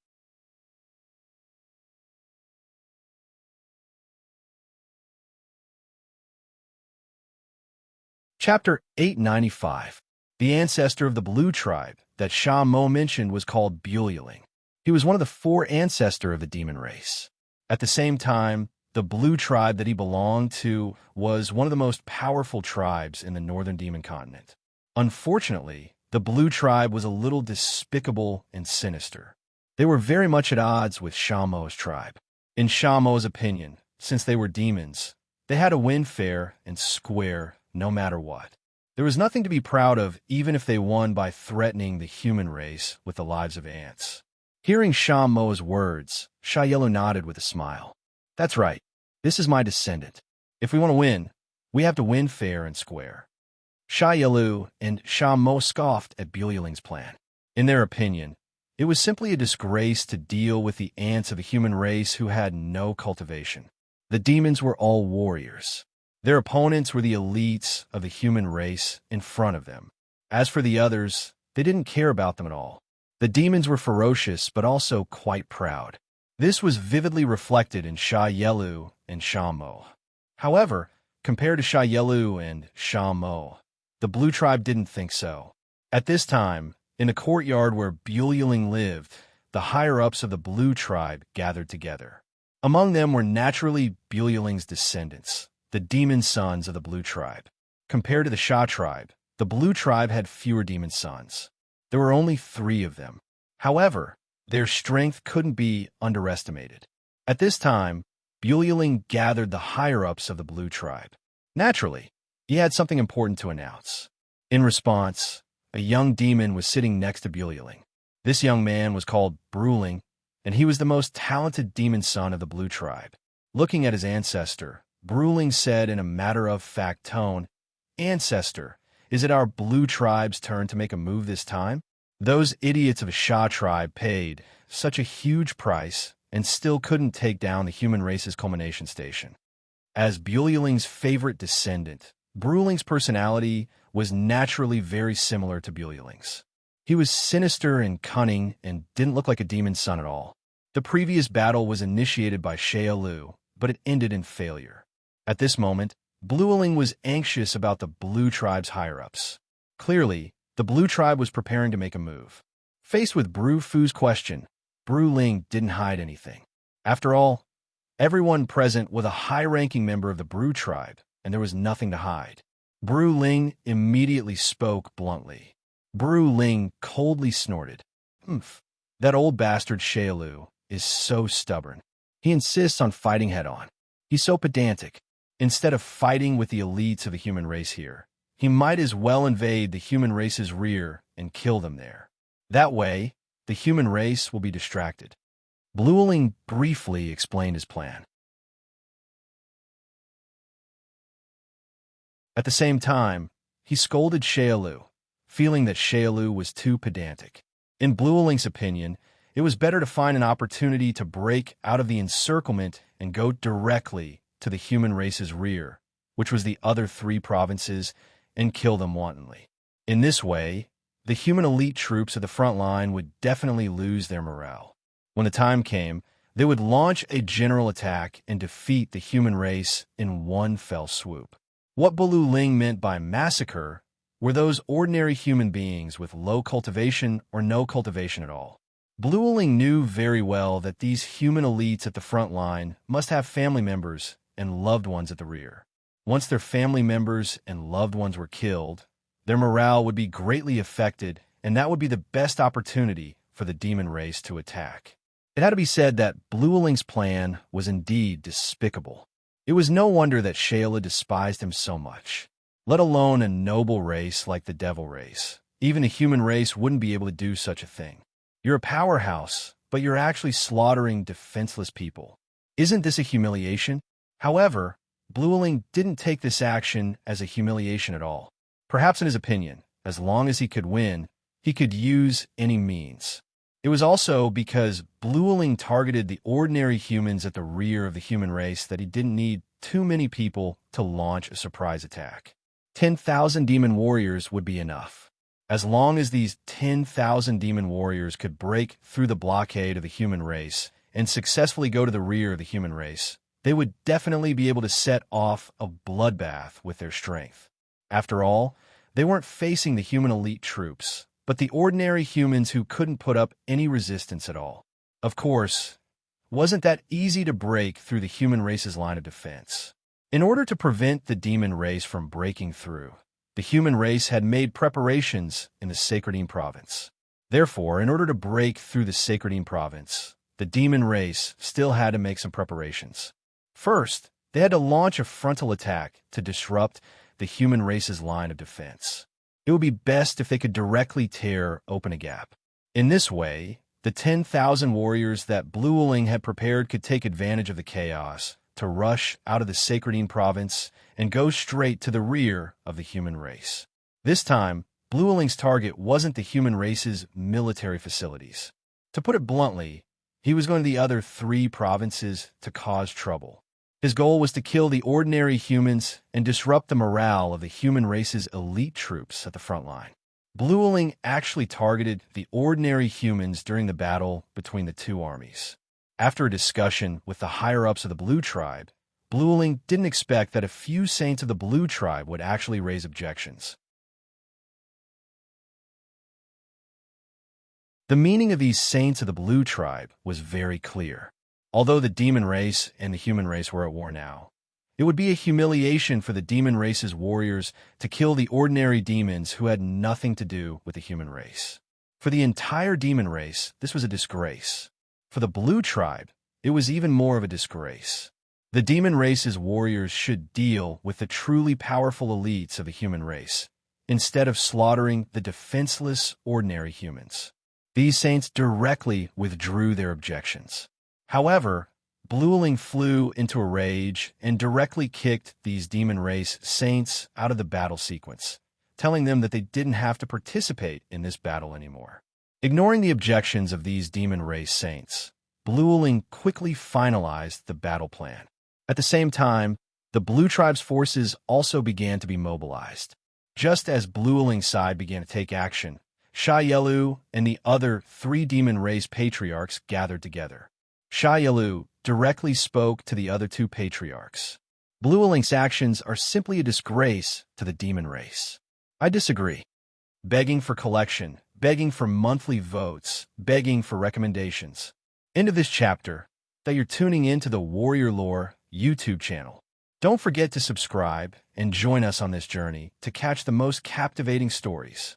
Chapter 895. The ancestor of the Blue Tribe that Sha Mo mentioned was called Buliling. He was one of the 4 ancestors of the demon race. At the same time, the Blue Tribe that he belonged to was one of the most powerful tribes in the northern demon continent. Unfortunately, the Blue Tribe was a little despicable and sinister. They were very much at odds with Shamo's tribe. In Shamo's opinion, since they were demons, they had to win fair and square no matter what. There was nothing to be proud of even if they won by threatening the human race with the lives of ants. Hearing Shamo's words, Sha Yelu nodded with a smile. "That's right. This is my descendant. If we want to win, we have to win fair and square." Sha Yelu and Sha Mo scoffed at Buliling's plan. In their opinion, it was simply a disgrace to deal with the ants of a human race who had no cultivation. The demons were all warriors. Their opponents were the elites of the human race in front of them. As for the others, they didn't care about them at all. The demons were ferocious but also quite proud. This was vividly reflected in Sha Yelu and Sha Mo. However, compared to Sha Yelu and Sha Mo, the Blue Tribe didn't think so. At this time, in the courtyard where Buliling lived, the higher-ups of the Blue Tribe gathered together. Among them were naturally Buliling's descendants, the demon sons of the Blue Tribe. Compared to the Sha Tribe, the Blue Tribe had fewer demon sons. There were only 3 of them. However, their strength couldn't be underestimated. At this time, Buliling gathered the higher-ups of the Blue Tribe. Naturally, he had something important to announce. In response, a young demon was sitting next to Buliling. This young man was called Bruling, and he was the most talented demon son of the Blue Tribe. Looking at his ancestor, Bruling said in a matter-of-fact tone, "Ancestor, is it our Blue Tribe's turn to make a move this time?" Those idiots of a Sha tribe paid such a huge price and still couldn't take down the human race's culmination station. As Bululing's favorite descendant, Bruling's personality was naturally very similar to Bululing's. He was sinister and cunning and didn't look like a demon son at all. The previous battle was initiated by Lu, but it ended in failure. At this moment, Blueling was anxious about the Blue Tribe's higher-ups. Clearly, the Blue Tribe was preparing to make a move. Faced with Bru Fu's question, Bruling didn't hide anything. After all, everyone present was a high-ranking member of the Bru Tribe, and there was nothing to hide. Bruling immediately spoke bluntly. Bruling coldly snorted. "Humph, that old bastard Lu is so stubborn. He insists on fighting head-on. He's so pedantic. Instead of fighting with the elites of the human race here, he might as well invade the human race's rear and kill them there. That way, the human race will be distracted." Blueling briefly explained his plan. At the same time, he scolded Lu, feeling that Lu was too pedantic. In Blueling's opinion, it was better to find an opportunity to break out of the encirclement and go directly to the human race's rear, which was the other 3 provinces, and kill them wantonly. In this way, the human elite troops of the front line would definitely lose their morale. When the time came, they would launch a general attack and defeat the human race in one fell swoop. What Bululing meant by massacre were those ordinary human beings with low cultivation or no cultivation at all. Blueling knew very well that these human elites at the front line must have family members and loved ones at the rear. Once their family members and loved ones were killed, their morale would be greatly affected, and that would be the best opportunity for the demon race to attack. It had to be said that Blueling's plan was indeed despicable. It was no wonder that Shayla despised him so much. Let alone a noble race like the devil race. Even a human race wouldn't be able to do such a thing. You're a powerhouse, but you're actually slaughtering defenseless people. Isn't this a humiliation? However, Blueling didn't take this action as a humiliation at all. Perhaps in his opinion, as long as he could win, he could use any means. It was also because Blueling targeted the ordinary humans at the rear of the human race that he didn't need too many people to launch a surprise attack. 10,000 demon warriors would be enough. As long as these 10,000 demon warriors could break through the blockade of the human race and successfully go to the rear of the human race, they would definitely be able to set off a bloodbath with their strength. After all, they weren't facing the human elite troops, but the ordinary humans who couldn't put up any resistance at all. Of course, wasn't that easy to break through the human race's line of defense? In order to prevent the demon race from breaking through, the human race had made preparations in the Sacredine province. Therefore, in order to break through the Sacredine province, the demon race still had to make some preparations. First, they had to launch a frontal attack to disrupt the human race's line of defense. It would be best if they could directly tear open a gap. In this way, the 10,000 warriors that Blueling had prepared could take advantage of the chaos to rush out of the Sacredine province and go straight to the rear of the human race. This time, Blueling's target wasn't the human race's military facilities. To put it bluntly, he was going to the other 3 provinces to cause trouble. His goal was to kill the ordinary humans and disrupt the morale of the human race's elite troops at the front line. Blueling actually targeted the ordinary humans during the battle between the 2 armies. After a discussion with the higher-ups of the Blue Tribe, Blueling didn't expect that a few saints of the Blue Tribe would actually raise objections. The meaning of these saints of the Blue Tribe was very clear. Although the demon race and the human race were at war now, it would be a humiliation for the demon race's warriors to kill the ordinary demons who had nothing to do with the human race. For the entire demon race, this was a disgrace. For the Blue Tribe, it was even more of a disgrace. The demon race's warriors should deal with the truly powerful elites of the human race, instead of slaughtering the defenseless ordinary humans. These saints directly withdrew their objections. However, Blueling flew into a rage and directly kicked these demon race saints out of the battle sequence, telling them that they didn't have to participate in this battle anymore. Ignoring the objections of these demon race saints, Blueling quickly finalized the battle plan. At the same time, the Blue Tribe's forces also began to be mobilized. Just as Blueling's side began to take action, Shayelu and the other 3 demon race patriarchs gathered together. Shayelu directly spoke to the other 2 patriarchs. Blueling's actions are simply a disgrace to the demon race. I disagree. Begging for collection, begging for monthly votes, begging for recommendations. End of this chapter. That you're tuning in to the Warrior Lore YouTube channel. Don't forget to subscribe and join us on this journey to catch the most captivating stories.